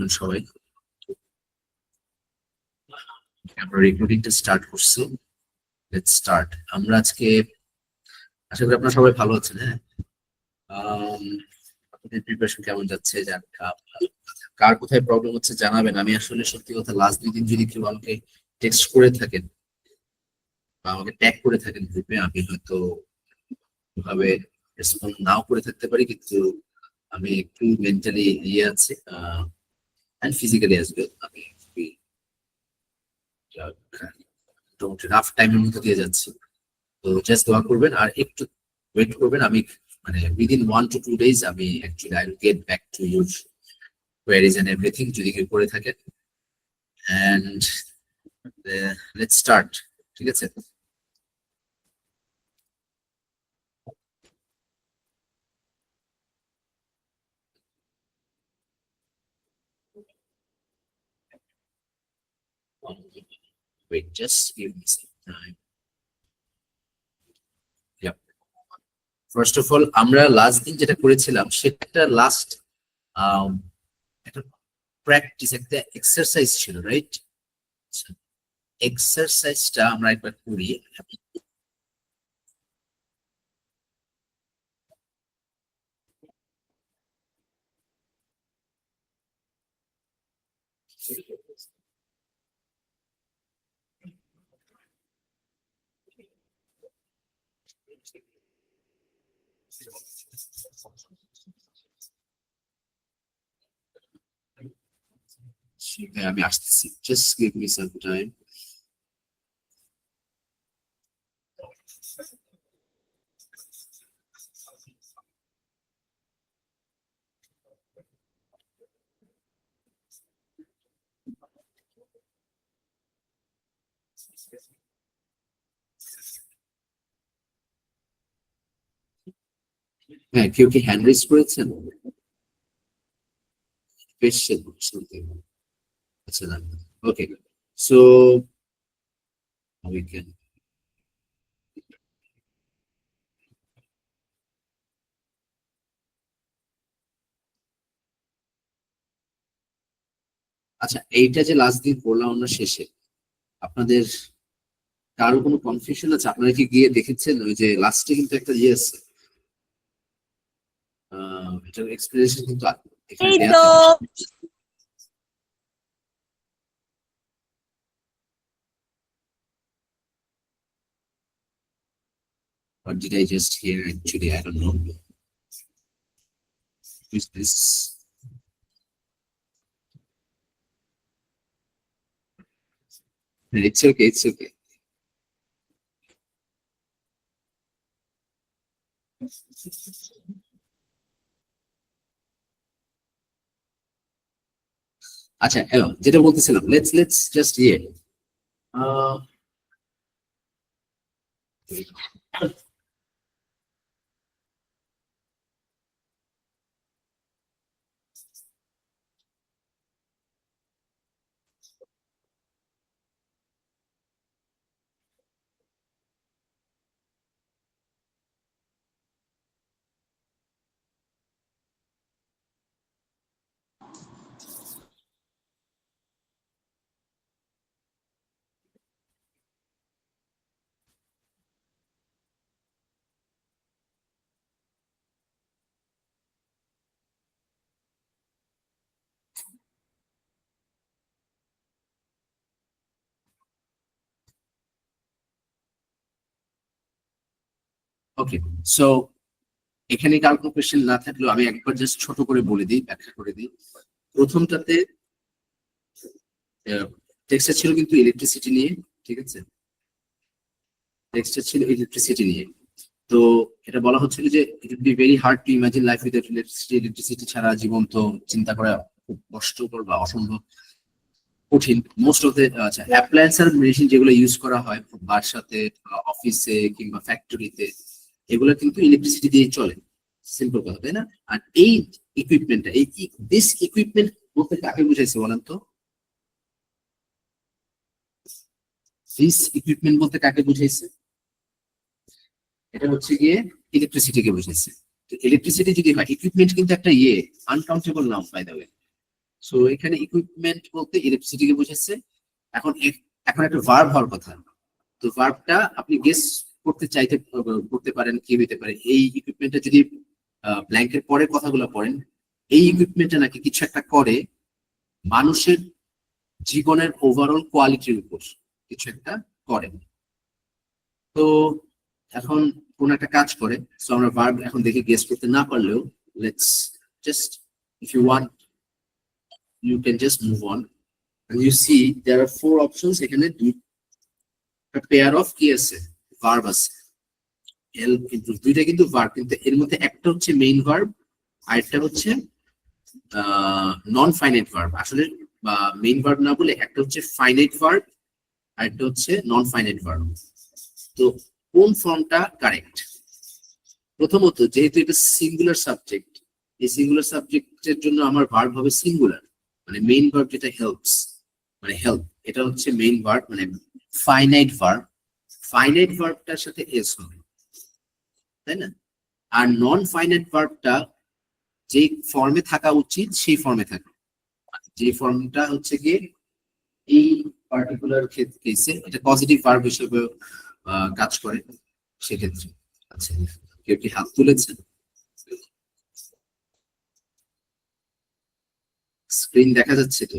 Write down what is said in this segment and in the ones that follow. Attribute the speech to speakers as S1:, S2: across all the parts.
S1: করবেন সবাই। আমরা রেকর্ডিংটা স্টার্ট করছি। Let's start. আমরা আজকে আশা করি আপনারা সবাই ভালো আছেন। হ্যাঁ, আপনাদের প্রিপারেশন কেমন যাচ্ছে? কার কোথায় প্রবলেম হচ্ছে জানাবেন। আমি আসলে সত্যি কথা লাস্ট 2 দিন যদি কেউ আমাকে টেক্সট করে থাকেন বা আমাকে ট্যাগ করে থাকেন গ্রুপে, আমি হয়তো ভাবে রেসপন্স নাও করে থাকতে পারি, কিন্তু আমি একটু মেন্টালি ইয়ে আছি এন্ড ফিজিক্যালি অ্যাজ ওয়েল। আমি খুবই রাফ টাইমের মধ্যে দিয়ে যাচ্ছি। তো জাস্ট দোয়া করবেন আর একটু ওয়েট করবেন। আমি মানে উইদিন 1 to 2 days আমি actually I will get back to your queries and everything যদি কেউ করে থাকেন। And let's start. ঠিক আছে? Wait, just give me some time. Yep. First of all আমরা লাস্ট দিন যেটা করেছিলাম সেটা লাস্ট একটা প্র্যাকটিস, একটা এক্সারসাইজ ছিল, রাইট? এক্সারসাইজটা আমরা একবার করি। আমি আসতেছি, just give me some time. হ্যাঁ, কেউ কি হ্যান্ড রেজ করেছেন? Question something. আচ্ছা না, ওকে। So we can. আচ্ছা, এইটা যে লাস্ট দিন করলাম আমরা শেষে, আপনাদের কারো কোনো কনফিউশন আছে? আপনারা কি গিয়ে দেখেছেন ওই যে লাস্টে কিন্তু একটা ইয়ে আছে, এটার এক্সপ্লেনেশন কিন্তু এখানে
S2: এই
S1: দেয়া
S2: তো
S1: থাকে। What did I just hear? Actually, I don't know. Who is this? It's okay, it's okay. আচ্ছা, যেটা বলতেছিলাম, লেটস জাস্ট ইয়ে ওকে। সো এখানে কার কোনো কোয়েশ্চেন না থাকলেও আমি একবার জাস্ট ছোট করে বলে দিই, ব্যাখ্যা করে দিই। প্রথমটাতে টেক্সটটা ছিল কিন্তু ইলেকট্রিসিটি নিয়ে। ঠিক আছে? টেক্সটটা ছিল ইলেকট্রিসিটি নিয়ে। তো এটা বলা হচ্ছিল যে it would be very hard to imagine life without electricity. Electricity ছাড়া জীবন তো চিন্তা করা খুব কষ্টকর বা অসম্ভব কঠিন। মোস্ট অফ দ্য আচ্ছা অ্যাপ্লায়েন্স আর মেশিন যেগুলো ইউজ করা হয় বাসাতে, অফিসে কিংবা ফ্যাক্টরিতে, এগুলো কিন্তু ইলেকট্রিসিটি দিয়ে চলে। সিম্পল কথা, তাই না? আর এই ইকুইপমেন্টটা, এই দিস ইকুইপমেন্ট বলতে কাকে বুঝাইছে বলেন তো? দিস ইকুইপমেন্ট বলতে কাকে বুঝাইছে? এটা হচ্ছে গিয়ে ইলেকট্রিসিটিকে বুঝাইছে। তো ইলেকট্রিসিটি যদি হয়, ইকুইপমেন্ট কিন্তু একটা ইয়ে আনকাউন্টেবল নাম বাই দ্য ওয়ে। সো এখানে ইকুইপমেন্ট বলতে ইলেকট্রিসিটিকে বুঝেছে। এখন এখন একটা ভার্ব হওয়ার কথা। তো ভার্বটা আপনি গেস করতে পারেন কি হইতে পারে। এই ইকুইপমেন্টটা যদি ব্ল্যাঙ্কের পরের কথাগুলো পড়েন, এই ইকুইপমেন্টটা নাকি কিছু একটা করে মানুষের জীবনের ওভারঅল কোয়ালিটির উপর কিছু একটা করে। তো এখন কোন একটা কাজ করে, সো আমরা ভার্ব এখন দেখে গেস করতে না পারলেও let's just, if you want you can just move on and you see there are 4 options এখানে দুইটা পেয়ার অফ কি আছে, ভার্ব আছে। হেল্প ইমপ্রুভ দুইটা কিন্তু ভার্ব, কিন্তু এর মধ্যে একটা হচ্ছে মেইন ভার্ব আর একটা হচ্ছে নন ফাইনাইট ভার্ব। আসলে বা মেইন ভার্ব না বলে একটা হচ্ছে ফাইনাইট ভার্ব আর একটা হচ্ছে নন ফাইনাইট ভার্ব। তো কোন ফর্মটা কারেক্ট? প্রথমত যেহেতু এটা সিঙ্গুলার সাবজেক্ট, এই সিঙ্গুলার সাবজেক্টের জন্য আমার ভার্ব হবে সিঙ্গুলার, মানে মেইন ভার্ব যেটা হেল্পস মানে হেল্প, এটা হচ্ছে মেইন ভার্ব মানে ফাইনাইট ভার্ব। ফাইনাইট ভার্বটার সাথে এস হবে, তাই না? আর নন ফাইনাইট ভার্বটা যে ফর্মে থাকা উচিত সেই ফর্মে থাকে, যে ফর্মটা হচ্ছে গিয়ে এই পার্টিকুলার কেসে এটা পজিটিভ ভার্ব হিসেবে কাজ করে সেক্ষেত্রে। আচ্ছা, কেউ কি হাত তুলেছেন? স্ক্রিন দেখা যাচ্ছে তো?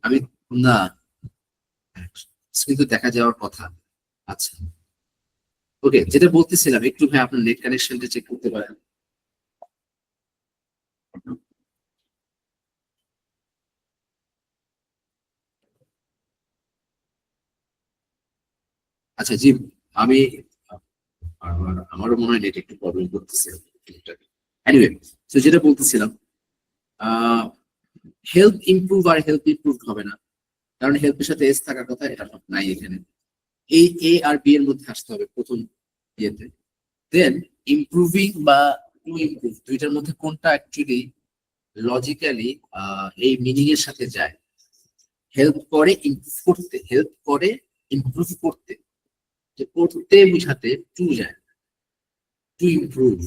S1: আমি না, স্ক্রিন তো দেখা যাওয়ার কথা। আচ্ছা ওকে, যেটা বলতেছিলাম একটু ভাই আপনার নেট কানেকশনটা চেক করতে পারেন। আচ্ছা জি, আমি আমারও মনে হয় নেট একটু প্রবলেম করতেছে। এনিওয়ে, তো যেটা বলতেছিলাম, হেল্প ইমপ্রুভ আর হেল্প ইমপ্রুভ হবে না, কারণ হেল্পের সাথে এস থাকার কথা, এটা নাই এখানে। এই এ আর বি এর মধ্যে আসতে হবে প্রথম ইয়েতে। দেন ইমপ্রুভিং বা টু ইমপ্রুভ দুইটার মধ্যে কোনটা অ্যাকচুয়ালি লজিক্যালি এই মিনিং এর সাথে যায়? হেল্প করে ইমপ্রুভ করতে, হেল্প করে ইমপ্রুভ করতে, যে করতে বুঝাতে টু যায়, টু ইমপ্রুভ।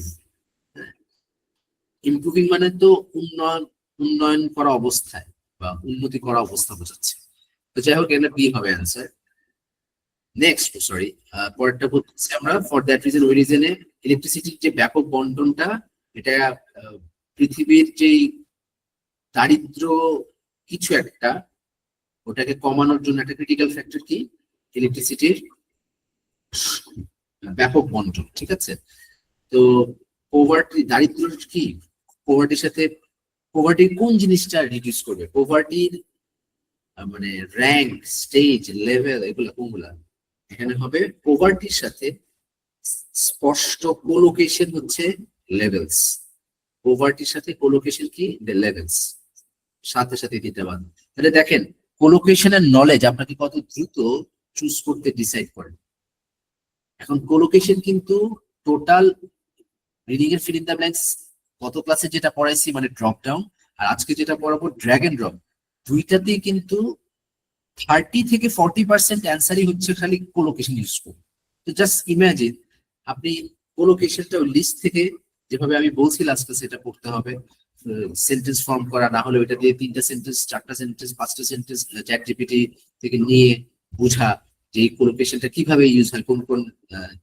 S1: ইমপ্রুভিং মানে তো উন্নয়ন করা অবস্থায় বা উন্নতি করা অবস্থা বোঝাচ্ছে। তো যাই হোক, এখানে বি হবে অ্যান্সার। নেক্সট, সরি, পরেরটা বলতেছি আমরা, ফর দ্যাট রিজন ওই রিজনে ইলেকট্রিসিটির যে ব্যাপক বন্টনটা, এটা পৃথিবীর যেই দারিদ্র কিছু একটা, ওটাকে কমানোর জন্য একটা ক্রিটিক্যাল ফ্যাক্টর কি? ইলেকট্রিসিটির ব্যাপক বন্টন, ঠিক আছে? তো পোভার্টি, দারিদ্র কি? পোভার্টির সাথে পোভার্টির কোন জিনিসটা রিডিউস করবে? পোভার্টির মানে র্যাঙ্ক, স্টেজ, লেভেল, এগুলো কোনগুলা? এখানে হবে পোভার্টির সাথে স্পষ্ট কোলোকেশন হচ্ছে লেভেলস। পোভার্টির সাথে কোলোকেশন কি? লেভেলস, সাথে সাথে দিতে পারেন। তাহলে দেখেন, কোলোকেশনের নলেজ আপনাকে কত দ্রুত চুজ করতে ডিসাইড করেন। এখন কোলোকেশন কিন্তু টোটাল রিডিং এর ফিল ইন দ্য ব্ল্যাঙ্কস গত ক্লাসে যেটা পড়াইছি মানে ড্রপ ডাউন, আর আজকে যেটা পড়াবো ড্র্যাগ এন্ড ড্রপ, দুইটাতেই কিন্তু 30 থেকে 40% অ্যান্সারই হচ্ছে খালি কোলোকেশন ইউজ করে। তো জাস্ট ইমাজিন আপনি কোলোকেশনটা লিস্ট থেকে, যেভাবে আমি বলছি লাস্ট ক্লাসে, এটা পড়তে হবে, সেন্টেন্স ফর্ম করা, না হলে ওইটা দিয়ে 3টা সেন্টেন্স, 4টা সেন্টেন্স, 5টা সেন্টেন্স চ্যাট জিপিটি থেকে নিয়ে বুঝা যে এই কোলোকেশনটা কিভাবে ইউজ হয় কোন কোন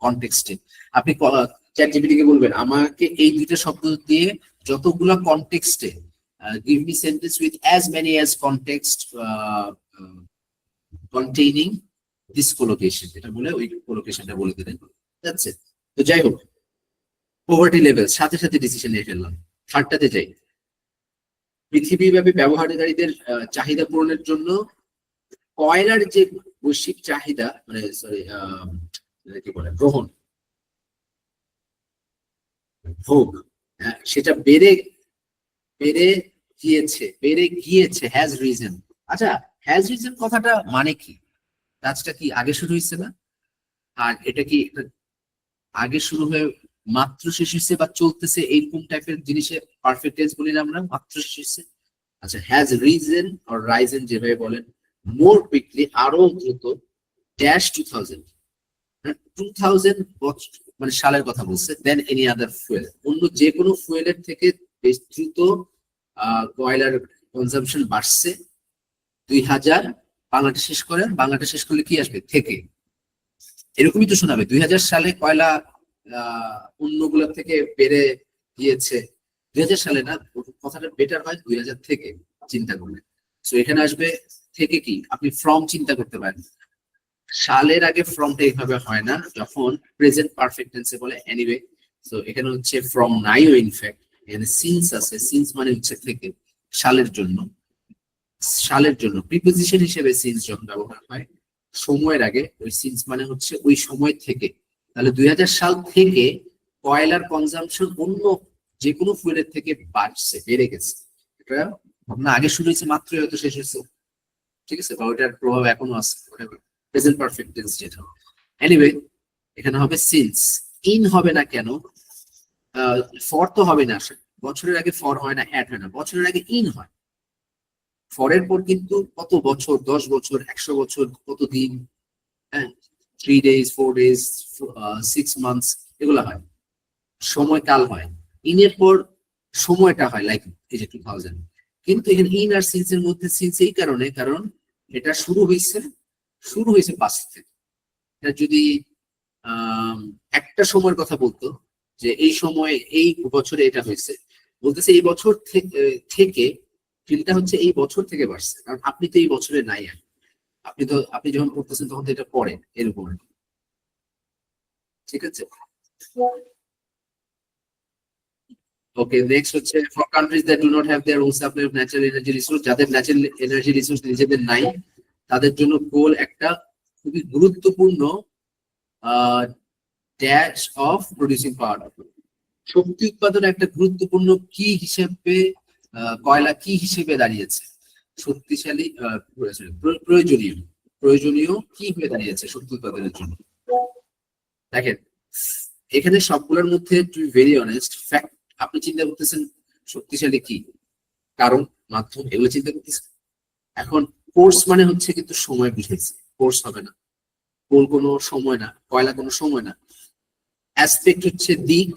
S1: কনটেক্সটে। আপনি চ্যাট জিপিটি কে বলবেন আমাকে এই দুইটা শব্দ দিয়ে যতগুলা কনটেক্সটে give me sentence with as many as context containing this collocation, এটা বলে ওই কোলোকেশনটা বলে দিলেন, that's it। তো যাই হোক, পভার্টি লেভেল সাথে সাথে ডিসিশন নিয়ে ফেললাম। থার্ডটাতে যাই, পৃথিবীব্যাপী ব্যবহারকারীদের চাহিদা পূরণের জন্য কয়লার যে বৈশ্বিক চাহিদা, মানে সরি কি বলে, গ্রহণ, ভোগ, সেটা বেড়ে গিয়েছে হ্যাজ রিজন। আচ্ছা, হ্যাজ রিজন কথাটা মানে কি? কাজটা কি আগে শুরু হয়েছে না? আর এটা কি আগে শুরু হয়ে মাত্র শেষ হয়েছে বা চলতেছে, এইরকম টাইপের জিনিসে পারফেক্ট টেন্স বলি না আমরা, মাত্র শেষ হয়েছে। আচ্ছা, হ্যাজ রিজন অর রাইজেন যেভাবে বলেন, মোর কুইকলি, আরো দ্রুত, ড্যাশ 2000, 2000 মানে সালের কথা বলছে, দেন এনি আদার ফুয়েল, অন্য যে কোনো ফুয়েলের থেকে বেশ দ্রুত কয়লার কনজাম্পশন বাড়ছে 2000, বাংলাটা শেষ করেন, বাংলাটা শেষ করলে কি আসবে থেকে, এরকমই তো শোনাবে। 2000 সালে কয়লা অন্যগুলোর থেকে বেড়ে গিয়েছে, 2000 সালে না, কথাটা বেটার হয় 2000 থেকে চিন্তা করলে। তো এখানে আসবে থেকে, কি আপনি ফ্রম চিন্তা করতে পারেন। সালের আগে ফ্রমটা এইভাবে হয় না, যখন প্রেজেন্ট পারফেক্ট টেন্সে বলে এনিওয়ে। তো এখানে হচ্ছে ফ্রম নাইও ইনফ্যাক্ট, এখানে সিন্স আছে, সিন্স মানে হচ্ছে থেকে, সালের জন্য। সালের জন্য প্রিপোজিশন হিসেবে সিন্স যখন ব্যবহার হয় সময়ের আগে, ওই সিন্স মানে হচ্ছে ওই সময় থেকে। তাহলে 2000 সাল থেকে কয়লার কনজাম্পশন অন্য যে কোনো ফুয়েলের থেকে বাড়ছে, বেড়ে গেছে। এটা ভাবনা আগে শুরু হয়েছে, মাত্রই হয়তো শেষ হয়েছে, ঠিক আছে, বা ওইটার প্রভাব এখনো আছে, প্রেজেন্ট পারফেক্ট টেন্স যেটা। এনিওয়ে এখানে হবে সিন্স। ইন হবে না কেন? ফর তো হবে না আসলে, বছরের আগে ফর হয় না, অ্যাড হয় না, বছরের আগে ইন হয়। ফরের পর কিন্তু কত বছর, 10 বছর, 100 বছর, কত দিন, হ্যাঁ, 3 days, 4 days, 6 months, এগুলো হয়, সময়কাল হয়। ইনের পর সময়টা হয়, লাইক এই যে 2000। কিন্তু এখানে ইন আর সিন্স এর মধ্যে সিন্স এই কারণে, কারণ এটা শুরু হয়েছে পাস্ট থেকে। এটা যদি একটা সময়ের কথা বলতো, যে এই সময়ে এই বছরে এটা হয়েছে, বলতেছে এই বছর থেকে ফিলটা হচ্ছে এই বছর থেকে বাড়ছে, কারণ আপনি তো এই বছরে নাই আর। আপনি যখন পড়তেছেন তখন তো এটা পড়ে, এরকম আর কি। ঠিক আছে, ওকে। নেক্সট হচ্ছে for countries that do not have their own supply of natural energy resource, যাদের ন্যাচারাল এনার্জি রিসোর্স নিজেদের নাই, তাদের জন্য কোল একটা খুবই গুরুত্বপূর্ণ ড্যাশ অফ প্রোডিউসিং পাওয়ার। শক্তি উৎপাদনে একটা গুরুত্বপূর্ণ কি হিসেবে, কয়লা কি হিসেবে দাঁড়িয়েছে, শক্তিশালী, প্রয়োজনীয় প্রয়োজনীয় কি হয়ে দাঁড়িয়েছে শক্তি উৎপাদনের জন্য। দেখেন এখানে সবগুলোর মধ্যে, to be very honest, fact আপনি চিন্তা করতেছেন শক্তিশালী কি, কারণ, মাধ্যম, এগুলো চিন্তা করতেছেন। এখন কোর্স মানে হচ্ছে কিন্তু সময় বুঝাইছে, কোর্স হবে না, কোল কোনো সময় না, কয়লা কোনো সময় না। অ্যাসপেক্ট হচ্ছে দিক,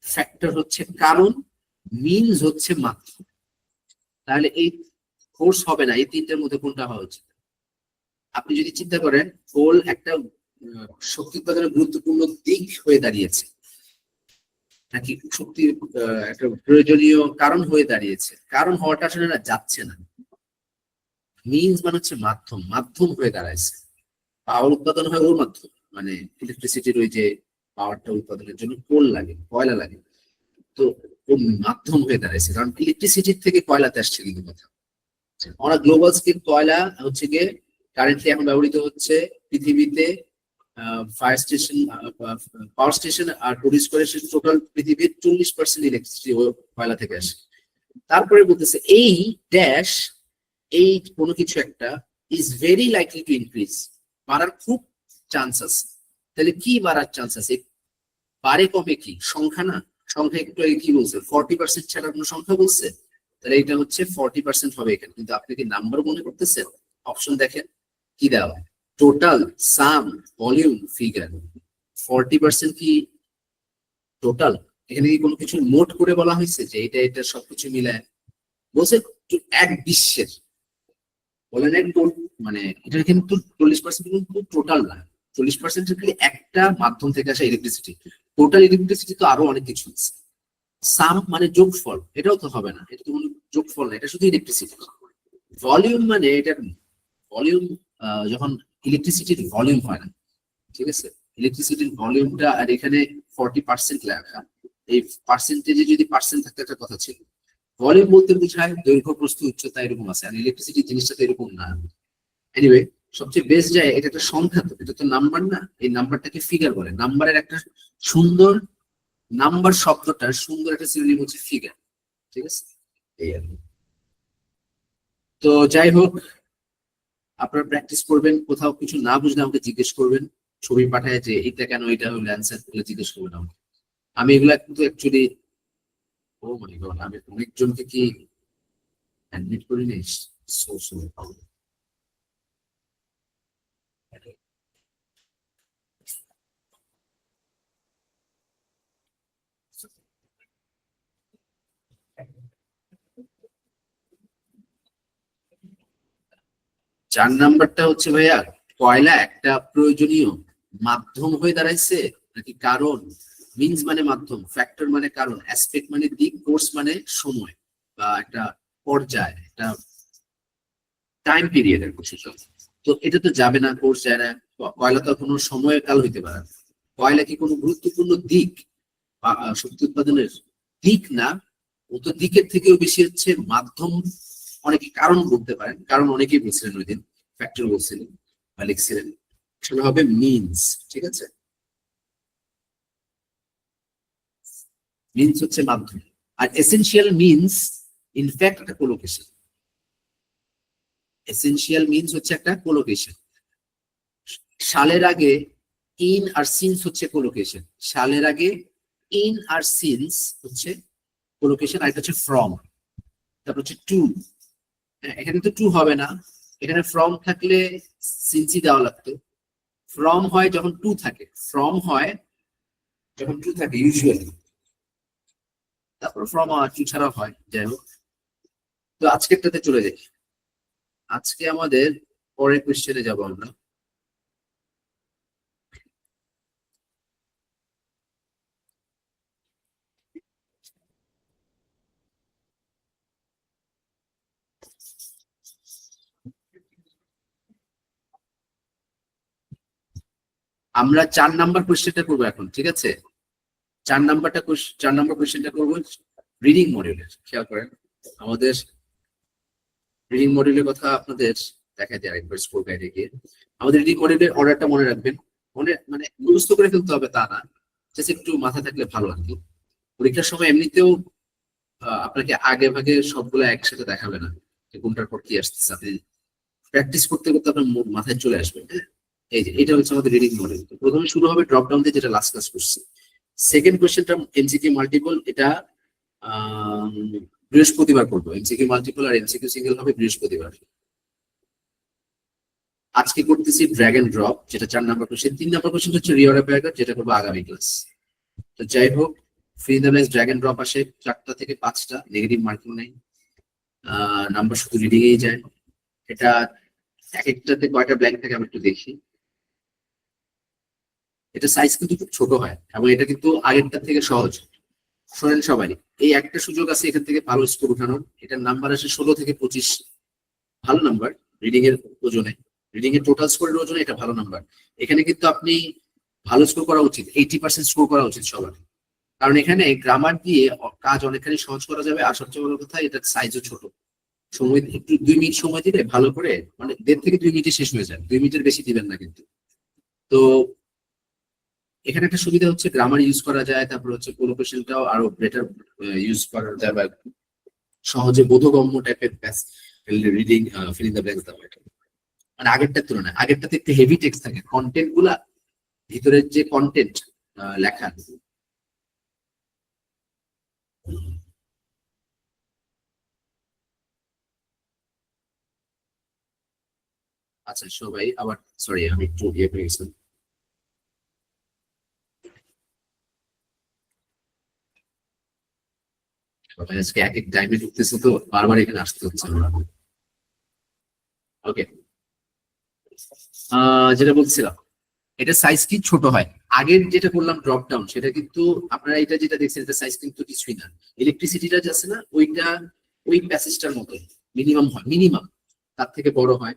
S1: ফ্যাক্টর হচ্ছে কারণ, মিনস হচ্ছে মাধ্যম। তাহলে এই কোর্স হবে না, এই তিনটার মধ্যে কোনটা হওয়া উচিত? আপনি যদি চিন্তা করেন কোল একটা শক্তি উৎপাদনের গুরুত্বপূর্ণ দিক হয়ে দাঁড়িয়েছে, নাকি শক্তি একটা প্রয়োজনীয় কারণ হয়ে দাঁড়িয়েছে, কারণ হওয়াটা আসলে না যাচ্ছে না, মিনস মানে হচ্ছে মাধ্যম, মাধ্যম হয়ে দাঁড়াইছে। পাওয়ার উৎপাদন হয় ওর মাধ্যমে, মানে ইলেকট্রিসিটির ওই যে পাওয়ারটা উৎপাদনের জন্য কোল লাগে, কয়লা লাগে, তো ও মাধ্যম হয়ে দাঁড়াইছে, কারণ ইলেকট্রিসিটির থেকে কয়লাতে আসছে কিন্তু কথা। অন গ্লোবাল স্কেল কয়লা হচ্ছে গিয়ে কারেন্টলি এখন ব্যবহৃত হচ্ছে পৃথিবীতে, ফায়ার স্টেশন, পাওয়ার স্টেশন আর প্রডিউস করে টোটাল পৃথিবীর 40% ইলেকট্রিসিটি কয়লা থেকে আসে। তারপরে বলতেছে এই ড্যাশ, এই কোনো কিছু একটা is very likely to increase, বাড়ার খুব চান্স আছে। তাহলে কি বাড়ার চান্স আছে? বাড়ে কমে কি সংখ্যা না, সংখ্যা একটু আগে কি বলছে, 40% ছাড়া কোনো সংখ্যা বলছে, তাহলে এটা হচ্ছে 40% হবে এখানে। কিন্তু আপনি কি নাম্বার মনে করতেছেন? অপশন দেখেন কি দেওয়া, টোটাল, সাম, ভলিউম, ফিগার। 40% কি টোটাল? এখানে কি কোনো কিছু নোট করে বলা হয়েছে যে এটা এটা সবকিছু মিলায় বলছে? এক বিশ্বের বলেন এক, মানে এটা কিন্তু 40% কিন্তু টোটাল না, 40% খালি একটা মাধ্যম থেকে আসা ইলেকট্রিসিটি। টোটাল ইলেকট্রিসিটি তো আরো অনেক কিছু আছে। সাম মানে যোগফল, এটাও তো হবে না, এটা তো কোনো যোগফল না, এটা শুধু ইলেকট্রিসিটি। ভলিউম মানে এটা ভলিউম, যখন ইলেকট্রিসিটির ভলিউম হয় না, ঠিক আছে, ইলেকট্রিসিটির ভলিউমটা, আর এখানে 40% লেখা, এই পার্সেন্টেজে যদি পার্সেন্ট থাকতে একটা কথা ছিল। ভলিউম বলতে বোঝায় দৈর্ঘ্য, প্রস্থ, উচ্চতা, এরকম আছে, আর ইলেকট্রিসিটি জিনিসটা তো এরকম না। এনিওয়ে সবচেয়ে বেস্ট যায়, এটা একটা সংখ্যা, তো এটা তো নাম্বার না, এই নাম্বারটাকে ফিগার বলে। নাম্বারের একটা সুন্দর, নাম্বার শব্দটার সুন্দর একটা সিনোনিম হচ্ছে ফিগার, ঠিক আছে, এই আর কি। তো যাই হোক, আপনারা প্র্যাকটিস করবেন, কোথাও কিছু না বুঝলে আমাকে জিজ্ঞেস করবেন, ছবি পাঠায় যে এটা কেন, এটা হলো অ্যান্সার, গুলো জিজ্ঞেস করবেন আমাকে। আমি এগুলা কিন্তু অ্যাকচুয়ালি, ও মাই গড, আমি অনেকজনকে কি অ্যাডমিট করিনি, সো সো 4 নাম্বারটা হচ্ছে ভাইয়া, কয়লা একটা প্রয়োজনীয় মাধ্যম হয়ে দাঁড়াইছে নাকি কারণ? মিনস মানে মাধ্যম, ফ্যাক্টর মানে কারণ, অ্যাসপেক্ট মানে দিক, কোর্স মানে সময় বা একটা পর্যায়, একটা টাইম পিরিয়ডের কিছু। তো এটা তো যাবে না, কোর্স যায় না। কয়লা তো কোনো সময় কাল হইতে পারে না। কয়লা কি কোনো গুরুত্বপূর্ণ দিক বা শক্তি উৎপাদনের দিক না, ও তো দিকের থেকেও বেশি হচ্ছে মাধ্যম। অনেকে কারণ বলতে পারেন, কারণ অনেকেই বলছিলেন ওই দিন, ফ্যাক্টর বলছিলেন বা লিখছিলেন, সেটা হবে মিনস। ঠিক আছে, মিনস হচ্ছে মাধ্যম। আর এসেনশিয়াল মিনস ইনফ্যাক্ট একটা কোলোকেশন। এসেনশিয়াল মিনস হচ্ছে একটা কোলোকেশন। সালের আগে ইন আর সিন্স হচ্ছে কোলোকেশন। সালের আগে ইন আর সিন্স হচ্ছে কোলোকেশন, আর এটা হচ্ছে ফ্রম। তারপর হচ্ছে টু, এখানে তো টু হবে না, এখানে ফ্রম থাকলে সিন্সই দেওয়া লাগতো। ফ্রম হয় যখন টু থাকে, ফ্রম হয় যখন টু থাকে ইউজুয়ালি, তারপর ফ্রম আর টু ছাড়া হয়। যাই হোক, তো আজকেরটাতে চলে যাই। আজকে আমাদের পরের কোয়েশ্চেনে যাব আমরা। আমরা 4 নাম্বার কোয়েশ্চেনটা করবো এখন, ঠিক আছে? 4 নাম্বার কোয়েশ্চেনটা করবো রিডিং মডিউলের। খেয়াল করেন, আমাদের রিডিং মডিউলের কথা আপনাদের দেখা যায় আরেকবার স্কোর গাইডে গিয়ে। আমাদের রিডিং মডিউলের অর্ডারটা মনে রাখবেন। মনে মানে মুখস্থ করে ফেলতে হবে তা না, জাস্ট একটু মাথা থাকলে ভালো আর কি। পরীক্ষার সময় এমনিতেও আপনাকে আগে ভাগে সবগুলো একসাথে দেখাবে না যে কোনটার পর কি আসতেছে। আপনি প্র্যাকটিস করতে করতে আপনার মাথায় চলে আসবে। হ্যাঁ, এই যে এটা হচ্ছে আমাদের রিডিং মডেল। প্রথমে শুরু হবে ড্রপ ডাউন দিয়ে, যেটা লাস্ট ক্লাস করছি। সেকেন্ড কোয়েশ্চেনটা এমসিকিউ মাল্টিপল, এটা আম, বৃহস্পতিবার করবো। এমসিকিউ মাল্টিপল আর এমসিকিউ সিঙ্গেল হবে বৃহস্পতিবার। আজকে করতেছি ড্র্যাগ এন্ড ড্রপ, যেটা 4 নাম্বার কোয়েশ্চেন। 3 নাম্বার কোয়েশ্চেন হচ্ছে রিঅর্ডার প্যারাগ্রাফ, যেটা করবো আগামী ক্লাস। তো যাই হোক, free the blanks drag and drop আসে 4টা থেকে 5টা, নেগেটিভ মার্কিং নেই। নাম্বার শুধু রিডিং এই যায়। এটা এক একটাতে কয়টা ব্ল্যাঙ্ক থাকে আমি একটু দেখি। এটা সাইজ কিন্তু খুব ছোট হয়, এবং এটা কিন্তু আগেরটা থেকে সহজ। শোনেন সবাই, এই একটা সুযোগ আছে এখান থেকে ভালো স্কোর উঠানোর। এটার নাম্বার আসে 16 থেকে 25। ভালো নাম্বার রিডিং এর ওজনে, রিডিং এর টোটাল স্কোরের ওজনে এটা ভালো নাম্বার। এখানে কিন্তু আপনি ভালো স্কোর করা উচিত, 80% স্কোর করা উচিত সবার। কারণ এখানে গ্রামার দিয়ে কাজ অনেকখানি সহজ করা যাবে। আর সবচেয়ে বড় কথা, এটার সাইজও ছোট। সময় একটু 2 মিনিট সময় দিলে ভালো করে, মানে 1.5 থেকে 2 মিনিটে শেষ হয়ে যায়। 2 মিনিটের বেশি দিবেন না কিন্তু। তো এখানে একটা সুবিধা হচ্ছে গ্রামার ইউজ করা যায়, তারপর হচ্ছে কোলোকেশনটাও আরো বেটার ইউজ করা যায়, বা সহজে বোধগম্য টাইপের রিডিং, ফিলিং দ্য ব্ল্যাঙ্কস দেওয়া। মানে আগেরটার তুলনায় আগেরটাতে একটু হেভি টেক্সট থাকে, কন্টেন্ট গুলা, ভিতরের যে কন্টেন্ট লেখা। আচ্ছা সবাই আবার, সরি আমি একটু ইয়ে করে গেছিলাম। সবাই আজকে এক এক টাইমে ঢুকতেছে, তো বারবার এখানে আসতে হচ্ছে আমরা। ওকে, যেটা বলছিলাম, এটা সাইজ কি ছোট হয়। আগের যেটা করলাম ড্রপ ডাউন, সেটা কিন্তু আপনারা এটা যেটা দেখছেন, এটা সাইজ কিন্তু কিছুই না। ইলেকট্রিসিটিটা আছে না, ওইটা ওই প্যাসেজটার মতো মিনিমাম হয়, মিনিমাম তার থেকে বড় হয়।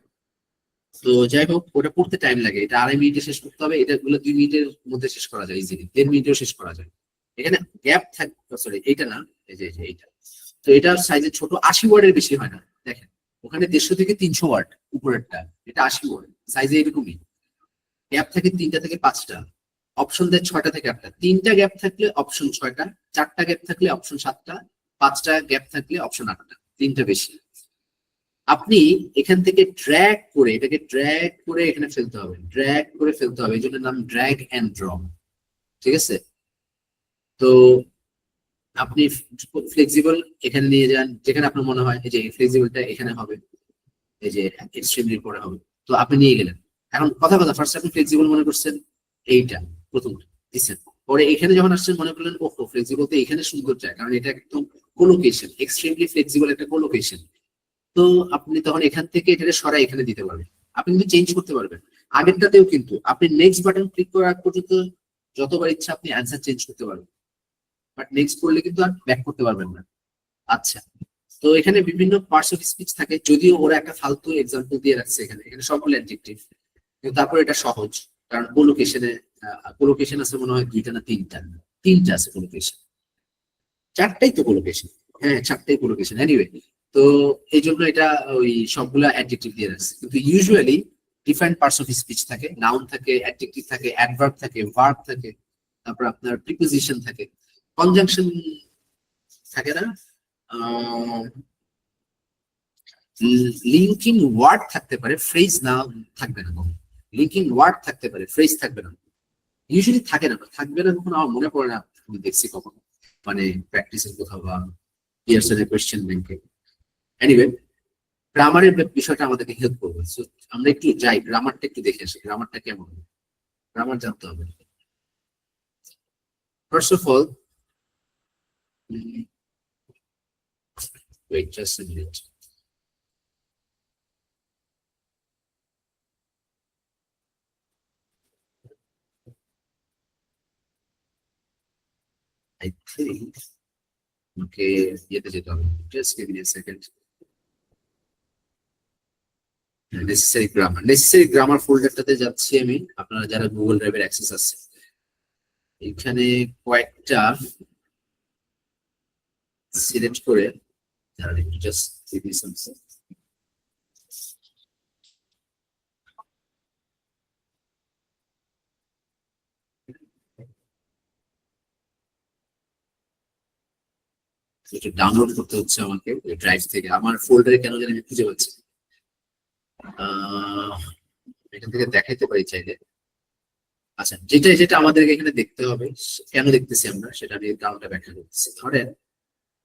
S1: তো যাই হোক, ওটা পড়তে টাইম লাগে। এটা 2.5 মিনিটে শেষ করতে হবে, এটা গুলো 2 মিনিটের মধ্যে শেষ করা যায় ইজিলি, 1.5 মিনিটেও শেষ করা যায়। এখানে গ্যাপ থাকবে, সরি এইটা না, এই যে এইটা। তো এটার সাইজে ছোট, 80 ওয়ার্ডের বেশি হয় না। দেখেন ওখানে 150 থেকে 300 ওয়ার্ড উপরেরটা, এটা 80 ওয়ার্ড, সাইজে এরকমই। গ্যাপ থাকে 3টা থেকে 5টা, অপশন দেয় 6টা থেকে 8টা। 3টা গ্যাপ থাকলে অপশন 6টা, 4টা গ্যাপ থাকলে অপশন 7টা, 5টা গ্যাপ থাকলে অপশন 8টা, 3টা বেশি। আপনি এখান থেকে ড্র্যাগ করে, এটাকে ড্র্যাগ করে এখানে ফেলতে হবে, ড্র্যাগ করে ফেলতে হবে, এই জন্য নাম ড্র্যাগ এন্ড ড্রপ। ঠিক আছে, তো আপনি ফ্লেক্সিবল এখানে নিয়ে যান, যেখানে আপনার মনে হয় এই যে ফ্লেক্সিবলটা এখানে হবে, এই যে এক্সট্রিমলি পরে হবে, তো আপনি নিয়ে গেলেন। এখন কথা কথা, ফার্স্ট আপনি ফ্লেক্সিবল মনে করছেন, এইটা প্রথম দিচ্ছেন। পরে এখানে যখন আসছেন মনে করলেন ওহো ফ্লেক্সিবল তো এখানে সুন্দর যায়, কারণ এটা একদম কোলোকেশন, এক্সট্রিমলি ফ্লেক্সিবল একটা কোলোকেশন। তো আপনি তখন এখান থেকে এটা সরাই এখানে দিতে পারবেন। আপনি কিন্তু চেঞ্জ করতে পারবেন। আগেরটাতেও কিন্তু আপনি নেক্সট বাটন ক্লিক করার আগ পর্যন্ত যতবার ইচ্ছা আপনি অ্যান্সার চেঞ্জ করতে পারবেন, বাট নেক্সট করলে কিন্তু আর ব্যাক করতে পারবেন না। আচ্ছা, তো এখানে বিভিন্ন পার্টস অফ স্পিচ থাকে, যদিও ওরা একটা ফালতু এক্সাম্পল দিয়ে রাখছে এখানে, এখানে সবগুলো অ্যাডজেক্টিভ, কিন্তু তারপরে এটা সহজ। কারণ কোলোকেশনে কোলোকেশন আছে মনে হয় দুইটা না তিনটা, তিনটা আছে কোলোকেশন, চারটাই তো কোলোকেশন। হ্যাঁ, চারটাই কোলোকেশন, এনিওয়ে। তো এই জন্য এটা ওই সবগুলা অ্যাডজেক্টিভ দিয়ে রাখছে, কিন্তু usually different parts of speech থাকে, নাউন থাকে, অ্যাডজেক্টিভ থাকে, অ্যাডভার্ব থাকে, ভার্ব থাকে, তারপর আপনার প্রিপোজিশন থাকে, কনজাংশন থাকে না, লিঙ্কিং ওয়ার্ড থাকতে পারে, ফ্রেজ না থাকবে না। লিঙ্কিং ওয়ার্ড থাকতে পারে, ফ্রেজ থাকবে না, ইউজুয়ালি থাকে না, থাকবে না কখনো আমার মনে পড়ে না আমি দেখছি কখনো, মানে প্র্যাকটিসের কোথাও বা পিয়ারসনের কোয়েশ্চেন ব্যাংকে। এনিওয়ে, গ্রামারের বিষয়টা আমাদেরকে হেল্প করবে। So, আমরা একটু যাই গ্রামারটা একটু দেখে আসি, গ্রামারটা কেমন, গ্রামার জানতে হবে। First of all, wait just a minute. I think okay, ইয়েতে যেতে হবে, just give me a second. Necessary grammar ফোল্ডারটাতে যাচ্ছি আমি, আপনারা যারা গুগল ড্রাইভের অ্যাক্সেস আছে, এখানে কয়েকটা সিলেক্ট করে, যারা একটু জাস্ট একটু ডাউনলোড করতে হচ্ছে আমাকে ওই ড্রাইভ থেকে, আমার ফোল্ডারে কেন জানি আমি খুঁজে পাচ্ছি না। আহ, এখান থেকে দেখাইতে পারি চাইলে। আচ্ছা, যেটা যেটা আমাদেরকে এখানে দেখতে হবে, কেন দেখতেছি আমরা সেটা নিয়ে কারণটা ব্যাখ্যা করতেছি। ধরেন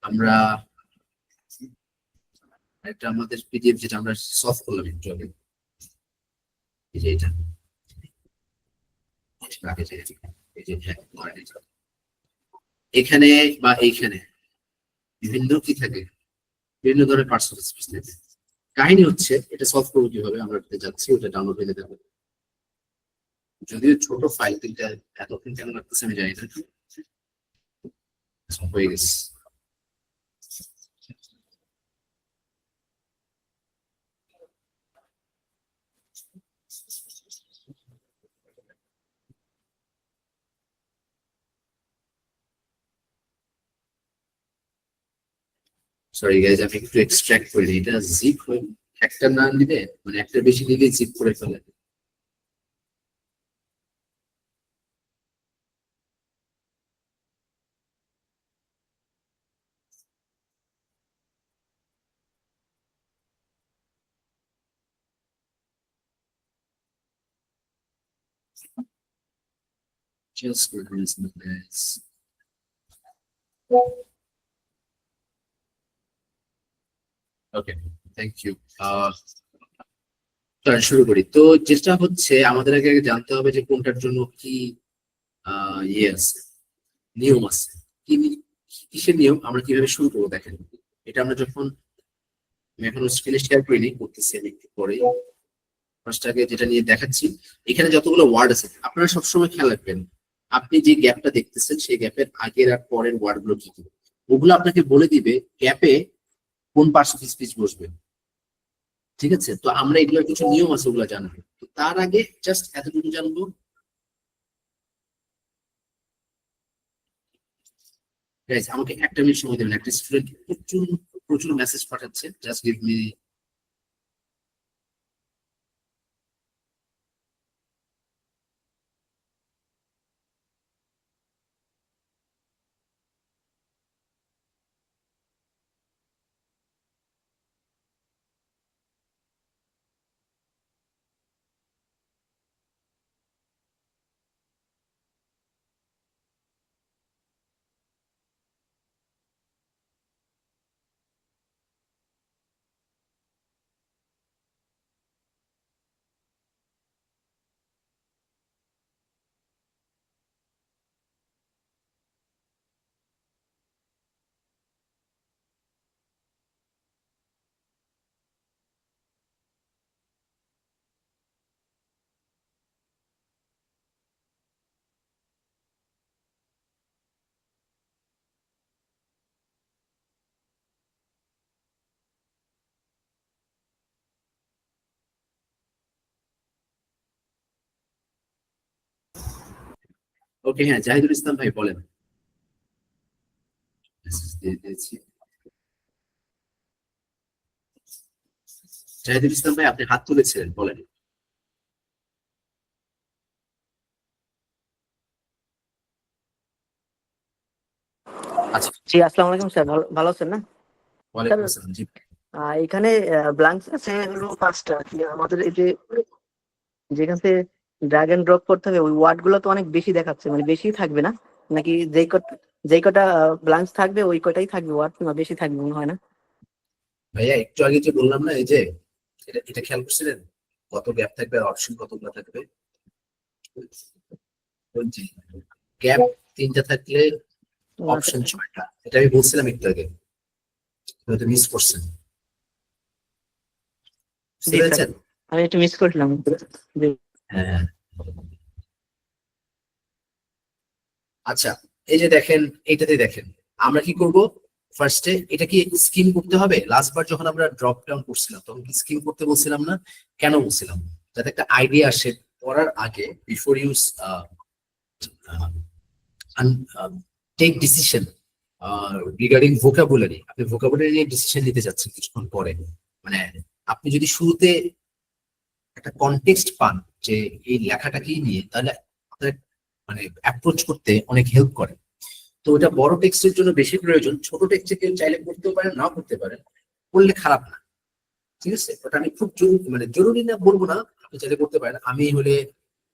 S1: আমরা একটা আমাদের পিডিএফ যেটা আমরা সলভ করলাম একটু আগে, এই যে এটা, আগে যে এই যে হ্যাঁ, ধরেন এটা। এখানে বা এইখানে বিভিন্ন কি থাকে, বিভিন্ন ধরনের পার্টস অফ স্পিচ থাকে। কাহিনী হচ্ছে এটা সলভ করবো কিভাবে, আমরা এটাতে যাচ্ছি, ওটা ডাউনলোড হয়ে যেতে হবে। যদিও ছোট ফাইল, কিন্তু এতক্ষণ কেন লাগতেছে আমি জানি না। আচ্ছা, হয়ে গেছে। সরি গাইজ, আমি একটু এক্সট্রাক্ট করে দিই, এটা জিপ হয়ে একটা না নিলে, মানে একটা বেশি নিলে জিপ করে ফেলে। Just release the guys. Okay, thank you. চলেন শুরু করি। তো যেটা হচ্ছে আমাদের আগে আগে জানতে হবে যে কোনটার জন্য কি ইয়ে আছে, নিয়ম আছে। কি কিসের নিয়ম, আমরা কিভাবে শুরু করবো দেখেন। এটা আমরা যখন, আমি এখন স্ক্রিনে শেয়ার করিনি, করতেছি আমি একটু পরে। ফার্স্ট আগে যেটা নিয়ে দেখাচ্ছি, এখানে যতগুলো ওয়ার্ড আছে আপনারা সবসময় খেয়াল রাখবেন, আপনি যে গ্যাপটা দেখতেছেন সেই গ্যাপের আগের আর পরের ওয়ার্ড গুলো কি কি, ওগুলো আপনাকে বলে দিবে গ্যাপে কোন পার্টস অফ স্পিচ বসবে। ঠিক আছে, তো আমরা এগুলোর কিছু নিয়ম আছে ওগুলো জানবো, তো তার আগে জাস্ট এতটুকু জানবো। গাইস, আমাকে একটা মিনিট সময় দেবেন, একটা স্টুডেন্ট প্রচুর প্রচুর মেসেজ পাঠাচ্ছে, জাস্ট গিভ মি। ওকে, হ্যাঁ, জাহিদুল ইসলাম ভাই বলেন। জাহিদুল ইসলাম ভাই, আপনি হাত তুলেছিলেন, বলেন। আচ্ছা।
S2: জি, আসসালামু আলাইকুম স্যার, ভালো ভালো আছেন না স্যার?
S1: ওয়ালাইকুম আসসালাম, জি।
S2: এখানে ব্লাঙ্কস আছে হলো 5টা। আমাদের এই যে যেখান থেকে ড্র্যাগ এন্ড ড্রপ করতে হবে, ওই ওয়ার্ড গুলো তো অনেক বেশি দেখাচ্ছে, মানে বেশি থাকবে না নাকি? যেই কটা ব্লাঙ্কস থাকবে ওই কটাই থাকবে ওয়ার্ড, না বেশি থাকবে মনে হয় না?
S1: ভাইয়া, একটু আগে যে বললাম না, এই যে এটা এটা খেয়াল করছিলেন, কত গ্যাপ থাকবে আর অপশন কতগুলো থাকবে? গ্যাপ 3টা থাকলে অপশন 6টা, এটা আমি বলছিলাম একটু আগে, হয়তো মিস করছেন, বুঝতে
S2: জি স্যার,
S1: পেরেছেন?
S2: আমি একটু মিস করলাম। জি।
S1: হ্যাঁ। আচ্ছা, এই যে দেখেন, এইটাতে দেখেন, আমরা কি করব? ফার্স্টে এটা কি স্কিম করতে হবে? লাস্ট বার যখন আমরা ড্রপ ডাউন করছিলাম তখন কি স্কিম করতে বলছিলাম না? কেন বলছিলাম? যাতে একটা আইডিয়া আসে পড়ার আগে, before you take decision regarding vocabulary. আপনি ভোকাবুলারি নিয়ে ডিসিশন নিতে যাচ্ছেন কিছুক্ষণ পরে, মানে আপনি যদি শুরুতে একটা কনটেক্সট পান যে এই লেখাটা কি নিয়ে, তাহলে আপনার মানে অ্যাপ্রোচ করতে অনেক হেল্প করে। তো ওটা বড় টেক্সটের জন্য বেশি প্রয়োজন, ছোট টেক্সটে কেউ চাইলে করতেও পারেন, নাও করতে পারেন, করলে খারাপ না। ঠিক আছে, ওটা আমি খুব জরুরি, মানে জরুরি না বলবো না, আপনি চাইলে করতে পারেন, আমি হলে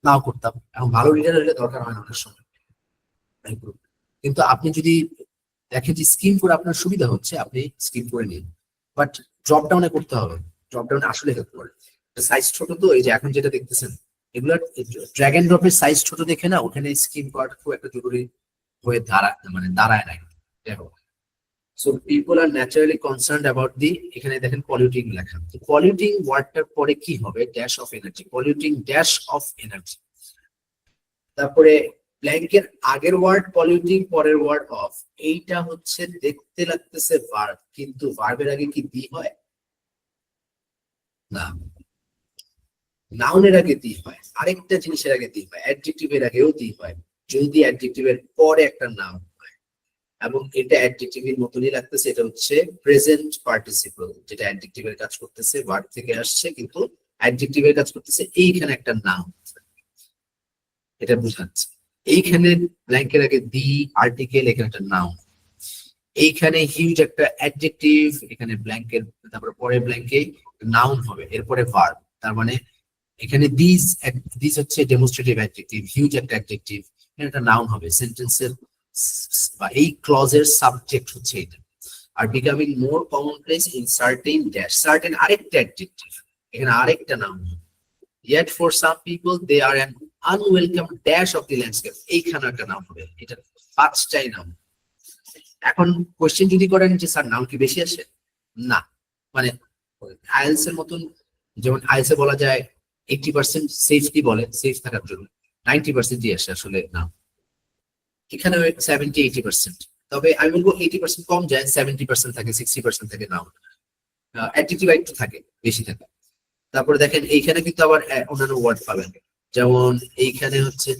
S1: নাও করতাম। এখন ভালো লিডার হলে দরকার হয় না অনেক সময়, কিন্তু আপনি যদি দেখেন যে স্কিম করে আপনার সুবিধা হচ্ছে, আপনি স্কিম করে নিন, বাট ড্রপ ডাউনে করতে হবে। ড্রপ ডাউনে আসলে হেল্প করে। সাইজ ছোট, তো এই যে এখন যেটা দেখতেছেন, এগুলো ড্র্যাগ এন্ড ড্রপের সাইজ ছোট দেখে না, ওখানে স্কিম করাটা খুব একটা জরুরি হয়ে দাঁড়ায় নাই। দেখো, so people are naturally concerned about the, এখানে দেখেন পলিউটিং লেখা, তো পলিউটিং ওয়ার্ডটার পরে কি হবে? Dash of energy, polluting dash of energy. তারপরে ব্ল্যাঙ্কের আগের ওয়ার্ড পলিউটিং, পরের ওয়ার্ড অফ। এইটা হচ্ছে দেখতে লাগতেছে ভার্ব, কিন্তু ভার্বের আগে কি দি হয়? না, নাউনের আগে দি হয়, আরেকটা জিনিসের আগে দি হয়, অ্যাডজেক্টিভের আগেও দি হয়, যদি অ্যাডজেক্টিভের পরে একটা নাউন হয়। এবং এটা অ্যাডজেক্টিভের মতনই লাগতেছে, এটা হচ্ছে প্রেজেন্ট পার্টিসিপল, যেটা অ্যাডজেক্টিভের কাজ করতেছে, ভার্ব থেকে আসছে কিন্তু অ্যাডজেক্টিভের কাজ করতেছে। এইখানে একটা নাউন, এটা বোঝাচ্ছে। এইখানে ব্ল্যাঙ্কের আগে দি আর্টিকেল, এখানে একটা নাউন। এইখানে হিউজ একটা অ্যাডজেক্টিভ, এখানে ব্ল্যাঙ্কের, তারপরে পরে ব্ল্যাঙ্কে নাউন হবে, এরপরে ভার্ব। তার মানে এখানে দিস, দিস হচ্ছে ডেমনস্ট্রেটিভ অ্যাডজেক্টিভ, হিউজ একটা অ্যাডজেক্টিভ, এখানে একটা নাউন হবে। সেন্টেন্সের বা এই ক্লজের সাবজেক্ট হচ্ছে এটা। Are becoming more commonplace in certain dash, certain আরেকটা অ্যাডজেক্টিভ, এখানে আরেকটা noun. Yet for some people they are an unwelcome dash of the landscape, এইখানে একটা নাম হবে। এটা 5টাই নাম। এখন কোশ্চেন যদি করেন যে স্যার নাম কি বেশি আসে? না, মানে আইএলস এর মতন, যেমন আইএলস এ বলা যায় 80% সেফটি বলে, সেফ থাকার জন্য 90%ই আসে আসলে নাম। এখানে 70-80%, তবে আমি বলবো 80% কম যায়, 70% থাকে, 60% থাকে নাম। অ্যাডজেক্টিভ একটু থাকে, বেশি থাকে। তারপরে দেখেন এইখানে কিন্তু আবার অন্যান্য ওয়ার্ড পাবেন, যেমন এইখানে হচ্ছে,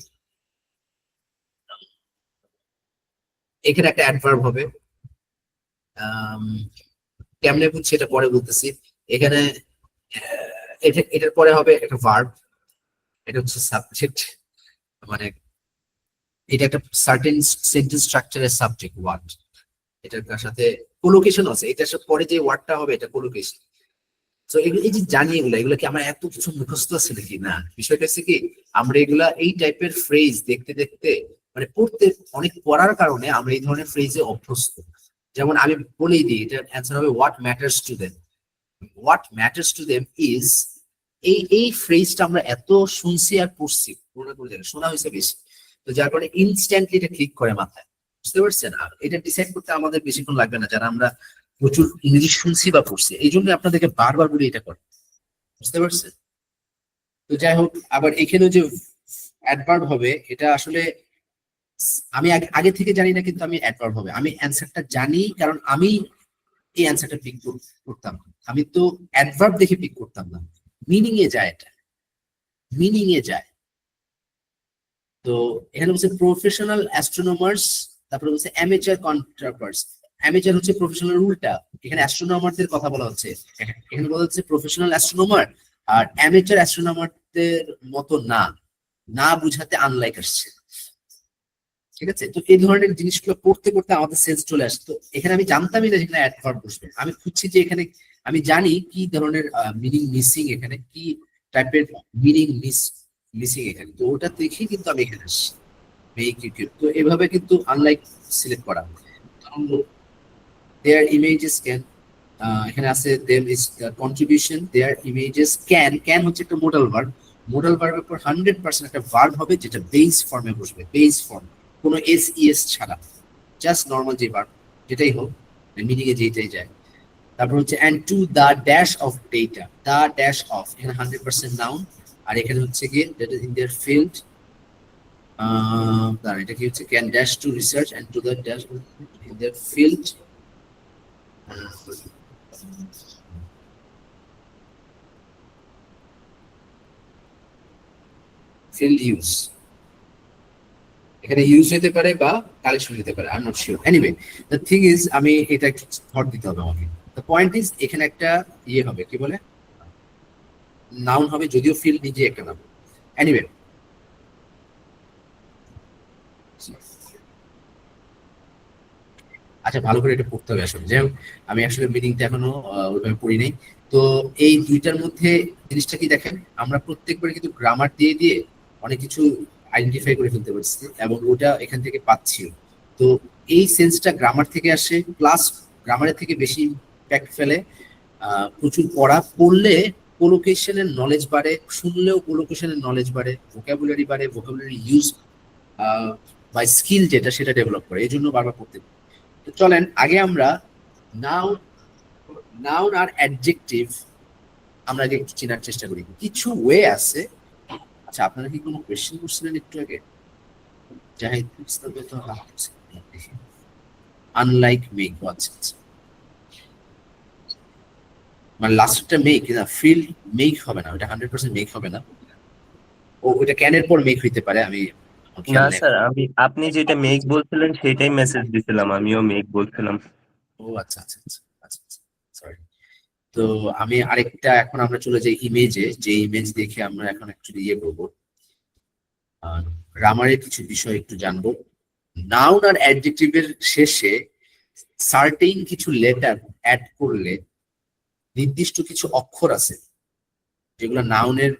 S1: এখানে একটা অ্যাডভার্ব হবে। আম, কেমনে বুঝছি এটা পরে বলতেছি। এখানে এটার পরে হবে একটা ভার্ব, এটা হচ্ছে সাবজেক্ট, মানে এটা একটা সার্টেন সেন্টেন্স স্ট্রাকচারের সাবজেক্ট ওয়ার্ড। এটার সাথে কোলোকেশন আছে, এটার সাথে পরে যে ওয়ার্ডটা হবে এটা কোলোকেশন। তো এগুলো, এই যে জানি এগুলো, এগুলো কি আমার এত কিছু মুখস্থ আছে নাকি? না, বিষয়টা হচ্ছে কি, আমরা এগুলা এই টাইপের ফ্রেজ দেখতে দেখতে, মানে পড়তে অনেক পড়ার কারণে আমরা এই ধরনের ফ্রেজে অভ্যস্ত। যেমন আমি বলেই দিই, এটার অ্যান্সার হবে what matters to them. What matters to them is, এই ফ্রেজটা আমরা এত শুনছি আর পড়ছি, পুরোনো করে শোনা হয়েছে বেশি, তো যার কারণে ইনস্ট্যান্টলি এটা ক্লিক করে মাথায়। বুঝতে পারছেন? আর এটা ডিসাইড করতে আমাদের বেশিক্ষণ লাগবে না, যারা আমরা প্রচুর ইংলিশ শুনছি বা পড়ছি, এই জন্য আপনাদেরকে বারবার বলি এটা করে। বুঝতে পারছেন? তো যাই হোক, আবার এখানে যে অ্যাডভার্ব হবে, এটা আসলে আমি আগে থেকে জানি না, কিন্তু আমি অ্যাডভার্ব হবে, আমি অ্যান্সারটা জানি, কারণ আমি এই অ্যান্সারটা পিক করতাম। আমি তো অ্যাডভার্ব দেখে পিক করতাম না, মিনিং এ যায়, এটা মিনিং এ যায়। তো এখানে বলছে প্রফেশনাল অ্যাস্ট্রোনমার্স, তারপরে বলছে অ্যামেচার কন্ট্রাক্টরস। অ্যামেচার হচ্ছে প্রফেশনাল উল্টা, এখানে অ্যাস্ট্রোনমারদের কথা বলা হচ্ছে। এখানে বলা হচ্ছে প্রফেশনাল অ্যাস্ট্রোনমার, আর অ্যামেচার অ্যাস্ট্রোনমারদের মতো না, না বুঝাতে আনলাইক আসছে। ঠিক আছে, তো এই ধরনের জিনিসগুলো পড়তে পড়তে আমাদের সেন্স চলে আসে। তো এখানে আমি জানতামই না যেখানে অ্যাডভার্ব বসবে, আমি খুঁজছি যে এখানে আমি জানি কি ধরনের মিনিং মিসিং, এখানে কি টাইপের মিনিং মিসিং এখানে, তো ওটা দেখে কিন্তু আমি এখানে আসছি মেক ইউটিউব। তো এভাবে কিন্তু আনলাইক সিলেক্ট করা। দেয়ার ইমেজেস ক্যান, এখানে আছে them is contribution, there images can হচ্ছে একটা মোডাল ভার্ব। মোডাল ভার্বের পর 100% একটা ভার্ব হবে যেটা বেস ফর্মে বসবে, বেস ফর্ম, কোনো এস ইএস ছাড়া, জাস্ট নর্মাল যে ভার্ব যেটাই হোক, মিনিং এ যেটাই যায়। তারপর হচ্ছে and to the dash of data, the dash of, এখানে 100% নাউন, আর এখানে হচ্ছে গিয়ে that is in their field, দাঁড়া এটা কি হচ্ছে, can dash to research and to the dash in their field, field use, এখানে ইউজ হতে পারে বা কালেকশন হতে পারে, I am not sure. Anyway the thing is, আমি এটা একটু থট দিতে হবে আমাকে। দ্য পয়েন্ট ইজ এখানে একটা ইয়ে হবে, কি বলে, নাউন হবে, যদিও ফিল্ড নিজে একটা নাম। এনিওয়ে আচ্ছা, ভালো করে এটা পড়তে হবে আসলে, যাই হোক আমি আসলে মিনিংটা এখনো ওইভাবে পড়ি নাই। তো এই দুইটার মধ্যে জিনিসটা কি দেখেন, আমরা প্রত্যেকবার কিন্তু গ্রামার দিয়ে দিয়ে অনেক কিছু আইডেন্টিফাই করে ফেলতে পারছি এবং ওটা এখান থেকে পাচ্ছিও। তো এই সেন্সটা গ্রামার থেকে আসে, প্লাস গ্রামারের থেকে বেশি ইম্প্যাক্ট ফেলে প্রচুর পড়লে কোলোকেশনের নলেজ বাড়ে, শুনলেও কোলোকেশনের নলেজ বাড়ে, ভোকাবুলারি বাড়ে, ভোকাবুলারি ইউজ বা স্কিল যেটা সেটা ডেভেলপ করে, এই জন্য বারবার পড়তে। তো চলেন আগে আমরা নাউন নাউন আর অ্যাডজেক্টিভ আমরা আগে একটু চেনার চেষ্টা করি, কিছু ওয়ে আছে। আচ্ছা, আপনারা কি কোনো কোয়েশ্চেন করছিলেন একটু আগে? জাহিদ ইসলাম তো আনলাইক মেক, আচ্ছা আচ্ছা, মানে লাস্টটা মেক না, ফিল্ড মেক হবে না, ওটা 100% মেক হবে না, ও ওটা ক্যানের পর মেক হইতে পারে, আমি আমার
S3: না
S1: খেয়াল নেই।
S3: স্যার, আপনি যেটা মেঘ বলছিলেন সেটাই মেসেজ দিছিলাম, আমিও মেঘ বলছিলাম।
S1: ও আচ্ছা আচ্ছা আচ্ছা আচ্ছা আচ্ছা, সরি। তো আমি আরেকটা, এখন আমরা চলে যাই ইমেজে, যে ইমেজ দেখে আমরা এখন অ্যাকচুয়ালি ইয়ে করবো, গ্রামারের কিছু বিষয় একটু জানবো। নাউন আর অ্যাডজেক্টিভের শেষে সার্টেইন কিছু লেটার অ্যাড করলে, নির্দিষ্ট কিছু অক্ষর আছে যেগুলো নাউনের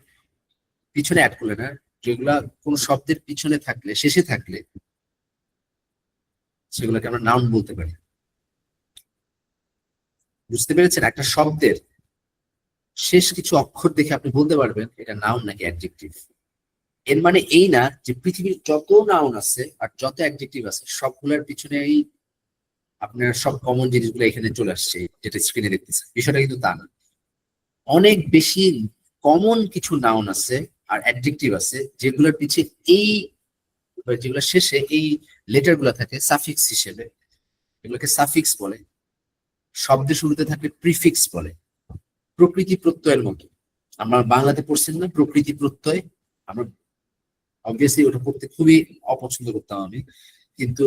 S1: পিছনে অ্যাড করলে না, যেগুলা কোন শব্দের পিছনে থাকলে, শেষে থাকলে, সেগুলোকে আমরা নাউন বলতে পারি। বুঝতে পেরেছেন? একটা শব্দের শেষ কিছু অক্ষর দেখে আপনি বলতে পারবেন এটা নাউন নাকি অ্যাডজেক্টিভ। এর মানে এই না যে পৃথিবীর যত নাউন আছে আর যত অ্যাডজেক্টিভ আছে সবগুলোর পিছনেই আপনার সব কমন জিনিসগুলো এখানে চলে আসছে, যেটা স্ক্রিনে দেখতেছে, বিষয়টা কিন্তু তা না। অনেক বেশি কমন কিছু নাউন আছে আর অ্যাডজেক্টিভ আছে যেগুলোর পিছে এই, যেগুলো শেষে এই লেটার গুলা থাকে সাফিক্স হিসেবে, এগুলোকে সাফিক্স বলে। শব্দের শুরুতে থাকলে প্রিফিক্স বলে। প্রকৃতি প্রত্যয়ের মতো, আমরা বাংলাতে পড়ছেন না প্রকৃতি প্রত্যয়, আমরা অবভিয়াসলি ওটা পড়তে খুবই অপছন্দ করতাম আমি, কিন্তু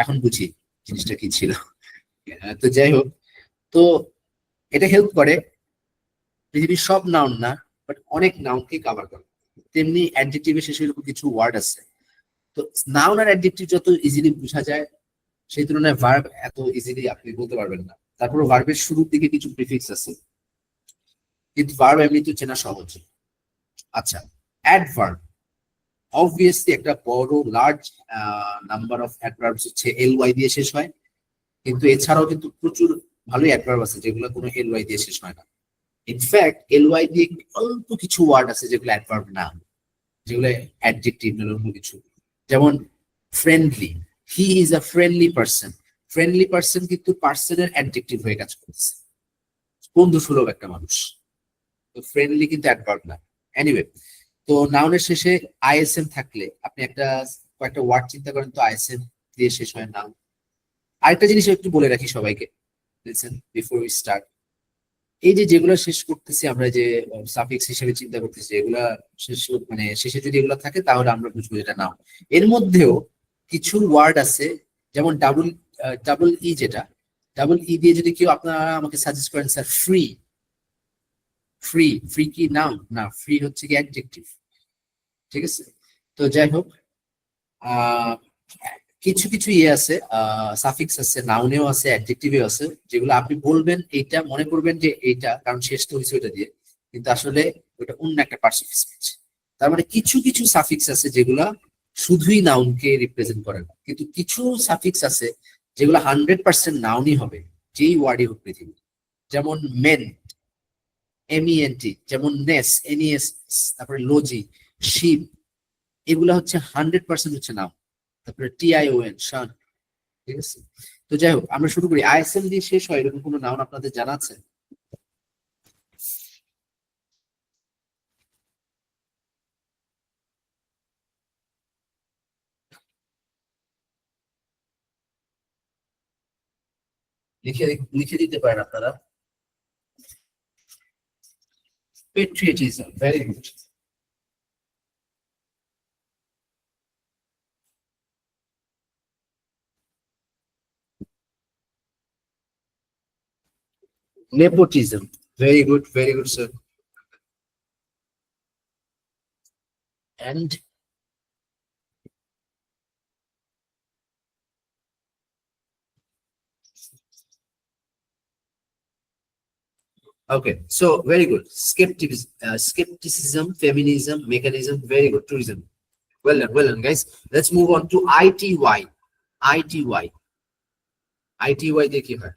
S1: এখন বুঝি জিনিসটা কি ছিল। তো যাই হোক, তো এটা হেল্প করে পৃথিবীর সব নাউন না, বাট অনেক নাউনকে কভার করে। তেমনি অ্যাডজেক্টিভের শেষে এরকম কিছু ওয়ার্ড আছে। তো নাউন আর অ্যাডজেক্টিভ যত ইজিলি বোঝা যায়, সেই তুলনায় ভার্ব এত ইজিলি আপনি বলতে পারবেন না। তারপরে ভার্বের শুরুর দিকে কিছু প্রিফিক্স আছে, কিন্তু ভার্ব এমনিতে চেনা সহজ। আচ্ছা, অ্যাডভার্ব অবভিয়াসলি একটা বড় লার্জ নাম্বার অফ অ্যাডভার্বস হচ্ছে এল ওয়াই দিয়ে শেষ হয়, কিন্তু এছাড়াও কিন্তু প্রচুর ভালোই অ্যাডভার্ব আছে যেগুলো কোনো এল ওয়াই দিয়ে শেষ হয় না। ইনফ্যাক্ট এল ওয়াই দিয়ে অল্প কিছু ওয়ার্ড আছে যেগুলো অ্যাডভার্ব না, যেগুলো অ্যাডজেক্টিভ অন্য কিছু। যেমন friendly, he is a friendly person, friendly person কিন্তু পার্সনের অ্যাডজেক্টিভ হয়ে কাজ করতেছে, বন্ধু সুলভ একটা মানুষ। তো ফ্রেন্ডলি কিন্তু অ্যাডভার্ব না। এনিওয়ে, তো নাউনের শেষে আইএসএম থাকলে আপনি একটা কয়েকটা ওয়ার্ড চিন্তা করেন তো আইএসএম দিয়ে শেষ হয় নাউন। আরেকটা জিনিস একটু বলে রাখি সবাইকে, লিসেন বিফোর উই স্টার্ট, এই যে যেগুলো শেষ করতেছি আমরা, যে সাফিক্স হিসেবে চিন্তা করতেছি, এগুলা শেষ মানে শেষে যদি এগুলো থাকে তাহলে আমরা বুঝবো এটা নাউন। এর মধ্যেও কিছু ওয়ার্ড আছে, যেমন ডাবল ডাবল ই, যেটা ডাবল ই দিয়ে যদি কেউ আপনারা আমাকে সাজেস্ট করেন স্যার ফ্রি, ফ্রি ফ্রি কি নাউন? না, ফ্রি হচ্ছে কি অ্যাডজেক্টিভ। ঠিক আছে, তো যাই হোক, আহ কিছু কিছু ইয়ে আছে, সাফিক্স আছে, নাউনেও আছে, অ্যাডজেক্টিভেও আছে, যেগুলো আপনি বলবেন এইটা মনে করবেন যে এইটা, কারণ শেষ তো হয়েছে ওইটা দিয়ে, কিন্তু আসলে ওটা অন্য একটা পার্টস অফ স্পিচ। তার মানে কিছু কিছু সাফিক্স আছে যেগুলা শুধুই নাউনকে রিপ্রেজেন্ট করে না, কিন্তু কিছু সাফিক্স আছে যেগুলো 100% নাউনই হবে, যেই ওয়ার্ডই হোক পৃথিবী। যেমন মেন, MENT, যেমন নেস, NES, তারপরে লজি, শিপ, এগুলা হচ্ছে 100% হচ্ছে নাউন। তারপরে TION, শান। ঠিক আছে, তো যাই হোক, আমরা শুরু করি। ISM দিয়ে শেষ হয় এরকম কোনো নাউন আপনাদের জানা আছে? লিখে লিখে দিতে পারেন আপনারা। Patriotism, very good. Nepotism, very good sir. And okay, so very good. Skepticism, feminism, mechanism, very good. Tourism. Well done, guys. Let's move on to ITY. ITY. ITY দিয়ে কি হয়?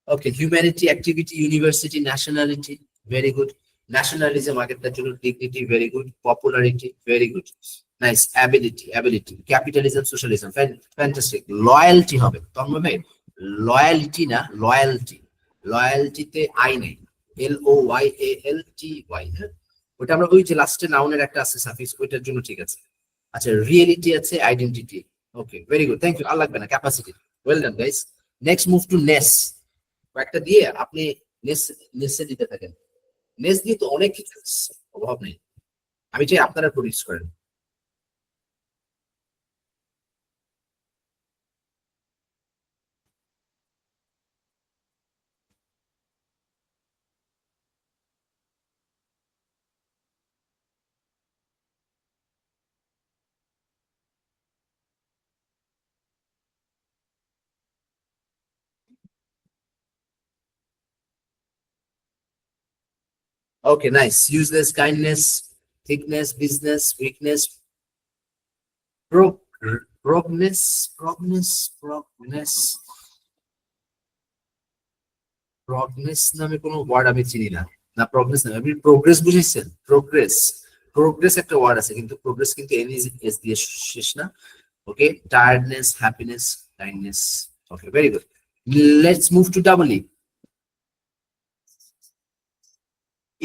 S1: Okay, humanity, activity, university, nationality, very good. Nationalism, আগেরটার জন্য dignity, very good. Popularity, very good. Nice. Ability. Capitalism, socialism, fantastic. Loyalty হবে, তন্ময় ভাই, loyalty না, loyalty. লয়ালটিতে I নেই, LOYALTY, হ্যাঁ, ওটা আমরা ওই যে লাস্টে নাউনের একটা আছে সাফিক্স, ওইটার জন্য ঠিক আছে। আচ্ছা, রিয়েলিটি আছে, identity. Okay, very good, thank you. আর লাগবে না, capacity. Well done guys. Next move to ness. কয়েকটা দিয়ে আপনি নেস, নেসে দিতে থাকেন। নেস দিয়ে তো অনেক কিছু আছে, অভাব নেই। আমি চাই আপনারা প্রডিউস করেন। Okay, nice. Useless, kindness, thickness, business, weakness, progness, progness, progness, progness নামে কোনো ওয়ার্ড আমি চিনি না। না, প্রগনেস নামে আপনি প্রোগ্রেস বুঝেছেন? প্রোগ্রেস, প্রোগ্রেস একটা ওয়ার্ড আছে, কিন্তু প্রোগ্রেস কিন্তু এস দিয়ে শেষ না। Okay, tiredness, happiness, kindness. Okay, very good. Let's move to double E.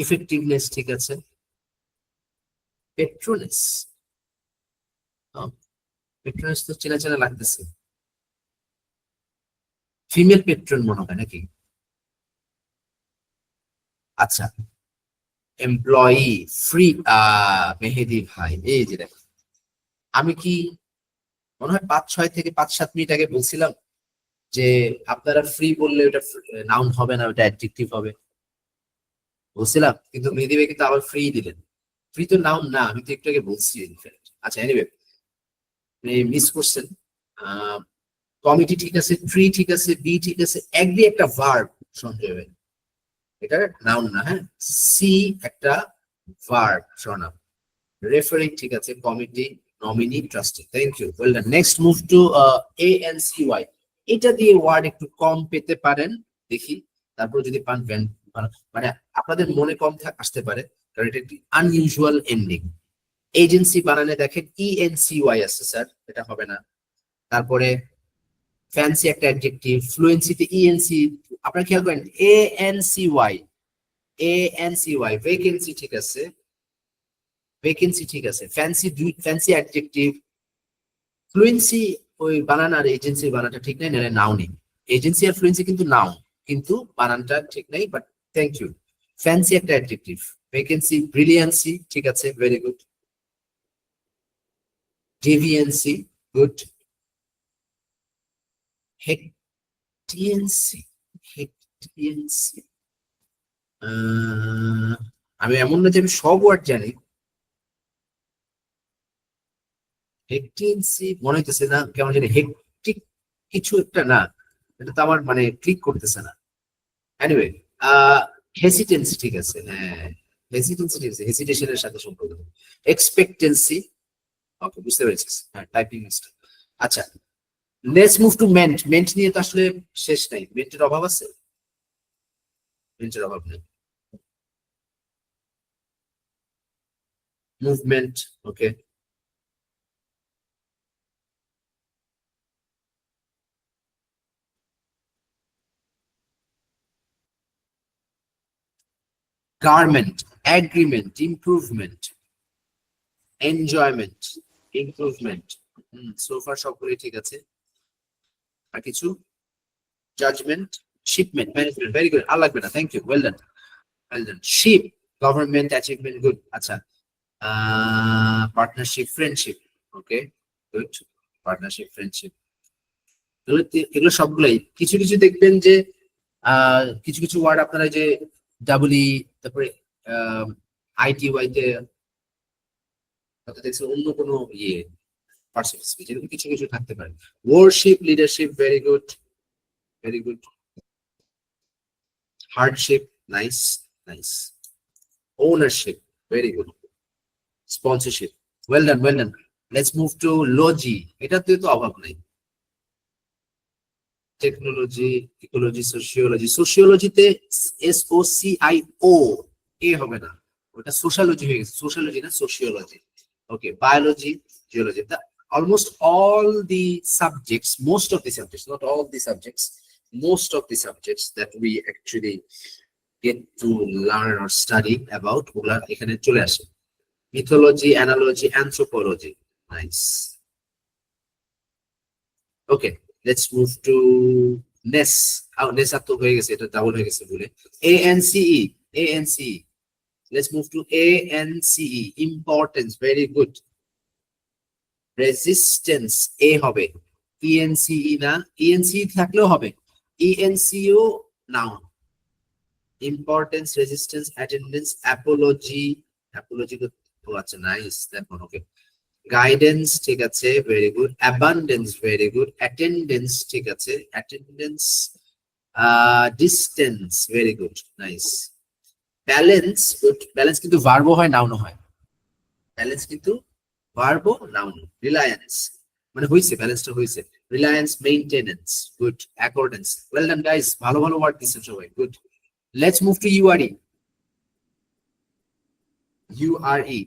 S1: Effectiveness, ঠিক আছে। পেট্রোনেস, পেট্রোনেস তো চেনা চেনা লাগতেছে। ফিমেল পেট্রন মনে হয় নাকি? আচ্ছা, এমপ্লয়ি, ফ্রি। মেহেদি ভাই, এই যে দেখো, আমি কি মনে হয় 5-6 থেকে 5-7 মিনিট আগে বলছিলাম যে আপনারা ফ্রি বললে ওটা নাউন হবে না, ওটা অ্যাডজেক্টিভ হবে, বলছিলাম। কিন্তু মেহেদি ভাই কিন্তু আবার ফ্রি দিলেন। ফ্রি তো নাউন না, আমি তো একটু আগে বলছি ইনফ্যাক্ট। আচ্ছা, এনিওয়ে, মিস করছেন। কমিটি ঠিক আছে, ট্রি ঠিক আছে, বি ঠিক আছে, একদি একটা ভার্ব সঞ্জয় ভাই, এটা নাউন না, হ্যাঁ। সি একটা ভার্ব, সর্বনাম। রেফারিং ঠিক আছে, committee, nominee, trustee. Thank you, well done. Next move to ANCY। এটা দিয়ে ওয়ার্ড একটু কম পেতে পারেন, দেখি। তারপর যদি পান মানে আপনাদের মনে কম আসতে পারে, কারণ এটা একটি আনইউজুয়াল এন্ডিং। এজেন্সি বানানে দেখেন ENCY আছে স্যার, এটা হবে না। তারপরে ফ্যান্সি একটা অ্যাডজেক্টিভ, ফ্লুয়েন্সিতে ENC, আপনারা খেয়াল করেন ANCY, ভ্যাকেন্সি ঠিক আছে, ভ্যাকেন্সি ঠিক আছে, ফ্যান্সি অ্যাডজেক্টিভ, ফ্লুয়েন্সি ওই বানান আর এজেন্সির বানানটা ঠিক নাই, নাহলে নাউনই। এজেন্সি আর ফ্লুয়েন্সি কিন্তু নাউন, কিন্তু বানানটা ঠিক নাই, বাট থ্যাংক ইউ। ফ্যান্সি একটা অ্যাডজেক্টিভ, ভ্যাকেন্সি, ব্রিলিয়ান্সি ঠিক আছে, ভেরি গুড। ডেভিয়েন্সি, গুড। হেক্টিয়েন্সি, হেক্টিয়েন্সি, আমি এমন না যে আমি সব ওয়ার্ড জানি। হেক্টিয়েন্সি মনে হইতেছে না, কেমন জানি হেক্টিক কিছু একটা, না এটা তো আমার মানে ক্লিক করতেছে না। এনিওয়ে, হেসিটেন্সি ঠিক আছে, হ্যাঁ হেসিটেন্সি ঠিক আছে, হেসিটেশনের সাথে সম্পর্ক। এক্সপেক্টেন্সি, ওকে বুঝতে পেরেছি, হ্যাঁ টাইপিং মিস্টেক। আচ্ছা, let's move two meant. Meant নিয়ে তো আসলে শেষ নাই, মেন্টের অভাব আছে, মেন্টের অভাব নেই। Movement, okay. Garment, agreement, improvement, enjoyment, improvement, so far সবগুলোই ঠিক আছে। আর কিছু? Judgment, shipment, management, very good, আর লাগবে না, thank you, well done, well done. Ship, government, achievement, good. আচ্ছা, partnership, friendship, okay good, partnership, friendship, এগুলো সবগুলাই। কিছু কিছু দেখবেন যে কিছু কিছু ওয়ার্ড আপনারা যে ডাবলি, তারপরে ITY তে দেখছেন অন্য কোনো ইয়ে পার্সেন্ট স্পিচ, এরকম কিছু কিছু থাকতে পারে। Warship, leadership, very good, very good. Hardship, nice, nice. Ownership, very good. Sponsorship, well done, well done. Let's move to logy, এটাতে তো অভাব নেই। টেকনোলজি, ইকোলজি, সোশিওলজি, সোশিওলজিতে SOCIO, এ হবে না, ওটা সোশ্যালজি হয়ে গেছে, সোশ্যালজি না sociology, okay. Biology, geology, almost all the subjects, most of the subjects, not all the subjects, most of the subjects that we actually get to learn or study about, ওগুলা এখানে চলে আসে। Mythology, analogy, anthropology, nice, okay. Let's move to ness. Ness আর তো হয়ে গেছে, এটা double হয়ে গেছে বলে। ANCE, ANCE, let's move to ANCE, importance, very good. Resistance, এ হবে, ENCE না, ENCE থাকলেও হবে, ENCO noun. Importance, resistance, attendance, apology, apology তো, ও আচ্ছা নাইস, দেখুন, ওকে। গাইডেন্স ঠিক আছে, very good. Abundance, very good. Attendance ঠিক আছে, attendance. Distance, very good, nice. Balance, good. Balance কিন্তু ভার্বও হয়, নাউনও হয়, ব্যালেন্স কিন্তু ভার্বও নাউন। রিলায়েন্স, মানে হইছে, ব্যালেন্সটা হইছে। Reliance, maintenance, good. Accordance, well done guys, ভালো ভালো ওয়ার্ড দিচ্ছেন সবাই, good. Let's move two URE, URE,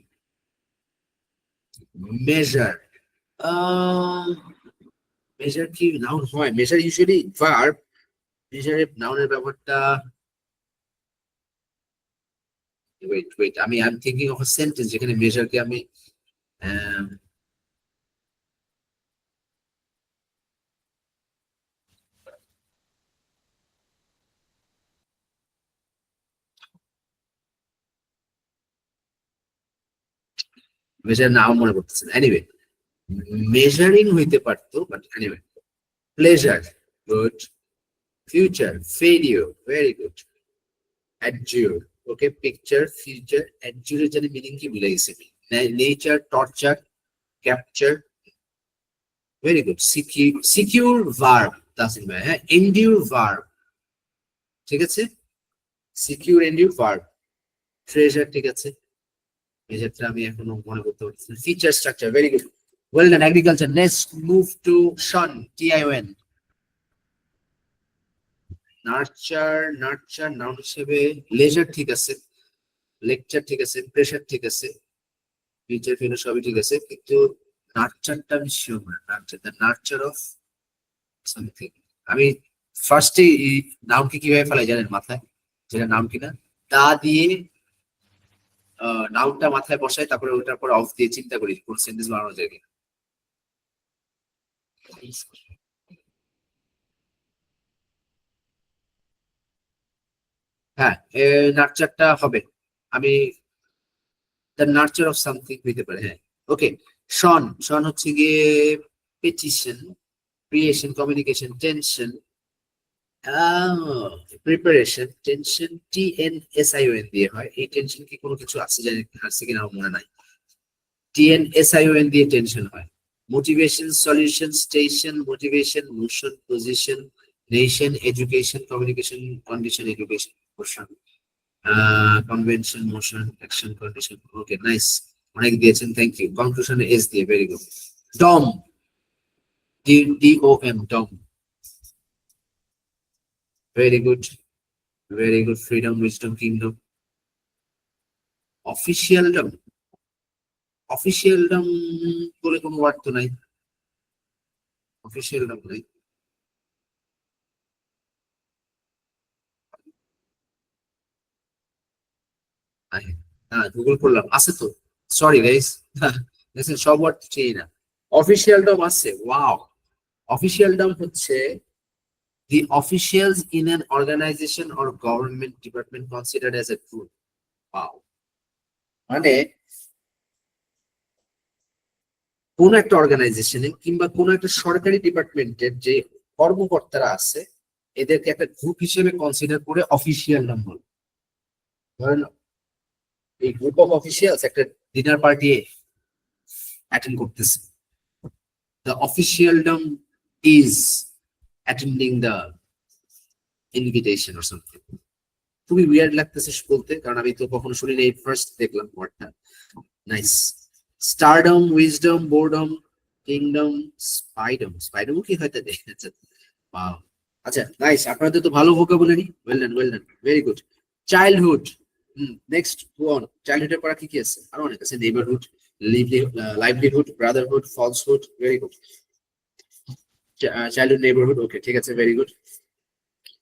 S1: measure. Measure কি নাউন হয়? মেজার ইউজুয়ালি ভার্ব, মেজারে নাউনের ব্যবহারটা, ওয়েট ওয়েট, আমি I am thinking of a sentence যেখানে মেজারকে আমি মেজার নাও মনে করতেছি না। এনিওয়ে, মেজারিং হইতে পারতো, but anyway. Pleasure, good. Future, failure, very good. Adjure, okay. Picture, future, অ্যাডজিউরের জানি মিনিং কি ভুলে গেছি আমি। Nature, torture, capture, very good. Secure verb, Tasim ভাই, হ্যাঁ। এন্ডিউর ভার্ব, ঠিক আছে, সিকিউর, এন্ডিউর ভার্ব। ট্রেজার ঠিক আছে, মেজারটা আমি এখনো মনে করতে পারছি না। Feature, structure, very good, well done. Agriculture, next move to tion, TION। Nurture, nurture noun হিসেবে। লেজার ঠিক আছে, লেকচার ঠিক আছে, প্রেশার ঠিক আছে, ফিউচার ফিউচার সবই ঠিক আছে, কিন্তু নার্চারটা আমি শিওর না। Nurture, the nurture of something. আমি ফার্স্টে এই নামকে কিভাবে ফেলাই জানেন মাথায়, যেটা নাম কিনা, তা দিয়ে নাউনটা মাথায় বসাই, তারপরে ওটার পর অফ দিয়ে চিন্তা করি কোন সেন্টেন্স বানানো যায় কিনা। হ্যাঁ, নার্চারটা হবে। আমি দ্য নার্চার অফ সামথিং হইতে পারে, হ্যাঁ। ওকে, শন, শন হচ্ছে গিয়ে petition, creation, communication, tension, preparation, tension, TNSION দিয়ে হয়। এই টেনশন কি কোনো কিছু আছে জানি, আছে কিনা আমার মনে নাই। TNSION দিয়ে টেনশন হয়। Motivation, solution, station, motivation, motion, position, nation, education, communication, condition, education, motion, convention, motion, action, condition. Okay, nice, অনেক দিয়েছেন, থ্যাংক ইউ। কনক্লুশনে এস দিয়ে, very good. Dom, DOM, dom, very good, very good. Freedom, wisdom, kingdom, officialdom, officialdom বলে কোনো word তো নাই, অফিসিয়ালডম নাই। হ্যাঁ, গুগল করলাম, আছে তো। সরি গাইস, দেখছেন সব ওয়ার্ড চিনি না। অফিসিয়ালডম আছে, ওয়াও। অফিসিয়ালডম হচ্ছে the officials in an organization or government department considered as a group. Wow. মানে কোন একটা অর্গানাইজেশনে কিংবা কোন একটা সরকারি ডিপার্টমেন্টের যে কর্মকর্তারা আছে, এদেরকে একটা গ্রুপ হিসেবে কনসিডার করে অফিসিয়ালডম বলে। ধরেন এই গ্রুপ অফ অফিসিয়ালস একটা ডিনার পার্টি অ্যাটেন্ড করতেছে, the officialdom is attending the invitation or something. খুবই উইয়ার্ড লাগতেছে বলতে, কারণ আমি তো কখনো শুনিনি, এই ফার্স্ট দেখলাম ওয়ার্ডটা। Nice. Stardom, wisdom, boredom, kingdom, spydom, spydom কি হয়তো দেখে। আচ্ছা, ওয়াও। আচ্ছা, নাইস, আপনাদের তো ভালো vocabulary, well done, well done, very good. Childhood, next go on. চাইল্ডহুডের পড়া কি কি আছে? আরো অনেক আছে। Neighbourhood, livelihood, brotherhood, falsehood, very good. Childhood, neighbourhood, okay, ঠিক আছে, very good.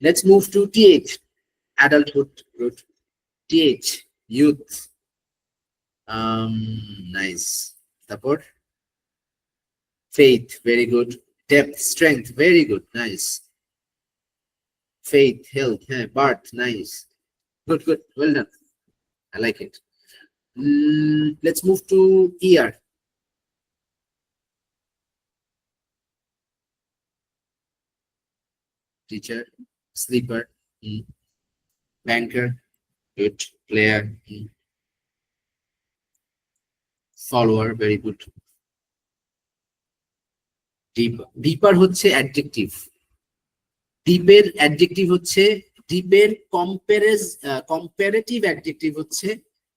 S1: Let's move to TH, adulthood, good. TH, youth, nice. তারপর faith, very good. Depth, strength, very good, nice. Faith, health, birth, nice. Good, good, well done, I like it. Let's move to ER. Teacher, sleeper, banker, good. Player, follower, very good. ডিপার হচ্ছে adjective, ডিপের adjective হচ্ছে, ডিপের comparative adjective হচ্ছে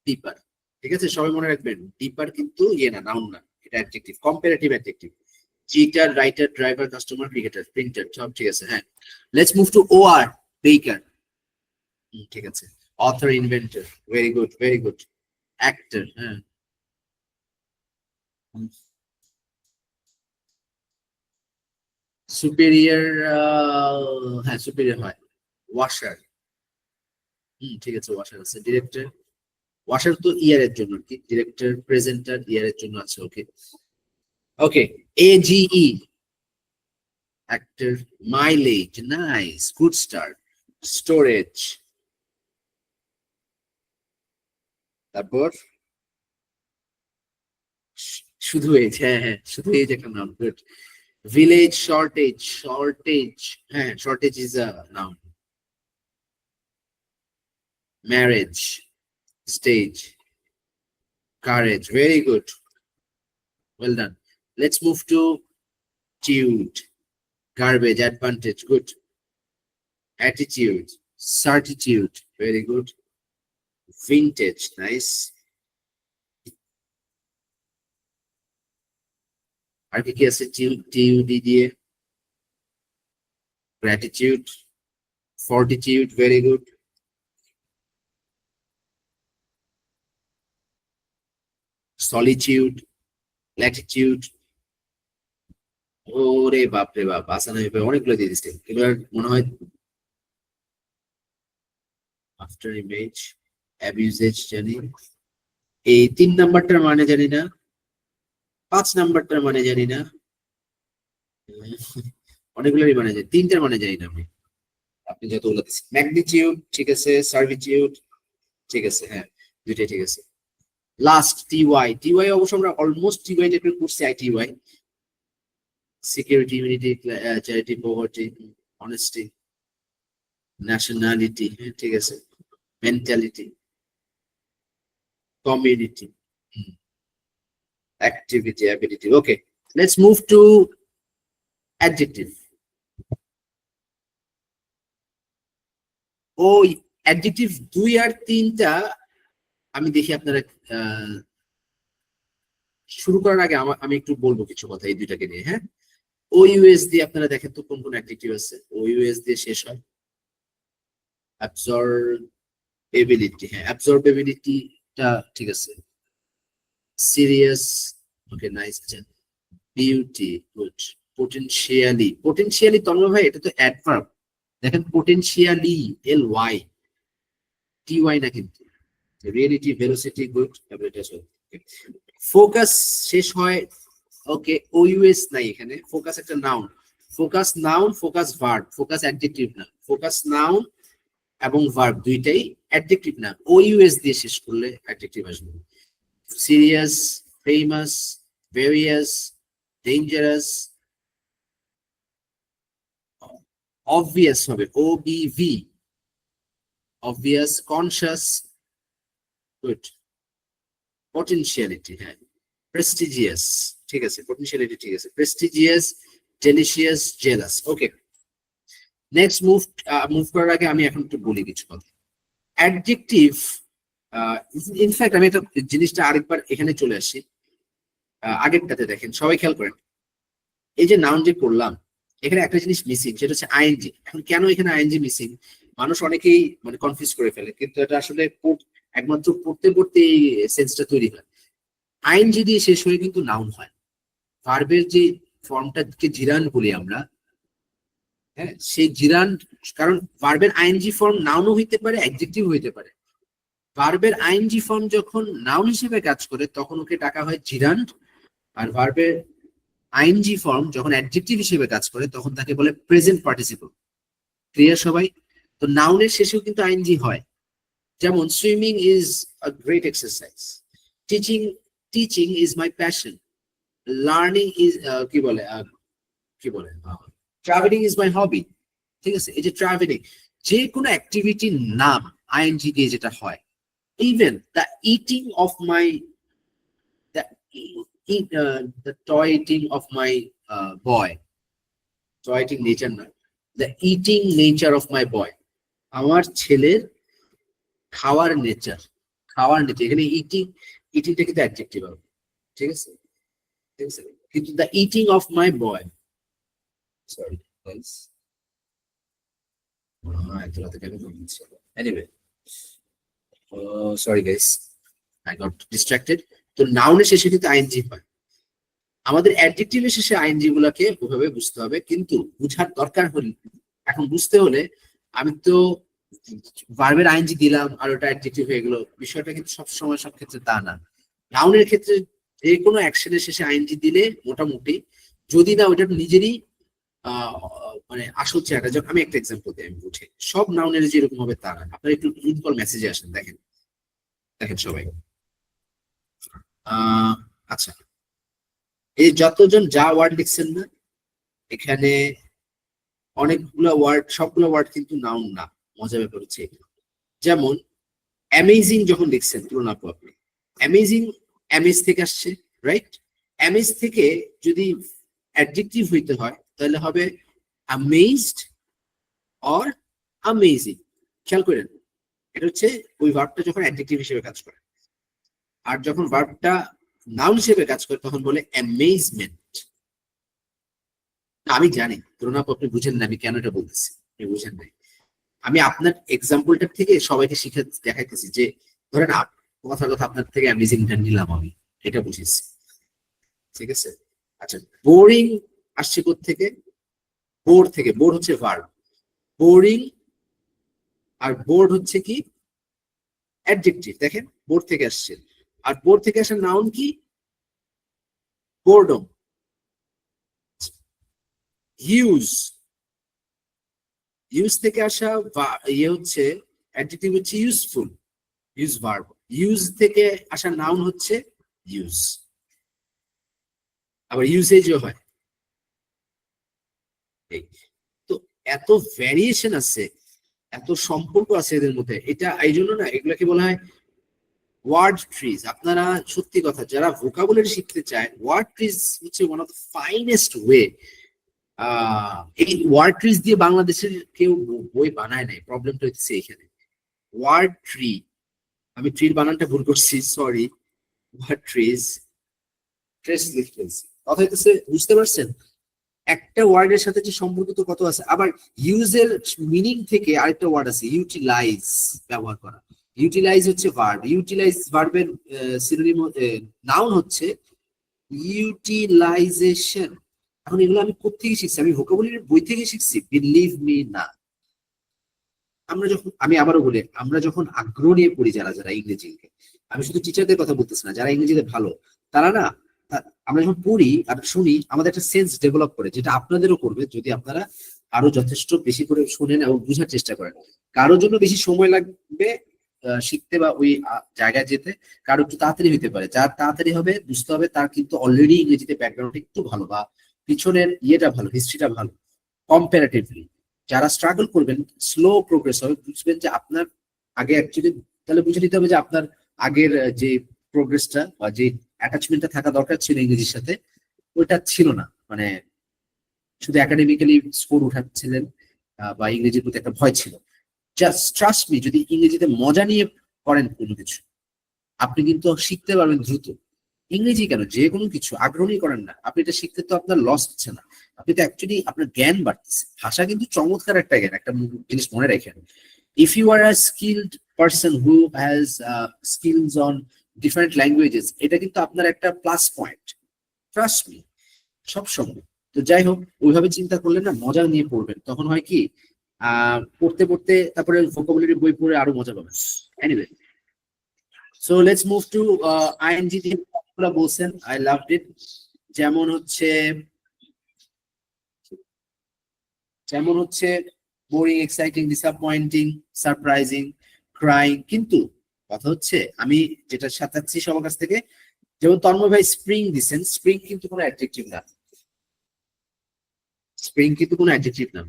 S1: ডিপার। ঠিক আছে, সবাই মনে রাখবেন, ডিপার কিন্তু ইয়ে না, নাউন না, এটা adjective, comparative adjective. Cheater, writer, driver, customer, cricketer, printer, সব ঠিক আছে। হ্যাঁ, লেটস মুভ টু OR, বেকার, ঠিক আছে। Author, inventor, very good, very good. Actor, হ্যাঁ। সুপিরিয়র, হ্যাঁ সুপিরিয়র হয়। ওয়াশার, ঠিক আছে, ওয়াশার আছে। ডিরেক্টর, ওয়াশার তো ইয়ারের জন্য কি, ডিরেক্টর, প্রেজেন্টার ইয়ারের জন্য আছে। ওকে, ওকে। AGE, actor. Mileage, nice, good start. Storage, তারপর শুধু এজ, হ্যাঁ হ্যাঁ, শুধু এজ একটা নাম, গুড। ভিলেজ, শর্টেজ, শর্টেজ, হ্যাঁ, shortage is a noun. Marriage, stage, courage, very good, well done. Let's move to tude, garbage, advantage, good. Attitude, certitude, very good. Vintage, nice. আর কি কি আছে টিউডি দিয়ে? Gratitude, fortitude, very good. Solitude, Latitude, ওরে বাপ রে বাপ, আসান অনেকগুলো দিয়ে দিচ্ছে। এবার মনে হয় আফটার ইমেজ, অ্যাবিউজেজ জানি, এই 3 নাম্বারটার মানে জানি না, 5 নাম্বারটার মানে জানি না, অনেকগুলোরই মানে জানি, 3টার মানে জানি না আমি। আপনি যতগুলো দিচ্ছেন, ম্যাগনিটিউড ঠিক আছে, সার্ভিটিউড ঠিক আছে, হ্যাঁ 2টাই ঠিক আছে। লাস্ট টিওয়াই, টিওয়াই অবশ্য আমরা অলমোস্ট টিওয়াই টাইপের করছি, I T Y, security, unity, charity, poverty, honesty, nationality, ঠিক আছে, mentality, community, activity, ability. Okay, let's move to adjective. ওই অ্যাডজেক্টিভ 2 আর 3টা আমি দেখি আপনারা শুরু করার আগে আমি একটু বলবো কিছু কথা এই দুইটাকে নিয়ে। হ্যাঁ, ও ইউএস দিয়ে আপনারা দেখেন তো কোন কোন অ্যাডজেক্টিভ আছে ও ইউএস দিয়ে শেষ হয়। অ্যাবসর্বেবিলিটি, হ্যাঁ অ্যাবসর্বেবিলিটিটা ঠিক আছে। Serious, okay nice. Beauty, good. Potentially, potentially Tanmoy ভাই এটা তো অ্যাডভার্ব, দেখেন potentially, L Y T Y না কিন্তু। Reality, velocity, good. ফোকাস শেষ হয়, ওকে ও ইউএস নাই এখানে। ফোকাস একটা noun, focus noun, focus verb, focus adjective না। ফোকাস নাউন এবং ভার্ব দুইটাই অ্যাডজেক্টিভ না, ও ইউএস দিয়ে শেষ করলে অ্যাডজেক্টিভ আসবে। Serious, famous, various, dangerous, obvious হবে O B V, obvious, conscious, good. Potentiality, হ্যাঁ প্রেস্টিজিয়াস, ঠিক আছে, পটেনশিয়ালিটি ঠিক আছে, prestigious, delicious, jealous. Okay, next move করার আগে আমি এখন একটু বলি কিছু কথা। অ্যাডজেক্টিভ, ইনফ্যাক্ট আমি একটা জিনিসটা আরেকবার এখানে চলে আসি, আগেরটাতে দেখেন সবাই খেয়াল করেন, এই যে নাউন যে করলাম এখানে একটা জিনিস মিসিং, সেটা হচ্ছে আইএনজি। এখন কেন এখানে আইএনজি মিসিং মানুষ অনেকেই মানে কনফিউজ করে ফেলে, কিন্তু এটা আসলে একমাত্র পড়তে পড়তে এই সেন্সটা তৈরি হয়। আইএনজি দিয়ে শেষ হয়ে কিন্তু নাউন হয়। ভার্বের যে ফর্মটাকে জিরান বলি আমরা, হ্যাঁ সেই জিরান, কারণ ভার্বের আইএনজি ফর্ম নাউনও হইতে পারে, অ্যাডজেক্টিভ হইতে পারে। ভার্বের আইএনজি ফর্ম যখন নাউন হিসেবে কাজ করে তখন ওকে ডাকা হয় জিরান্ড, আর ভার্বের আইএনজি ফর্ম যখন অ্যাডজেক্টিভ হিসেবে কাজ করে তখন তাকে বলে প্রেজেন্ট পার্টিসিপল। ক্লিয়ার সবাই? তো নাউনের শেষেও কিন্তু আইএনজি হয়, যেমন swimming is a great exercise, teaching is my passion, learning is কি বলে ট্রাভেলিং ইজ মাই হবি। ঠিক আছে, এই যে ট্রাভেলিং, যে কোনো অ্যাক্টিভিটির নাম আইএনজি দিয়ে যেটা হয়। Even the eating of my, the toy eating of my boy, toy eating nature না, the eating nature of my boy, আমার ছেলের খাওয়ার নেচার, এখানে ইটিংটা কিন্তু অ্যাডজেক্টিভ হবে, ঠিক আছে, কিন্তু the eating of my boy, sorry guys, anyway, sorry guys, I got distracted. তো নাউনের শেষে কিন্তু আইএনজি হয়, আমাদের অ্যাডজেক্টিভের শেষে আইএনজি গুলাকে ওইভাবে বুঝতে হবে। কিন্তু বুঝার দরকার হলে, এখন বুঝতে হলে আমি তো ভার্বের আইএনজি দিলাম আর ওটা অ্যাডজেক্টিভ হয়ে গেল, বিষয়টা কিন্তু সব সময় সব ক্ষেত্রে তা না। নাউনের ক্ষেত্রে যে কোনো অ্যাকশনের শেষে আইএনজি দিলে মোটামুটি, যদি না ওইটা নিজেরই মানে আসল চেহারা, যখন আমি একটা এক্সাম্পল দিই আমি বুঝে, সব নাউনের যে এরকম হবে তা না। আপনারা একটু ইনকল মেসেজে আসেন, দেখেন সবাই। আচ্ছা, এই যতজন যা ওয়ার্ড লিখছেন না এখানে, অনেকগুলো ওয়ার্ড, সবগুলো ওয়ার্ড কিন্তু নাউন না। মজা ব্যাপার হচ্ছে যেমন অ্যামেজিং যখন লিখছেন তুলনা আপু, আপনি অ্যামেজিং অ্যামেজ থেকে আসছে, রাইট? অ্যামেজ থেকে যদি অ্যাডজেক্টিভ হইতে হয় তাহলে হবে অ্যামেজড অর অ্যামেজিং। খেয়াল করেন, এটা হচ্ছে ওই ভার্বটা যখন অ্যাডজেক্টিভ হিসেবে কাজ করে, আর যখন ভার্বটা নাউন হিসেবে কাজ করে তখন বলে অ্যামেজমেন্ট। আমি জানি তুলনা আপনি বুঝেন না আমি কেন এটা বলতেছি, আপনি বুঝেন নাই। আমি আপনার এক্সাম্পলটার থেকে সবাইকে শিখে দেখাইতেছি যে ধরেন কথার কথা আপনার থেকে অ্যামেজিংটা নিলাম আমি, এটা বুঝেছি, ঠিক আছে। আচ্ছা, বোরিং আসছে থেকে? বোর থেকে। বোর হচ্ছে ভার্ব, বোরিং আর বোর্ড হচ্ছে কি অ্যাডজেক্টিভ। দেখেন বোর্ড থেকে আসছে, আর বোর্ড থেকে আসা নাউন কি বোর্ডম। ইউজ, ইউজ থেকে আসা ইয়ে হচ্ছে অ্যাডজেক্টিভ হচ্ছে ইউজফুল, ইউজ ভার্ব। ইউজ থেকে আসা নাউন হচ্ছে ইউজ, আবার ইউজেজও হয়। এই তো এত ভ্যারিয়েশন আছে, এত সম্পর্ক আছে এদের মধ্যে, এটা এই জন্য না এগুলাকে বলা হয় ওয়ার্ড ট্রিজ। আপনারা সত্যি কথা যারা ভোকাবুলারি শিখতে চায়, ওয়ার্ড ট্রিজ হচ্ছে one of the finest way. এই ওয়ার্ড ট্রিজ দিয়ে বাংলাদেশের কেউ বই বানায় নাই, প্রবলেমটা হচ্ছে এখানে। ওয়ার্ড ট্রি, আমি ট্রির বানানটা ভুল করছি, সরি। ওয়ার্ড ট্রিজ, ট্রেস লিখতেছি, কথা হইতেছে, বুঝতে পারছেন একটা ওয়ার্ডের সাথে যে সম্পর্কিত কত আছে। আবার ইউজের মিনিং থেকে আরেকটা ওয়ার্ড আছে ইউটিলাইজ, ব্যবহার করা। ইউটিলাইজ হচ্ছে ভার্ব, ইউটিলাইজ ভার্বের সিনোনিম নাউন হচ্ছে ইউটিলাইজেশন। এখন এগুলো আমি কোত্থেকে শিখছি? আমি ভোকাবুলারি বই থেকে শিখছি, বিলিভ মি না। আমরা যখন, আমি আবারও বলি, আমরা যখন আগ্রহ নিয়ে পড়ি, যারা যারা ইংরেজিকে, আমি শুধু টিচারদের কথা বলতেছি না, যারা ইংরেজিতে ভালো তারা না, আমরা যখন পড়ি আর শুনি আমাদের একটা সেন্স ডেভেলপ করে, যেটা আপনাদেরও করবে যদি আপনারা আরো যথেষ্ট বেশি করে শুনেন এবং বুঝার চেষ্টা করেন। কারোর জন্য বেশি সময় লাগবে শিখতে বা ওই জায়গায় যেতে, কারো একটু তাড়াতাড়ি হইতে পারে। যার তাড়াতাড়ি হবে, বুঝতে হবে, তার কিন্তু অলরেডি ইংরেজিতে ব্যাকগ্রাউন্ড একটু ভালো বা পিছনের ইয়েটা ভালো, হিস্ট্রিটা ভালো কম্পারেটিভলি। যারা স্ট্রাগল করবেন, স্লো প্রোগ্রেস হবে, বুঝবেন যে আপনার আগে অ্যাকচুয়ালি, তাহলে বুঝে নিতে হবে যে আপনার আগের যে প্রোগ্রেসটা বা যে অ্যাটাচমেন্টটা থাকা দরকার ছিল ইংরেজির সাথে, ওইটা ছিল না। মানে শুধু একাডেমিক্যালি স্কোর উঠাচ্ছিলেন বা ইংরেজির প্রতি একটা ভয় ছিল। জাস্ট ট্রাস্ট মি, যদি ইংরেজিতে মজা নিয়ে করেন কোনো কিছু, আপনি কিন্তু শিখতে পারবেন দ্রুত। ইংরেজি কেন, যে কোনো কিছু আগ্রহ নিয়ে করেন না, আপনি এটা শিখতে তো আপনার লস হচ্ছে না, আপনি তো অ্যাকচুয়ালি আপনার জ্ঞান বাড়তেছে। ভাষা কিন্তু চমৎকার একটা জ্ঞান, একটা জিনিস মনে রাখেন। If you are a skilled person who has skills on different languages, এটা কিন্তু আপনার একটা প্লাস পয়েন্ট, ট্রাস্ট মি, সবসময়। তো যাই হোক, ওইভাবে চিন্তা করলে না, মজা নিয়ে পড়বেন, তখন হয় কি পড়তে পড়তে তারপরে ভোকাবুলারি বই পড়ে আরো মজা পাবেন। Anyway, so let's move to ING দিয়ে বলছেন, আই লাভড ইট। যেমন হচ্ছে boring, exciting, disappointing, surprising, crying. কিন্তু কথা হচ্ছে, আমি যেটা সাথে সবার কাছ থেকে, যেমন তন্ময় ভাই স্প্রিং দিচ্ছেন, স্প্রিং কিন্তু কোনো অ্যাডজেক্টিভ না, স্প্রিং কিন্তু কোনো অ্যাডজেক্টিভ না।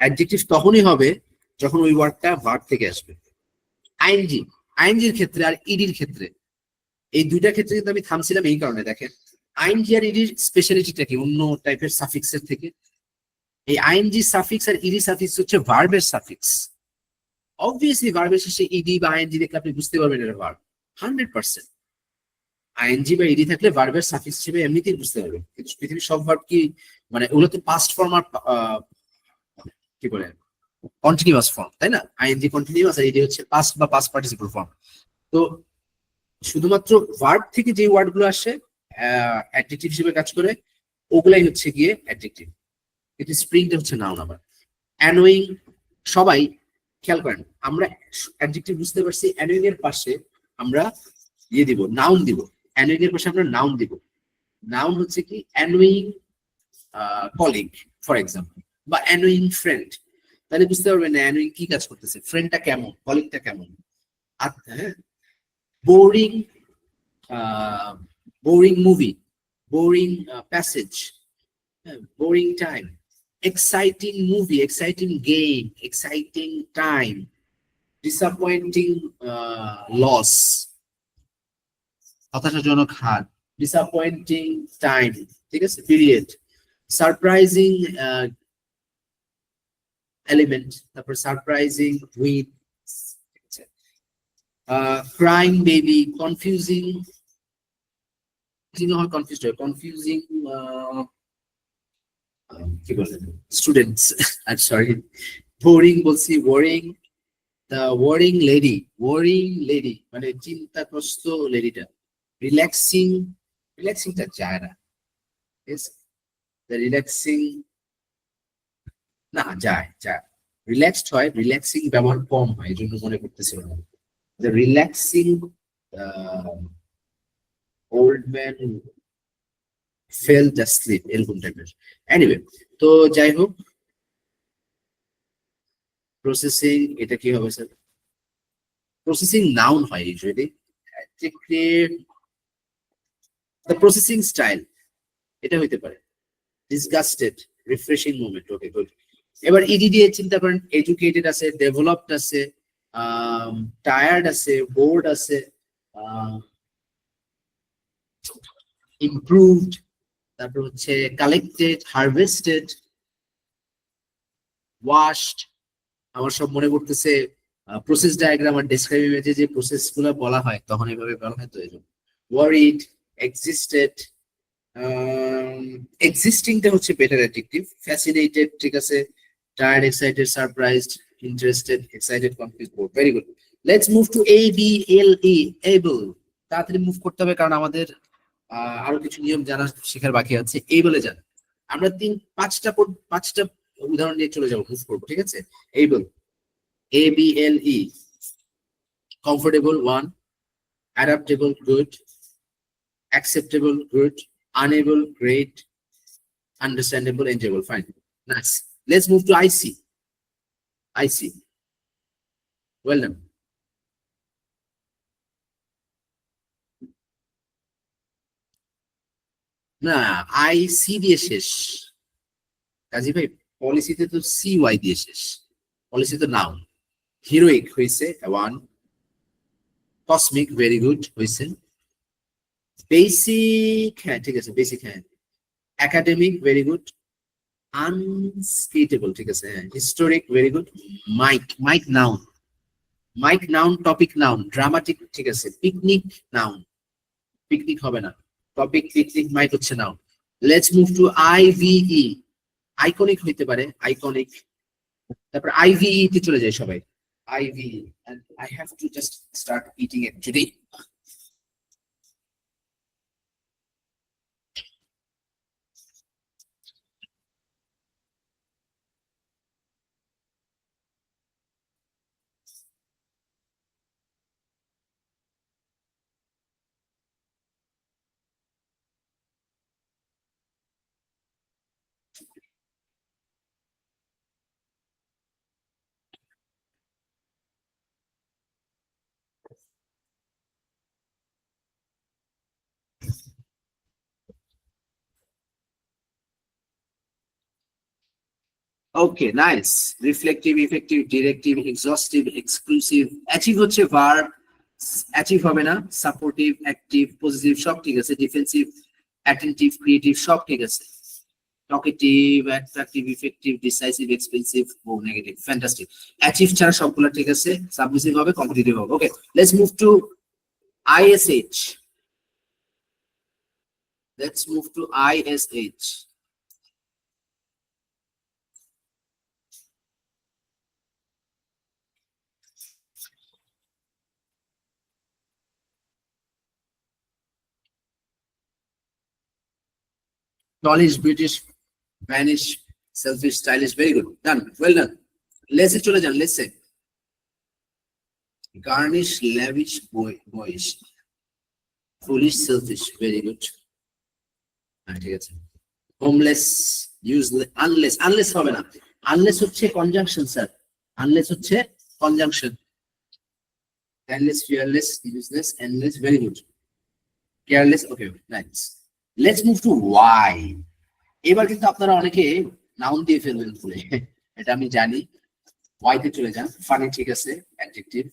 S1: অ্যাডজেক্টিভ তখনই হবে যখন ওই ওয়ার্ডটা ভার্ব থেকে আসবে। আইএনজি, আইএনজির ক্ষেত্রে আর ইডির ক্ষেত্রে, এই দুইটা ক্ষেত্রে কিন্তু আমি থামছিলাম এই কারণে, দেখেন আইএনজি আর ইডির স্পেশালিটিটা কি অন্য টাইপের সাফিক্সের থেকে? এই ING suffix R E D suffix হচ্ছে ভার্বের সাফিক্স। অবভিয়াসলি ভার্বের শেষে ইডি বা আইএনজি দেখলে আপনি বুঝতে পারবেন এটা ভার্ব 100%। আইএনজি বা ইডি থাকলে ভার্বের সাফিক্স হিসেবে এমনিতেই বুঝতে পারবেন। কিন্তু পৃথিবীর সব ভার্ব কি, মানে ওগুলো তো পাস্ট ফর্ম আর কি বলে কন্টিনিউয়াস ফর্ম, তাই না? আইএনজি কন্টিনিউয়াস আর ইডি হচ্ছে পাস্ট বা পাস্ট পার্টিসিপল ফর্ম। তো শুধুমাত্র ভার্ব থেকে যে ওয়ার্ড গুলো আসে অ্যাডজেক্টিভ হিসেবে কাজ করে, ওগুলাই হচ্ছে গিয়ে অ্যাডজেক্টিভ। কিন্তু স্প্রিংটা হচ্ছে নাউন। আবার অ্যানোয়িং, সবাই খেয়াল করেন, আমরা অ্যাডজেক্টিভ বুঝতে পারছি, অ্যানোয়িং এর পাশে আমরা ইয়ে দিব, নাউন দিব। অ্যানোয়িং এর পাশে আমরা নাউন দিব। নাউন হচ্ছে কি অ্যানোয়িং কলিগ ফর এক্সাম্পল, বা অ্যানোয়িং ফ্রেন্ড। তাহলে বুঝতে পারবেন অ্যানোয়িং কি কাজ করতেছে, ফ্রেন্ডটা কেমন, কলিগটা কেমন। হ্যাঁ, boring, boring movie, boring passage, boring time, exciting movie, exciting game, exciting time, disappointing loss, হতাশাজনক হার, ডিসঅ্যাপয়েন্টিং টাইম, ঠিক আছে, পিরিয়ড, সারপ্রাইজিং এলিমেন্ট, তারপর surprising with, crying baby, confusing, confused হয়, কনফিউজিং কি বলে স্টুডেন্টস, আই সরি, বোরিং বলছি, worrying, the worrying lady, worrying lady মানে চিন্তাগ্রস্ত লেডিটা, রিল্যাক্সিং, রিল্যাক্সিংটা যায় না, রিল্যাক্সিং না যায় যায়, রিল্যাক্সড হয়, রিল্যাক্সিং ব্যবহার কম হয়, এই জন্য মনে করতেছিল না। Relaxing old man felt asleep এরকম টাইপের। এনিওয়ে, তো যাই হোক, প্রসেসিং এটা কি হবে স্যার? প্রসেসিং নাউন হয় ইউজুয়ালি। দ্য প্রসেসিং স্টাইল এটা হইতে পারে। Disgusted, refreshing moment, okay good. এবার ইডি দিয়ে চিন্তা করেন, এডুকেটেড আছে, ডেভেলপড আছে, টায়ার্ড আছে, বোর্ড আছে, ইমপ্রুভড, তারপর হচ্ছে কালেক্টেড, হারভেস্টেড, ওয়াশড। আমার সব মনে করতেছে প্রসেস ডায়াগ্রাম আর ডেসক্রাইব ইমেজে যে প্রসেস গুলো বলা হয় তখন এইভাবে বলা হয়। তো এরকম ওয়ারিড, এক্সিস্টেড, এক্সিস্টিংটা হচ্ছে বেটার অ্যাডজেক্টিভ। ফ্যাসিনেটেড, ঠিক আছে, tired, excited, surprised, interested, excited, confuse, board. Very good. Let's move two ABLE, able. তাড়াতাড়ি মুভ করতে হবে কারণ আমাদের আরো কিছু নিয়ম জানা শেখার বাকি আছে। এবলে যান, আমরা পাঁচটা উদাহরণ নিয়ে চলে যাবো, মুভ করবো, ঠিক আছে? Able, ABLE, comfortable 1, adaptable good, acceptable good, unable great, understandable enjoyable fine. Nice. Let's move to IC. IC, well done. না, IC দিয়ে শেষ কাজী ভাই, পলিসিতে তো CY দিয়ে শেষ, পলিসি তো নাউন। হিরোইক হয়েছে 1, কসমিক ভেরি গুড হয়েছে, বেসিক, হ্যাঁ ঠিক আছে, বেসিক, হ্যাঁ, একাডেমিক ভেরি গুড, আনস্কেটেবল, ঠিক আছে, হ্যাঁ, historic very good, mike, mike noun, mike noun, topic noun, dramatic, ঠিক আছে, পিকনিক নাউন, পিকনিক হবে না, টপিক, পিকনিক, মাইক হচ্ছে noun. Let's move to IVE, iconic হইতে পারে, আইকনিক। তারপর IVE তে চলে যায় সবাই, IVE, and I have to just start eating it today. Okay, nice. Reflective, effective, directive, এক্সস্টিভ, exclusive. Achieve হচ্ছে ভার্ব, অ্যাচিভ হবে না। সাপোর্টিভ, অ্যাক্টিভ, পজিটিভ সব ঠিক আছে। ডিফেন্সিভ, অ্যাটেন্টিভ, ক্রিয়েটিভ সব ঠিক আছে। Talkative, attractive, effective, decisive, expensive ও নেগেটিভ। ফ্যান্টাস্টিক। অ্যাচিভ ছাড়া সবগুলো ঠিক আছে। সাবমিসিভ হবে, কম্পিটিটিভ হবে। Okay, let's move to ISH. Let's move to ISH. Knowledge, British, vanish, selfish, stylish. Very good. Done. Well done. Let's চলে যান, let's say. Garnish, lavish, boyish. Foolish, selfish. Very good. ঠিক আছে। Homeless, useless, unless, unless হবে না। Unless হচ্ছে conjunction sir. Unless হচ্ছে conjunction. Careless, fearless, useless, endless. Very good. Careless. Okay, nice. Let's move to why. এবার কিন্তু আপনারা অনেকে নাউন দিয়ে ফেলবেন ভুলে, এটা আমি জানি। why তে চলে যান। ফানি, ঠিক আছে, অ্যাডজেক্টিভ।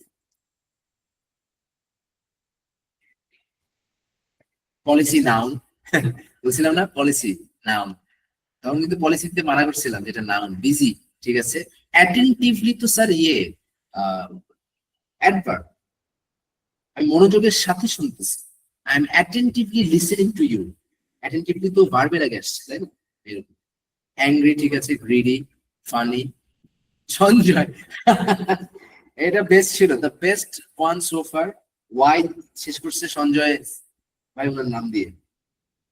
S1: পলিসি নাউন, বলছিলাম না পলিসি নাউন, তখন কিন্তু পলিসিতে মানা করছিলাম যেটা নাউন। বিজি, ঠিক আছে। অ্যাটেন্টিভলি তো স্যার অ্যাডভার্ব, আমি মনোযোগের সাথে শুনতেছি। I am attentively listening to you. Attentively তো ভার্বের আগে আসছে, তাই না? এরকম। অ্যাংরি, ঠিক আছে, গ্রিডি, ফানি। সঞ্জয়, এটা বেস্ট ছিল, the best one so far. Y শেষ করছে সঞ্জয়, ভাই ওনার নাম দিয়ে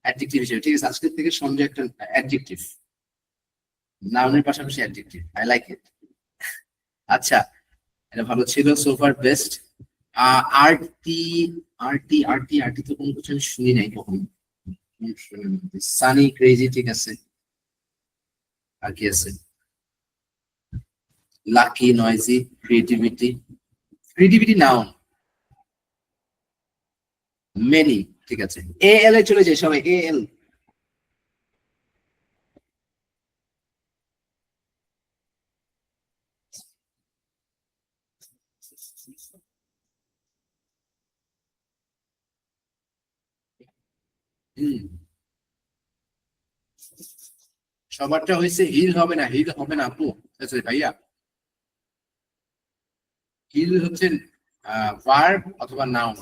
S1: অ্যাডজেক্টিভ হিসেবে, ঠিক আছে? আজকের থেকে সঞ্জয় একটা অ্যাডজেক্টিভ, নাউনের পাশাপাশি অ্যাডজেক্টিভ। I like it. আচ্ছা, এটা ভালো ছিল, সোফার best. RT RT RT RT তো কোনো কিছু আমি শুনি নাই কখনো। সানি ক্রেজি, ঠিক আছে। আর কি আছে? Lucky, noisy, creativity. Creativity noun. Many, ঠিক আছে। এ এল এ চলে যায় সবাই, এ এল। সবারটা হয়েছে হিল হবে না, হিল হবে না আপু। আচ্ছা ভাইয়া, হিল হচ্ছে ভার্ব অথবা নাউন,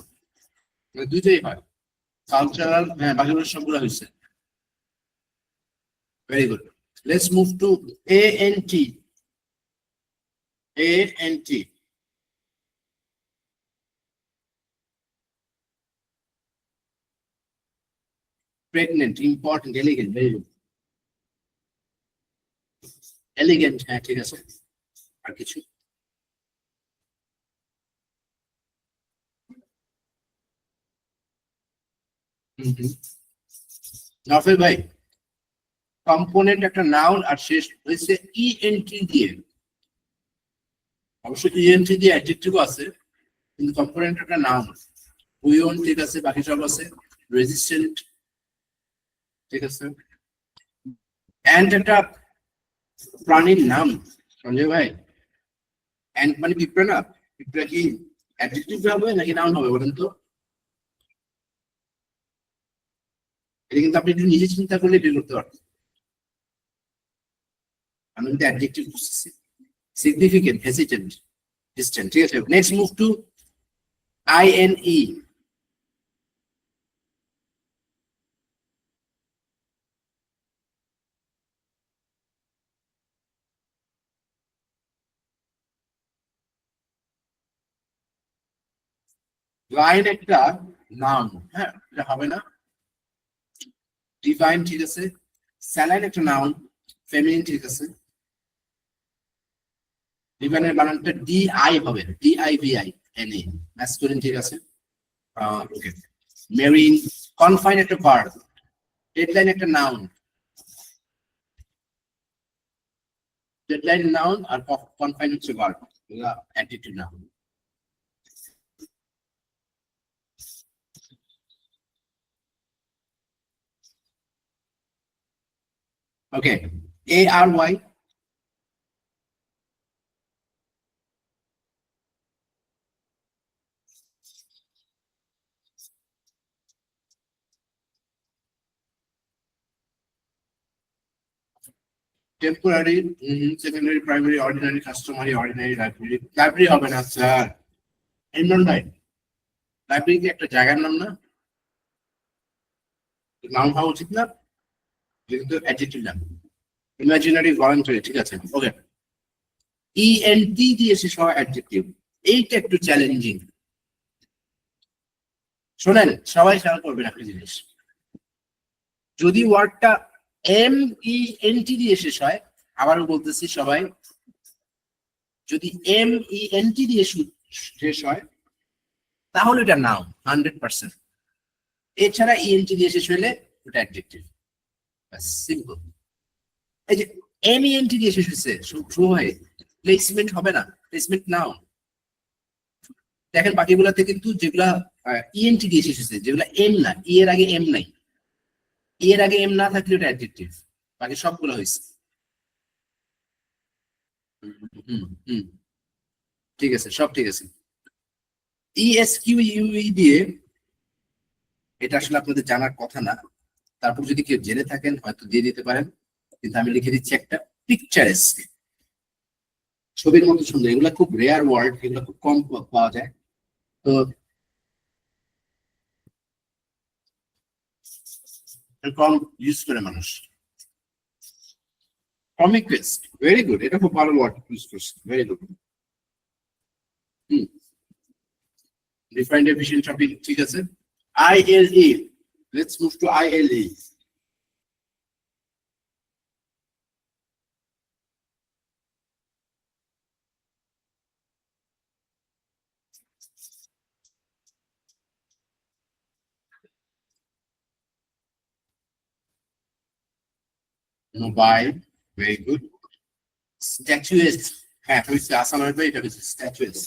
S1: দুইটাই হয়। কালচারাল, হ্যাঁ বাকিগুলো সবগুলো হয়েছে। Very good. Let's move two A N T. A N T, pregnant, important, elegant, very good. Elegant, হ্যাঁ ঠিক আছে। আর কিছু? নফেল ভাই, কম্পোনেন্ট একটা নাউন আর শেষ হয়েছে ইএনটি দিয়ে। অবশ্য ইএনটি দিয়ে অ্যাডজেক্টিভও আছে, কিন্তু কম্পোনেন্ট একটা নাউন। উইওন, ঠিক আছে, বাকি সব আছে। রেজিস্ট্যান্ট, ঠিক আছে। অ্যান্ড একটা প্রাণীর নাম সঞ্জয় ভাই। অ্যান্ড মানে পিঁপড়া না? পিঁপড়া কি অ্যাডজেক্টিভ হবে নাকি নাউন হবে বলেন তো? এটা কিন্তু আপনি একটু নিজে চিন্তা করলে বের করতে পারবেন। আমি কিন্তু অ্যাডজেক্টিভ বুঝতেছি। সিগনিফিকেন্ট, হেসিটেন্ট, ডিস্টেন্ট, ঠিক আছে। Next move to I N E. Line একটা নাউন, হ্যাঁ এটা হবে না। ডিভাইন, ঠিক আছে। স্যালাইন একটা নাউন, ফেমিনিন, ঠিক আছে। ডিভাইনের বানানটা ডি আই হবে, D I V I N E, masculine, ঠিক আছে। ওকে। মেরিন। কনফাইন একটা ভার্ব। ডেডলাইন একটা নাউন। ডেডলাইন নাউন আর কনফাইন হচ্ছে ভার্ব, এগুলা adjective noun. Okay. A R Y. Temporary, secondary, primary, ordinary, customary, ordinary, library. Library হবে না sir. Imran ভাই, লাইব্রেরি কি একটা জায়গার নাম না? নাম হওয়া উচিত না? যেহেতু অ্যাডজেক্টিভ নাম। ইমাজিনারি, ভলান্টারি, ঠিক আছে। ওকে। ইএনটি দিয়ে শেষ হওয়া অ্যাডজেক্টিভ, এইটা একটু চ্যালেঞ্জিং। শোনেন, সবাই খেয়াল করবেন একটা জিনিস। যদি ওয়ার্ডটা এম ই এন টি দিয়ে শেষ হয়, আবারও বলতেছি সবাই, যদি এম ই এন টি দিয়ে শেষ হয় তাহলে এটা নাউন 100%। এছাড়া ইএনটি দিয়ে শেষ হলে ওটা অ্যাডজেক্টিভ। সিম্পল। এই যে এম ই এন টি দিয়ে শেষ হয়েছে শুরু হয়, প্লেসমেন্ট হবে না, প্লেসমেন্ট নাউন। দেখেন বাকিগুলাতে কিন্তু যেগুলা ইএনটি দিয়ে শেষ হয়েছে, যেগুলা এম না, ই এর আগে এম নাই, ই এর আগে এম না থাকলে ওটা অ্যাডজেক্টিভ। বাকি সবগুলো হয়েছে। হুম, ঠিক আছে, সব ঠিক আছে। ইএসকিউ ইউই দিয়ে, এটা আসলে আপনাদের জানার কথা না, তারপর যদি কেউ জেনে থাকেন হয়তো দিয়ে দিতে পারেন, কিন্তু আমি লিখে দিচ্ছি একটা পিকচারেস্ক, ছবির মতো সুন্দর। এগুলা খুব রেয়ার ওয়ার্ড, এগুলো খুব কম পাওয়া যায়। তো কম ইউজ করে মানুষ। কমিকুয়েস্ট, ভেরি গুড, এটা খুব ভালো ওয়ার্ড ইউজ করছে, very good. Defined efficient topic, ঠিক আছে। আইএলই, Let's move to ILE. Mobile, very good. Statuist, হ্যাঁ তুমি আসামের ভাই এটা হচ্ছে statuist.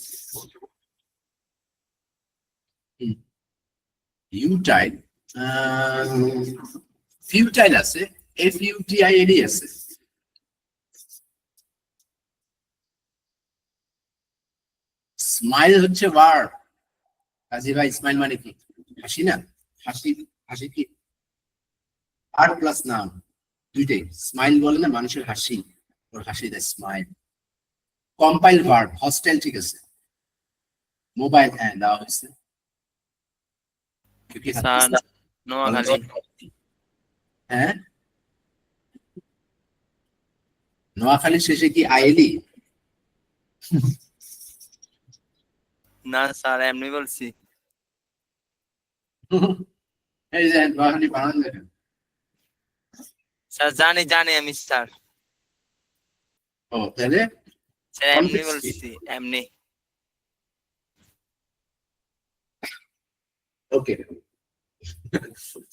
S1: Futile, futile আছে, FUTILE আছে. স্মাইল হচ্ছে ভার্ব, কাজী ভাই স্মাইল মানে কি? হাসি না? হাসি, হাসি কি? ভার্ব প্লাস নাউন দুইটাই। স্মাইল বলে না মানুষের হাসি, ওর হাসি দেয় স্মাইল। কম্পাইল ভার্ব, হস্টাইল ঠিক আছে। মোবাইল হ্যাঁ দেওয়া হয়েছে।
S4: স্যার নোয়াখালী।
S1: হ্যাঁ নোয়াখালীর শেষে কি আইলি?
S4: না স্যার এমনি বলছি।
S1: এই যে নোয়াখালী বানান দেখেন।
S4: স্যার জানি জানি আমি স্যার।
S1: ও তাহলে
S4: স্যার এমনি বলছি এমনি।
S1: ওকে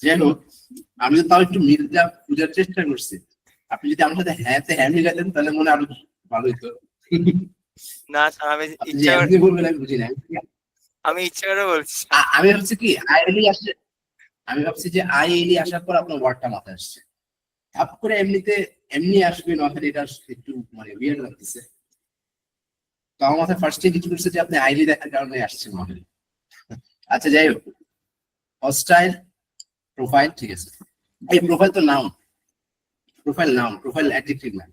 S1: যাই হোক, আমি তো তাও একটু মিলটা খুঁজার চেষ্টা করছি। আপনি যদি আমার সাথে হ্যাঁতে হ্যাঁ মিলাতেন তাহলে মনে আরো ভালো হতো।
S4: না স্যার আমি
S1: আপনি যে
S4: ইচ্ছা করে
S1: এমনি বলবেন আমি বুঝি না।
S4: আমি ইচ্ছা করে বলছি।
S1: আমি ভাবছি কি আইএলই আসছে, আমি ভাবছি যে আইএলই আসার পর আপনার ওয়ার্ডটা মাথায় আসছে, ঠাপ করে এমনিতে এমনি আসবে নোয়াখালী, এটা একটু মানে উইয়ার্ড লাগতেছে। তো আমার মাথায় ফার্স্টে কিছু করছে যে আপনি আইএলই দেখার কারণে আসছে নোয়াখালী। আচ্ছা যাই হোক, হস্টাইল প্রোফাইল ঠিক আছে। এই প্রোফাইল তো noun, profile noun, profile adjective না।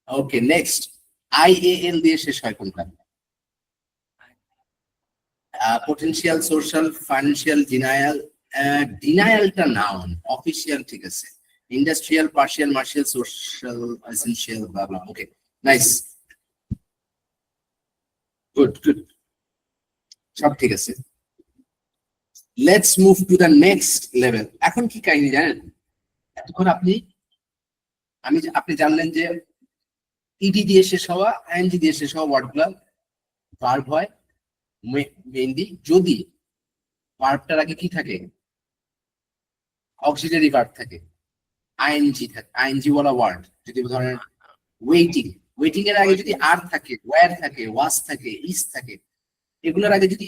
S1: ওকে নেক্সট, IAL দিয়ে শেষ হয় কোনটা? Potential, social, financial, denial. ডিনায়ালটা নাউন, অফিসিয়াল ঠিক আছে। Industrial, partial, martial, social, essential, blah blah. Okay nice, good good, সব ঠিক আছে। Let's move to the next level. এখন কি কাহিনী জানেন? এখন আপনি জানলেন যে ইডি দিয়ে শেষ হওয়া, আইএনজি দিয়ে শেষ হওয়া ওয়ার্ডগুলো ভার্ব হয় মেইনলি যদি ভার্বটার আগে কি থাকে, অক্সিলারি ভার্ব থাকে, আইএনজি থাকে, আইএনজি ওয়ালা ওয়ার্ড। যদি ধরেন ওয়েটিং, ওয়েটিং এর আগে যদি আর থাকে, ওয়্যার থাকে, ওয়াজ থাকে, ইজ থাকে, এগুলোর আগে যদি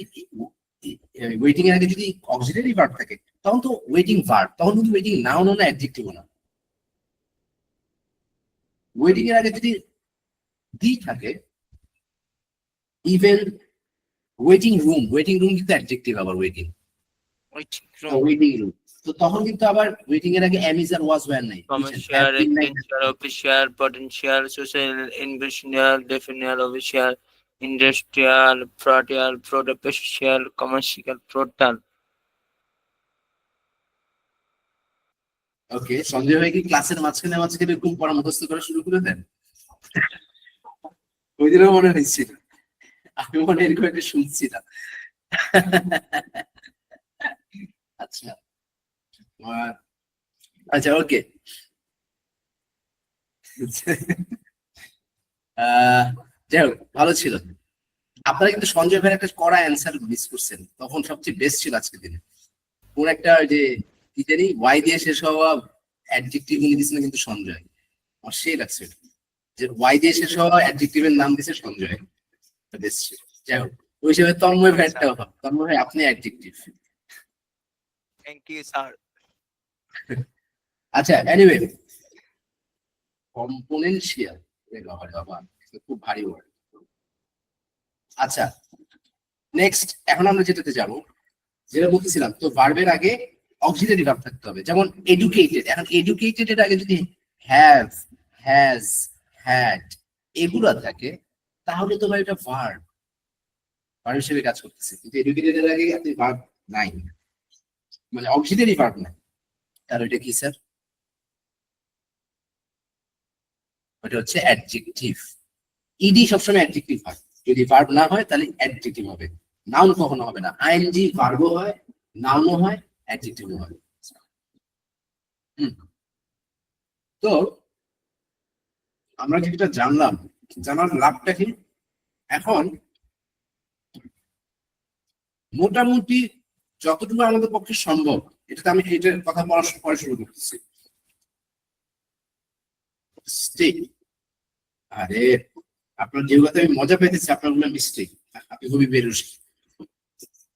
S1: ওয়েটিং এর আগে যদি অক্সিলারি ভার্ব থাকে তখন তো ওয়েটিং ভার্ব, তখন কিন্তু ওয়েটিং নাউন না অ্যাডজেক্টিভ না। ওয়েটিং এর আগে যদি দি থাকে, even waiting room, waiting room কিন্তু অ্যাডজেক্টিভ আবার ওয়েটিং, ওয়েটিং রুম। তো তখন কিন্তু আবার ওয়েটিং এর আগে am is are was were নাই।
S4: Commercial, essential, official, potential, social, invasional, definial, official, industrial, frotial, prodapesial, commercial, frotal.
S1: Okay, Sanjay ভাই কি ক্লাসের মাঝখানে মাঝখানে এরকম পরামর্শ করা শুরু করে দেন? ওই দিনও মনে হয়েছিল, আমি মনে এরকম একটা শুনছিলাম। আচ্ছা আচ্ছা ওকে, যাই হোক ভালো ছিল। আপনারা কিন্তু সঞ্জয় ভাইয়ের একটা কড়া অ্যান্সার মিস করছেন, তখন সবচেয়ে বেস্ট ছিল আজকের দিনে। কোন একটা যে কি জানি ওয়াই দিয়ে শেষ হওয়া অ্যাডজেক্টিভ উনি দিয়েছিলেন কিন্তু সঞ্জয়, আমার সেই লাগছে যে ওয়াই দিয়ে শেষ হওয়া অ্যাডজেক্টিভের নাম দিয়েছে সঞ্জয়, বেস্ট ছিল। যাই হোক ওই হিসেবে তন্ময় ভাইটাও হবে, তন্ময় ভাই আপনি অ্যাডজেক্টিভ।
S4: Thank you sir.
S1: আচ্ছা এনিওয়ে, কম্পোনেনশিয়াল বাবা খুব ভারী ওয়ার্ড। আচ্ছা নেক্সট, এখন আমরা যেটাতে যাব, যেটা বলতেছিলাম, তো ভার্বের আগে অক্সিলারি ভার্ব থাকতে হবে। যেমন এডুকেটেড, এখন এডুকেটেড এর আগে যদি হ্যাভ, হ্যাজ, হ্যাড এগুলো থাকে তাহলে তো ভাই এটা ভার্ব, ভার্ব হিসেবে কাজ করতেছে। কিন্তু এডুকেটেড এর আগে আপনি ভার্ব নাই, মানে অক্সিলারি ভার্ব নাই, তাহলে এটা কি স্যার? ওটা হচ্ছে অ্যাডজেক্টিভ। ইডি সবসময় অ্যাডজেক্টিভ হয়, যদি ভার্ব না হয় তাহলে অ্যাডজেক্টিভ হবে, নাউন কখনো হবে না। আইএনজি ভার্বও হয়, নাউনও হয়, অ্যাডজেক্টিভও হয়। তো আমরা যেটা জানলাম, জানার লাভটা কি? এখন মোটামুটি যতটুকু আমাদের পক্ষে সম্ভব, এটাতে আমি এটার কথা পরে শুরু করতেছি। মিস্টেক, আরে আপনার যেগুলোতে আমি মজা পেতেছি আপনার গুলো মিস্টেক, আপনি খুবই বেরোস।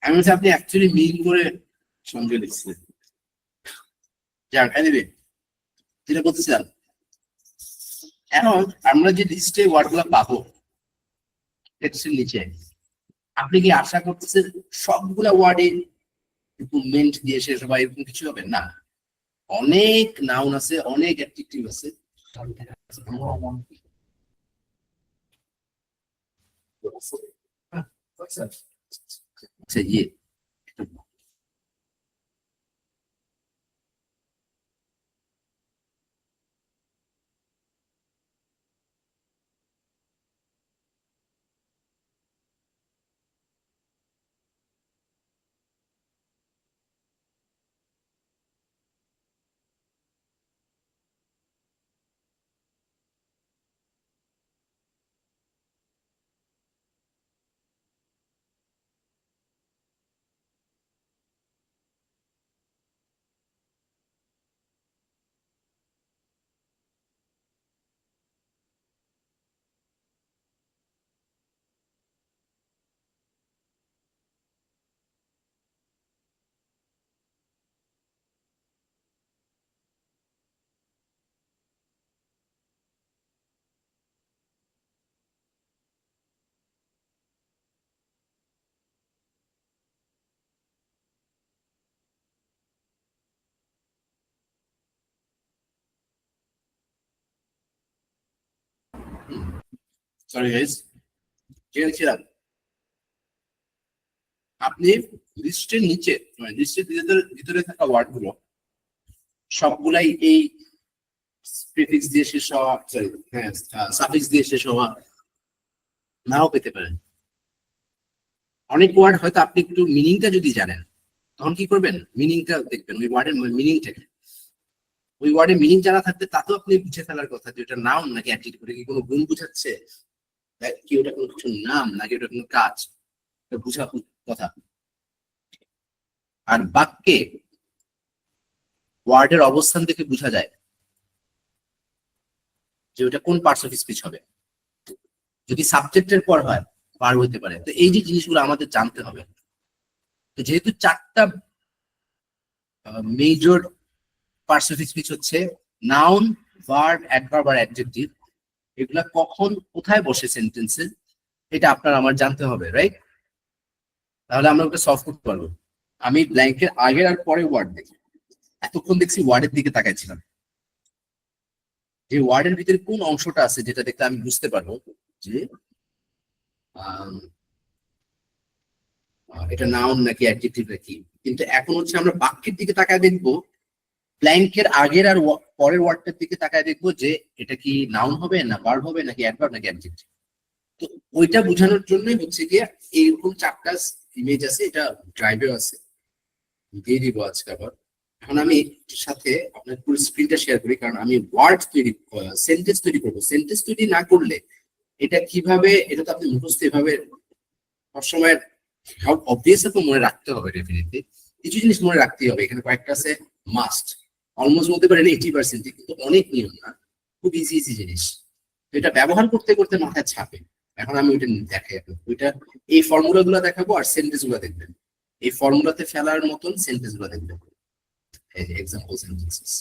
S1: আমি বলছি আপনি অ্যাকচুয়ালি মিল করে সঙ্গে লিখছিলেন। যাক এনিওয়ে, যেটা বলতেছিলাম, এখন আমরা যে লিস্টে ওয়ার্ড গুলা পাবো টেক্সটের নিচে, আপনি কি আশা করতেছেন সবগুলা ওয়ার্ডে মেন্ট দিয়ে শেষ বা এরকম কিছু হবে না? অনেক নাউন আছে, অনেক অ্যাডজেক্টিভ আছে। আচ্ছা ইয়ে সরি গাইস, ছিলাম আপনি লিস্টের নিচে, মানে লিস্টের ভিতরে থাকা ওয়ার্ড গুলো সবগুলাই এই প্রিফিক্স দিয়ে শেষ হওয়া, সরি হ্যাঁ সাফিক্স দিয়ে শেষ হওয়া নাও পেতে পারেন। অনেক ওয়ার্ড হয়তো আপনি একটু মিনিংটা যদি জানেন, তখন কি করবেন, মিনিংটা দেখবেন, ওই ওয়ার্ডের মিনিংটাকে। ওই ওয়ার্ডের মিনিং জানা থাকতে তাতেও আপনি বুঝে ফেলার কথা যে ওটা নাউন নাকি অ্যাডজেক্টিভ, কি কোনো গুণ বুঝাচ্ছে, কি ওটা কোনো কিছু নাম নাকি ওটা কোনো কাজ, বুঝা কথা। আর বাক্যে ওয়ার্ডের অবস্থান থেকে বোঝা যায় যে ওটা কোন পার্টস অফ স্পিচ হবে। যদি সাবজেক্টের পর হয় ভার্ব হতে পারে। তো এই যে জিনিসগুলো আমাদের জানতে হবে। তো যেহেতু চারটা মেজর পার্টস অফ স্পিচ হচ্ছে নাউন, ভার্ব, অ্যাডভার্ব আর অ্যাডজেক্টিভ, এগুলা কখন কোথায় বসে সেন্টেন্সে এটা আপনার আমার জানতে হবে, রাইট? তাহলে আমরা ওটা সলভ করতে পারবো। আমি ব্ল্যাঙ্কের আগের আর পরে ওয়ার্ড দেখি, এতক্ষণ দেখছি ওয়ার্ডের দিকে তাকাইছিলাম, যে ওয়ার্ডের ভিতরে কোন অংশটা আছে যেটা দেখতে আমি বুঝতে পারবো যে এটা নাউন নাকি অ্যাডজেক্টিভ নাকি। কিন্তু এখন হচ্ছে আমরা বাক্যের দিকে তাকায় দেখবো, ব্ল্যাঙ্কের আগের আর পরের ওয়ার্ডটার দিকে তাকায় দেখবো যে এটা কি নাউন হবে না ভার্ব হবে নাকি অ্যাডভার্ব নাকি অ্যাডজেক্টিভ। তো ওইটা বোঝানোর জন্যই হচ্ছে গিয়ে এইরকম চারটা ইমেজ আছে, এটা ড্রাইভেও আছে, দিয়ে দিব আজকে আবার। এখন আমি এর সাথে আপনার পুরো স্ক্রিনটা শেয়ার করি, কারণ আমি ওয়ার্ড তৈরি, সেন্টেন্স তৈরি করবো। সেন্টেন্স তৈরি না করলে এটা কিভাবে, এটা তো আপনি মুখস্থ এভাবে সবসময় অবভিয়াস তো মনে রাখতে হবে। ডেফিনেটলি কিছু জিনিস মনে রাখতেই হবে। এখানে কয়েকটা আছে মাস্ট, অলমোস্ট বলতে পারেন 80%, কিন্তু অনেক নিয়ম না, খুব ইজি ইজি জিনিস। তো এটা ব্যবহার করতে করতে মাথায় ছাপে। এখন আমি ওইটা দেখাই, ওইটা এই ফর্মুলা গুলো দেখাবো আর সেন্টেন্স গুলো দেখবেন। এই ফর্মুলাতে ফেলার মতন সেন্টেন্স গুলো দেখবেন, এই যে এক্সাম্পল সেন্টেন্সেস।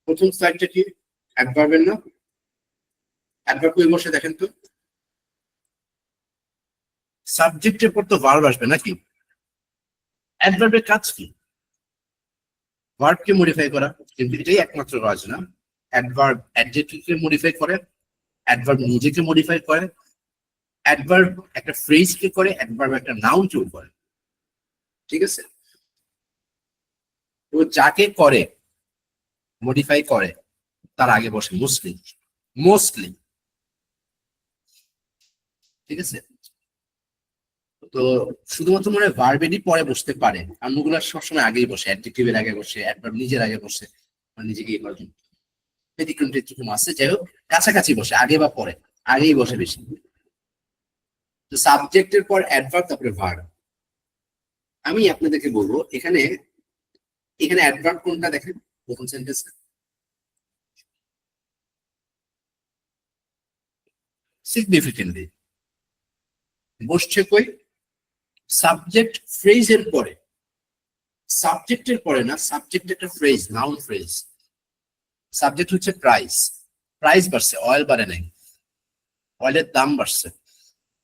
S1: প্রথম স্লাইডটা কি অ্যাডভার্বের না? অ্যাডভার্ব কই বসে দেখেন তো, সাবজেক্টের পর তো ভার্ব আসবে নাকি? অ্যাডভার্বের কাজ কি? ভার্বকে মডিফাই করা, কিন্তু এটাই একমাত্র কাজ না। অ্যাডভার্ব অ্যাডজেক্টিভকে মডিফাই করে, অ্যাডভার্ব নিজেকে মডিফাই করে, অ্যাডভার্ব একটা ফ্রেজকে করে, অ্যাডভার্ব একটা নাউন চুজ করে। ঠিক আছে? তো যাকে করে মডিফাই করে তার আগে বসে মোস্টলি। মোস্টলি ঠিক আছে? তো শুধুমাত্র মনে হয় ভার্বেরই পরে বসতে পারে, অন্যগুলো সবসময় আগেই বসে, অ্যাডজেক্টিভের আগে বসে, অ্যাডভার্ব নিজের আগে বসে, মানে নিজেকে ইয়ে করার জন্য। ব্যতিক্রম টিক্রম আছে, যাই হোক কাছাকাছি বসে, আগে বা পরে, আগেই বসে বেশি। তো সাবজেক্টের পর অ্যাডভার্ব, তারপরে ভার্ব। আমি আপনাদেরকে বলবো এখানে এখানে অ্যাডভার্ব কোনটা দেখেন প্রথম সেন্টেন্স, সিগনিফিকেন্টলি বসছে কই? সাবজেক্ট ফ্রেজের পরে। সাবজেক্টের পরে না, সাবজেক্ট একটা ফ্রেজ, নাউন ফ্রেজ। সাবজেক্ট হচ্ছে প্রাইস, প্রাইস বাড়ছে, অয়েল বাড়ে নাই, অয়েলের দাম বাড়ছে,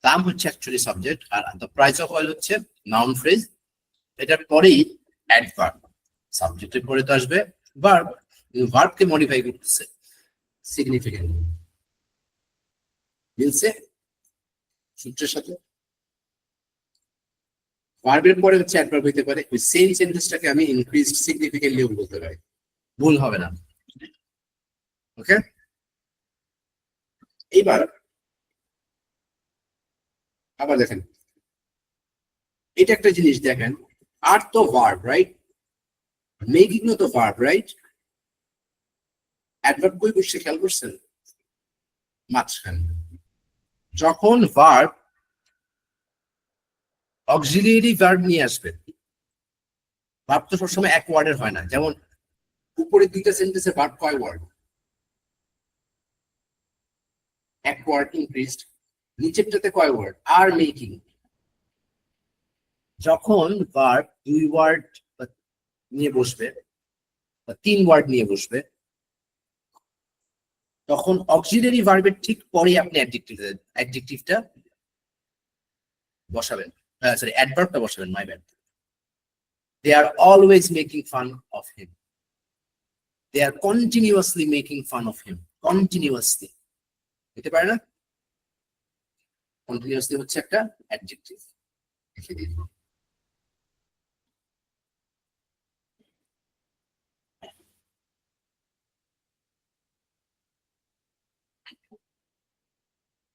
S1: দাম হচ্ছে actually subject, are the price of oil হচ্ছে নাউন ফ্রেজ। এটার পরেই অ্যাডভার্ব, সাবজেক্টের পরে তো আসবে ভার্ব, ভার্বকে মডিফাই করতেছে সিগনিফিকেন্টলি। মিলছে সূত্রের সাথে? ভার্বের পরে হচ্ছে অ্যাডভার্ব হইতে পারে, ওই সেম সেন্টেন্সটাকে আমি ইনক্রিজড সিগনিফিকেন্টলিও বলতে পারি, ভুল হবে না। ওকে, এইবার আবার দেখেন, এটা একটা জিনিস দেখেন, আর তো ভার্ব রাইট, মেকিং তো ভার্ব রাইট, অ্যাডভার্ব কই বসে খেয়াল করছেন? মাঝখানে। যখন ভার্ব অক্সিলিয়ারি ভার্ব নিয়ে আসবে, ভার্ব তো সবসময় এক ওয়ার্ডের হয় না, যেমন উপরে দুইটা সেন্টেন্সে ভার্ব কয় ওয়ার্ড? এক ওয়ার্ড ইনক্রিজড। নিচেরটাতে কয় ওয়ার্ড? আর মেকিং। যখন ভার্ব দুই ওয়ার্ড নিয়ে বসবে বা তিন ওয়ার্ড নিয়ে বসবে, তখন অক্সিলিয়ারি ভার্বের ঠিক পরে আপনি অ্যাডজেক্টিভটা বসাবেন, সরি অ্যাডভার্বটা বসাবেন, my bad. They are always making fun of him, they are continuously making fun of him, continuously হতে পারে না? কন্টিনিউয়াসলি হচ্ছে একটা অ্যাডজেক্টিভ। লিখে দিন।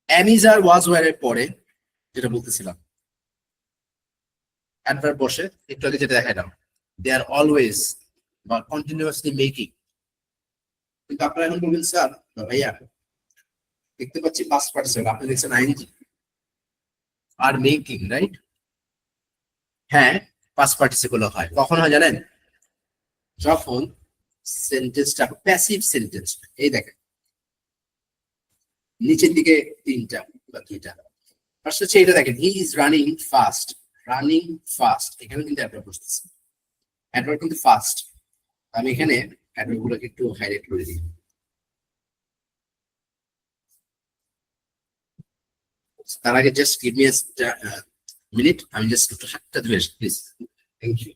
S1: অ্যামিজ আর ওয়াজ ওয়ার এর পরে যেটা বলতেছিলাম, অ্যাডভার্ব বসে, একটু আগে যেটা দেখাইলাম, দে আর অলওয়েজ বা কন্টিনিউয়াসলি মেকিং। কিন্তু আপনারা এখন বলবেন স্যার ভাইয়া দেখতে পাচ্ছি পাস্ট পার্টিসিপল, আপনি দেখছেন আইএনজি আর মেকিং রাইট? হ্যাঁ, পাস্ট পার্টিসিপল হয় কখন হয় জানেন? যখন সেন্টেন্সটা প্যাসিভ সেন্টেন্স। এই দেখেন নিচের দিকে তিনটা বা দুইটা, ফার্স্ট হচ্ছে এটা দেখেন, he is running fast, running fast, এখানে কিন্তু অ্যাডভার্ব বসতেছে, অ্যাডভার্ব কিন্তু ফাস্ট। আমি এখানে অ্যাডভার্ব গুলোকে একটু হাইলাইট করে দিই। তার আগে জাস্ট গিভ মি মিনিট, আমি জাস্ট একটু হাতটা ধুয়ে আসি please. Thank you.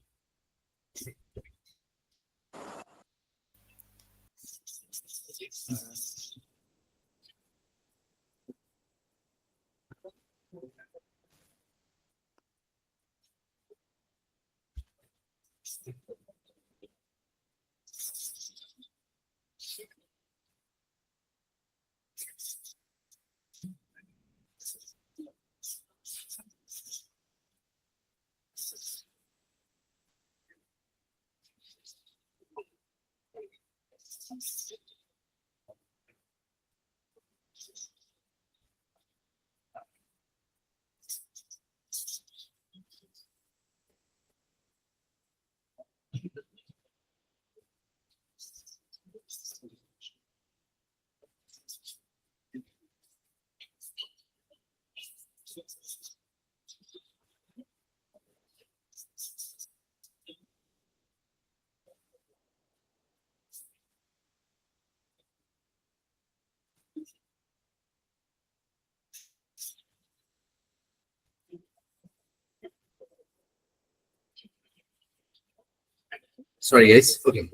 S1: Sorry guys, okay.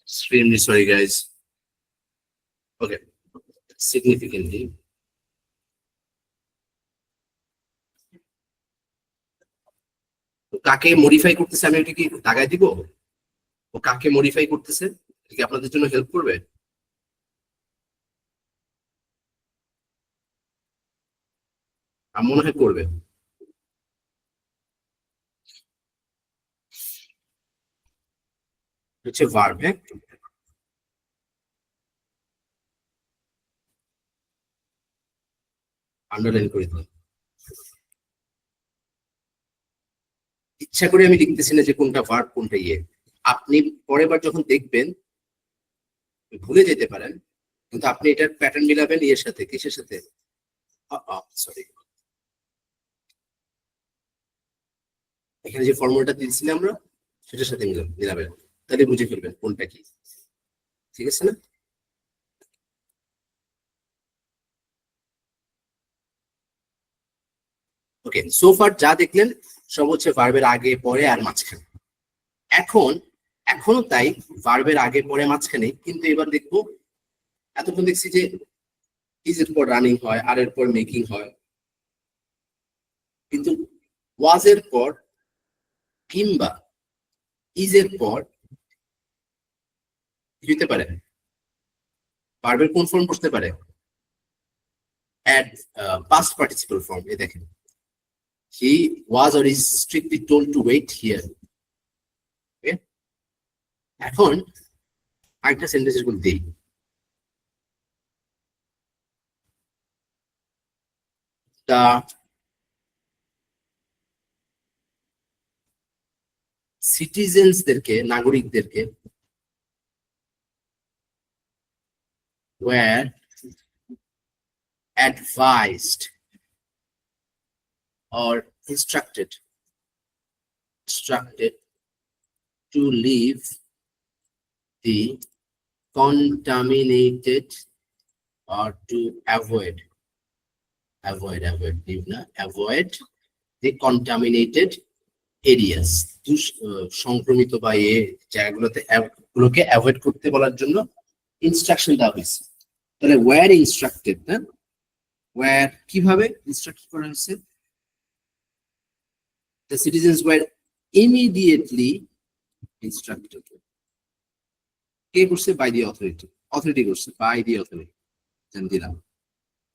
S1: Extremely sorry, guys. Okay, significantly. কাকে মডিফাই করতেছে আমি এটা কি দাগায় দিব? ও কাকে মডিফাই করতেছে এটা কি আপনাদের জন্য হেল্প করবে? আমার মনে হয় করবে। হচ্ছে ভার্ব, হ্যাঁ, আন্ডারলাইন করে দিলাম। ইচ্ছা করে আমি লিখতেছি না যে কোনটা ভার্ব কোনটা ইয়ে। আপনি পরের বার যখন দেখবেন ভুলে যেতে পারেন, কিন্তু আপনি এটার প্যাটার্ন মিলাবেন ইয়ের সাথে, কিসের সাথে, সরি, এখানে যে ফর্মুলাটা দিয়েছিলাম আমরা সেটার সাথে মিলাবেন, তাহলে বুঝে ফেলবেন কোনটা কি। ঠিক আছে না? ওকে, সোফার যা দেখলেন সব হচ্ছে ভার্বের আগে পরে আর মাঝখানে। এখনো তাই ভার্বের আগে পরে মাঝখানে, কিন্তু এবার দেখবো এতক্ষণ দেখছি যে ইজ এর পর রানিং হয়, আর এর পর মেকিং হয়, কিন্তু ওয়াজ এর পর কিংবা ইজ এর পর কি হতে পারে, ভার্বের কোন ফর্ম বসতে পারে, অ্যাড পাস্ট পার্টিসিপল ফর্ম। এই দেখেন, he was or is strictly told to wait here. Okay? এখন আরেকটা সেন্টেন্সের গুলো দেই। The সিটিজেন্সদেরকে, নাগরিকদেরকে were advised or instructed to leave the contaminated or to avoid the contaminated areas, সংক্রমিত বা এই জায়গাগুলোকে অ্যাভয়েড করতে বলার জন্য ইনস্ট্রাকশন দেওয়া হয়েছে। তাহলে ওয়্যার ইনস্ট্রাক্টেড, না ওয়্যার কিভাবে ইনস্ট্রাক্ট করা হয়েছে, the citizens were immediately instructed. কে করছে? বাই দি অথরিটি করছে, বাই দি অথরিটি। দিলাম,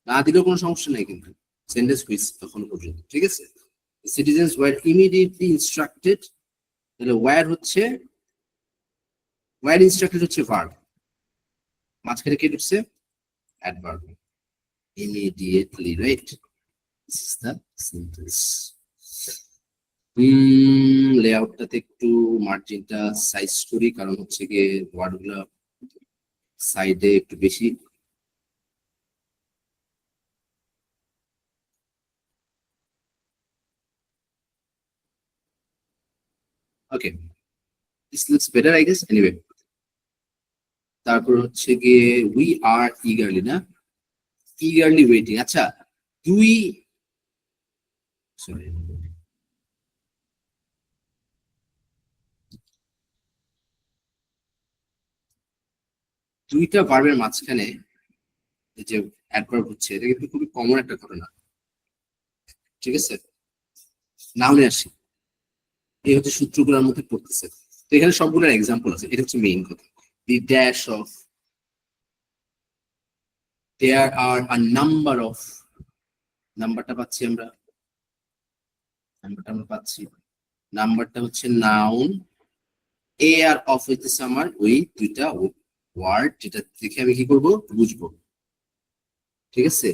S1: না দিলেও কোনো সমস্যা নেই, কিন্তু সেন্টেন্স কুইজ তখন পর্যন্ত। ঠিক আছে, সিটিজেন্স ওয়ার ইমিডিয়েটলি ইনস্ট্রাক্টেড, তাহলে ওয়্যার ইনস্ট্রাক্টেড হচ্ছে ভার্ব, মাঝখানে কে ঢুকছে? Adverb, immediately, right? This is the sentence. লেআউটটাতে একটু মার্জিনটা সাইজ করি, কারণ হচ্ছে গিয়ে ওয়ার্ডগুলো সাইডে একটু বেশি। This looks better, I guess. Anyway, তারপর হচ্ছে গিয়ে we are eagerly, না eagerly waiting. আচ্ছা, দুই সরি, দুইটা ভার্বের মাঝখানে এই যে অ্যাডভার্ব হচ্ছে, এটা কিন্তু খুবই কমন একটা ঘটনা। ঠিক আছে, নাউনে আসি, এই হচ্ছে সূত্রগুলোর মধ্যে পড়তেছে। তো এখানে সবগুলোর এক্সাম্পল আছে, এটা হচ্ছে মেইন কথা। The dash of, there are a number of, নাম্বারটা পাচ্ছি আমরা, নাম্বারটা হচ্ছে নাউন, এ আর অফ হইতেছে আমার ওই দুইটা ওয়ার্ড, যেটা দেখে আমি কি করব, বুঝবো। ঠিক আছে,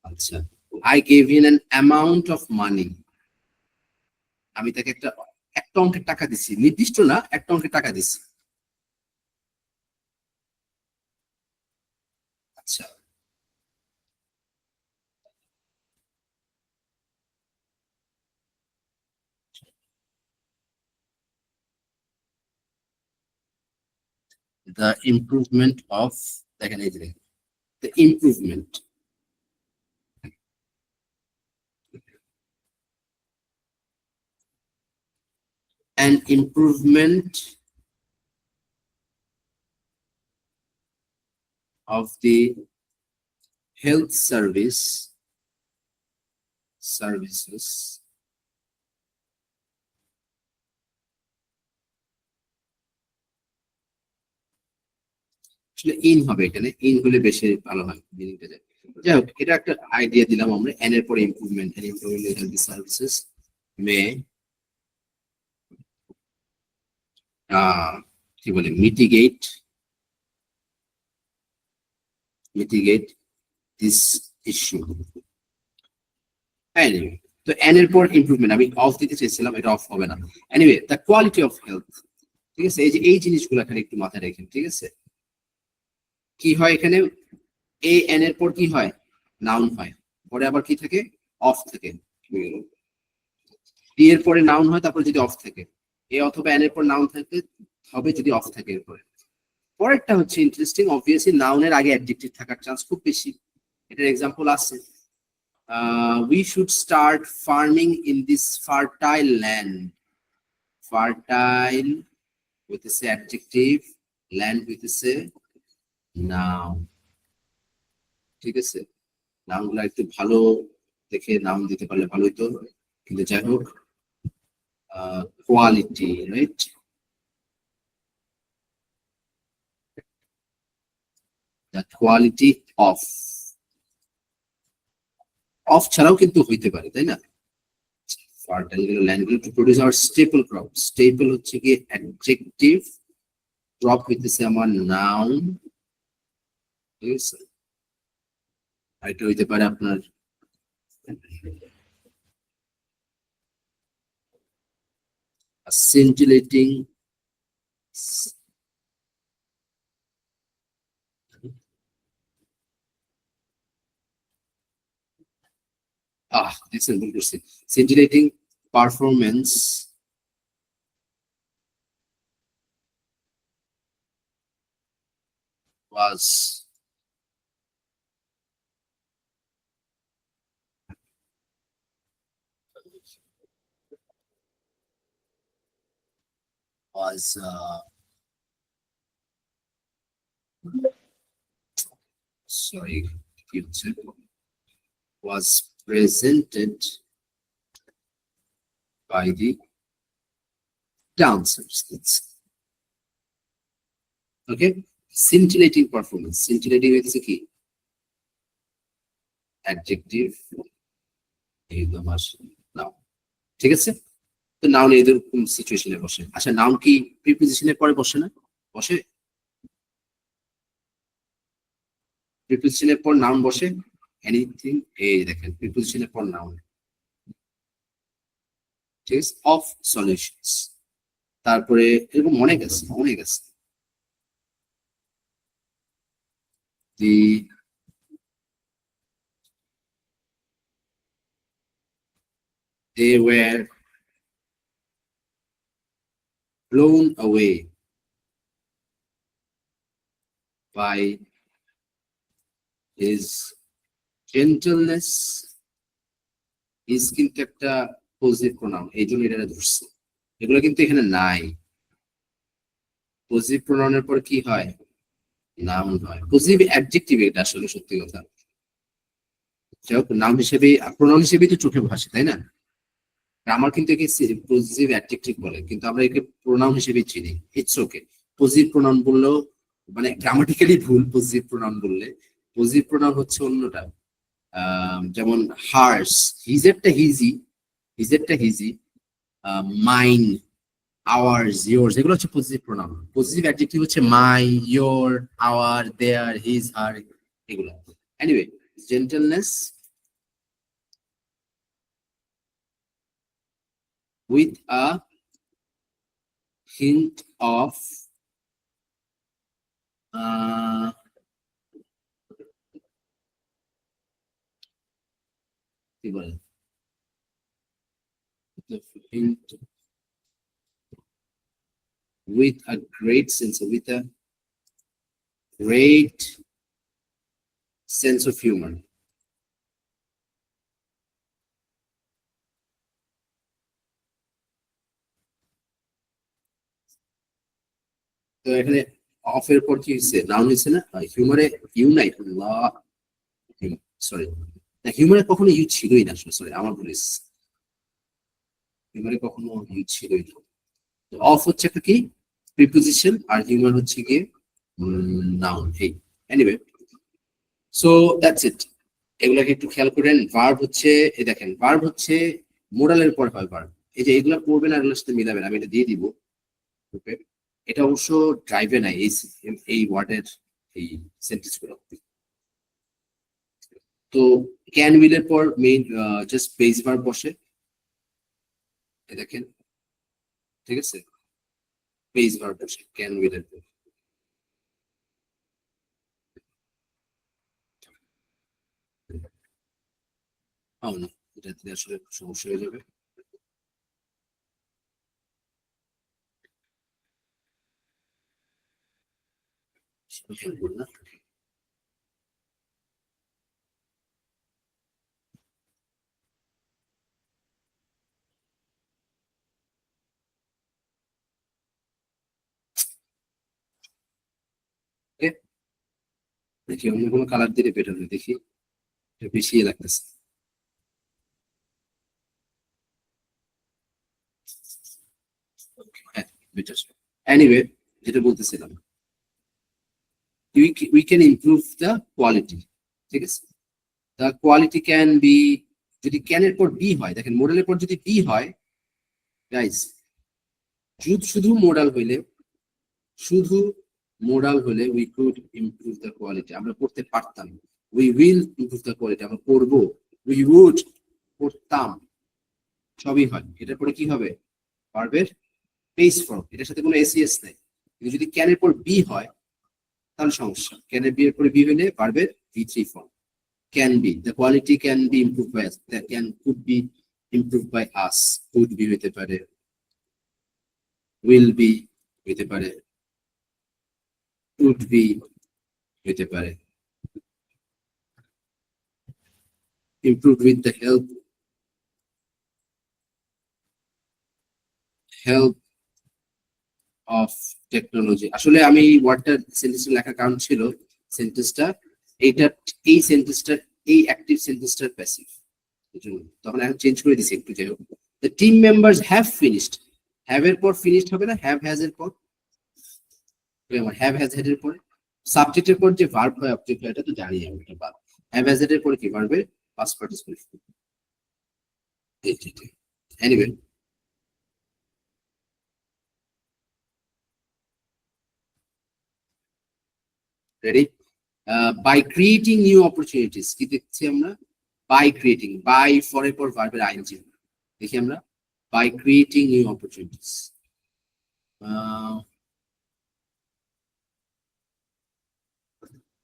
S1: আচ্ছা, I gave him an amount of money, আমি তাকে একটা অঙ্কের টাকা দিছি, নির্দিষ্ট না, একটা অঙ্কের টাকা দিছি। আচ্ছা, the improvement of, দেখেন এই যে the improvement, an improvement of the health services আসলে ইন হবে, এখানে ইন হলে বেশি ভালো হয়, মিনিংটা যায়। যাই হোক, এটা একটা আইডিয়া দিলাম আমরা, এন এর পরে improvement, N improvement health services may কি বলে মিটিগেট দিস ইস্যু। এনিওয়ে, তো এন এর পর ইমপ্রুভমেন্ট, আমি অফ দিতে চেয়েছিলাম, এটা অফ হবে না। Anyway, the quality of health. ঠিক আছে, এই যে এই জিনিসগুলো এখানে একটু মাথায় রাখেন। ঠিক আছে, কি হয় এখানে, এ এন এর পর কি হয়, নাউন হয়, পরে আবার কি থাকে, অফ থাকে। টি এর পরে নাউন হয়, তারপর যদি অফ থাকে, এ অথবা এন এর পর নাউন থাকে হবে যদি অফ থাকে এরপরে। পরেরটা হচ্ছে ইন্টারেস্টিং, অবভিয়াসলি নাউনের আগে অ্যাডজেক্টিভ থাকার চান্স খুব বেশি। এটার এক্সাম্পল আছে, we should start farming in this fertile land. Fertile হইতেছে অ্যাডজেক্টিভ, ল্যান্ড হইতেছে নাউন। ঠিক আছে, নামগুলো একটু ভালো দেখে নাম দিতে পারলে ভালো হইতো, কিন্তু যাই হোক, quality, right, the quality of, of ছাড়াও কিন্তু হইতে পারে, তাই না? ফার্টাইল গুলো, ল্যান্ড গুলো to produce our staple crop, staple হচ্ছে কি অ্যাডজেক্টিভ, ক্রপ হইতেছে আমার নাউন। ঠিক আছে, আর এটা হইতে পারে আপনার scintillating, দেখছেন ভুল করছি, scintillating performance was sorry, কি হচ্ছে, was presented by the dancers. Okay, scintillating performance, scintillating হচ্ছে কি অ্যাডজেক্টিভ, একদম আসে নাউন। ঠিক আছে, তো নাউন এরকম সিচুয়েশনে বসে। আচ্ছা, নাউন কি প্রিপোজিশনের পরে বসে না? বসে, প্রিপোজিশনের পর নাউন বসে, এনিথিং, এই দেখেন প্রিপোজিশনের পর নাউন। ঠিক আছে, অফ সলিউশনস, তারপরে এরকম অনেক আছে, অনেক আছে। They were blown away by his gentleness is কিন্তু একটা পজিটিভ প্রোনাউন, এই জন্য এটা ধরছে। এগুলো কিন্তু এখানে নাই। পজিটিভ প্রোনাউনের পর কি হয়? নাউন হয়। পজিটিভ অ্যাডজেক্টিভ এটা আসলে সত্যি কথা। যাই হোক, নাউন হিসেবে প্রোনাউন হিসেবেই তো চোখে ভাসে, তাই না? গ্রামার কিন্তু একে পজিটিভ অ্যাডজেক্টিভ বলে, কিন্তু আমরা একে প্রোনাউন হিসেবে চিনি। It's okay. পজিটিভ প্রোনাউন বললেও মানে গ্রামাটিক্যালি ভুল পজিটিভ প্রোনাউন বললে। পজিটিভ প্রোনাউন হচ্ছে অন্যটা। যেমন হার্স, হিজেরটা হিজি, মাইন, আওয়ার্স, ইয়োর্স, এগুলো হচ্ছে পজিটিভ প্রোনাউন। পজিটিভ অ্যাডজেক্টিভ হচ্ছে my, your, our, their, his, her, এগুলো। Anyway, gentleness with a hint of কি বলে? The hint with a great sense of humor. তো এখানে অফের পর কি হয়েছে? নাউন হয়েছে না? হিউমারে ইউ নাই, সরি, না, হিউমারে কখনো ইউ ছিলই না আসলে, সরি আমার বলিস, হিউমারে কখনো ইউ ছিলই না। অফ হচ্ছে একটা কি প্রিপোজিশন, আর হিউমার হচ্ছে গিয়ে নাউন। এই এনিওয়ে, সো দ্যাটস ইট। এগুলাকে একটু খেয়াল করেন। ভার্ব হচ্ছে, এই দেখেন, ভার্ব হচ্ছে মোরালের পর হয় ভার্ব। এই যে এগুলা পড়বেন আর এগুলোর সাথে মিলাবেন, আমি এটা দিয়ে দিব। ওকে, এটা অবশ্য ড্রাইভে নাই এই ওয়ার্ডের এই সেন্টেন্স গুলো। তো ক্যান উইলের পর মেইন জাস্ট বেস ভার্ব বসে, দেখেন, ঠিক আছে, বেস ভার্ব বসে ক্যান উইলের পর। না, এটা দিলে আসলে সমস্যা হয়ে যাবে। না, দেখি অন্য কোনো কালার দিলে বেটার হয়, দেখি বেশি লাগতেছে। হ্যাঁ, বেটার। এনিওয়ে, যেটা বলতেছিলাম, we can improve the quality, ঠিক আছে? the quality can be, যদি ক্যান এর পর বি হয়, দেখেন মোডালের পর যদি বি হয়, গাইস, শুধু মোডাল হলে we could improve the quality, আমরা করতে পারতাম। we will improve the quality, আমরা করব। we would, করতাম, সবই হয়। এটার পরে কি হবে? ভার্বের বেস ফর্ম, এটার সাথে কোনো এসিএস নাই। কিন্তু যদি ক্যান এর পর বি হয় তাহলে সমস্যা। ক্যান এর বি এর পরে বি হলে ভার্বের V3 form. can be, the quality can be improved by us, that could be improved by us, could be হতে পারে, will be হতে পারে, would be হতে পারে, improved with the help of technology। আসলে আমি ওয়ার্ডটা সেন্টেন্সে লেখার কারণ ছিল সেন্টেন্সটা এই সেন্টেন্সটা এই অ্যাক্টিভ সেন্টেন্সটার প্যাসিভ, তখন এখন চেঞ্জ করে দিছি একটু। যাই হোক, the team members have finished, have এর পর ফিনিশড হবে না, have has এর পর, have has had এর পরে সাবজেক্টের পর যে ভার্ব হয় অবজেক্ট হয়, এটা তো জানি আমি, এটা বাদ। have has had এর পরে কি ভার্বের past participle. Anyway, ready? by creating new opportunities, কি দেখছি আমরা? by creating, by for এর পর ভার্বের আইএনজি, দেখি আমরা by creating new opportunities।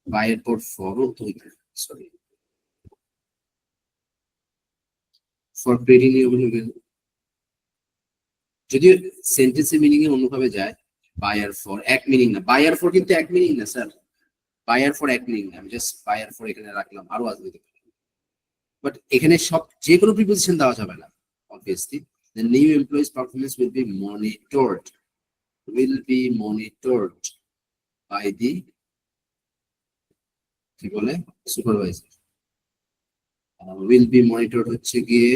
S1: by এর পর for, sorry, for creating new opportunities, যদিও সেন্টেন্সের মিনিং এ অন্যভাবে যায়, বায়ার ফর এক মিনিং না, বায়ার ফর কিন্তু এক মিনিং না স্যার, বায়ার ফর এক মিনিং না, আমি জাস্ট বায়ার ফর এখানে রাখলাম, আরো আসবে, বাট এখানে সব যে কোনো প্রিপোজিশন দেওয়া যাবে না। Obviously the new employee's performance will be monitored by the কি বলে সুপারভাইজার। will be monitored হচ্ছে গিয়ে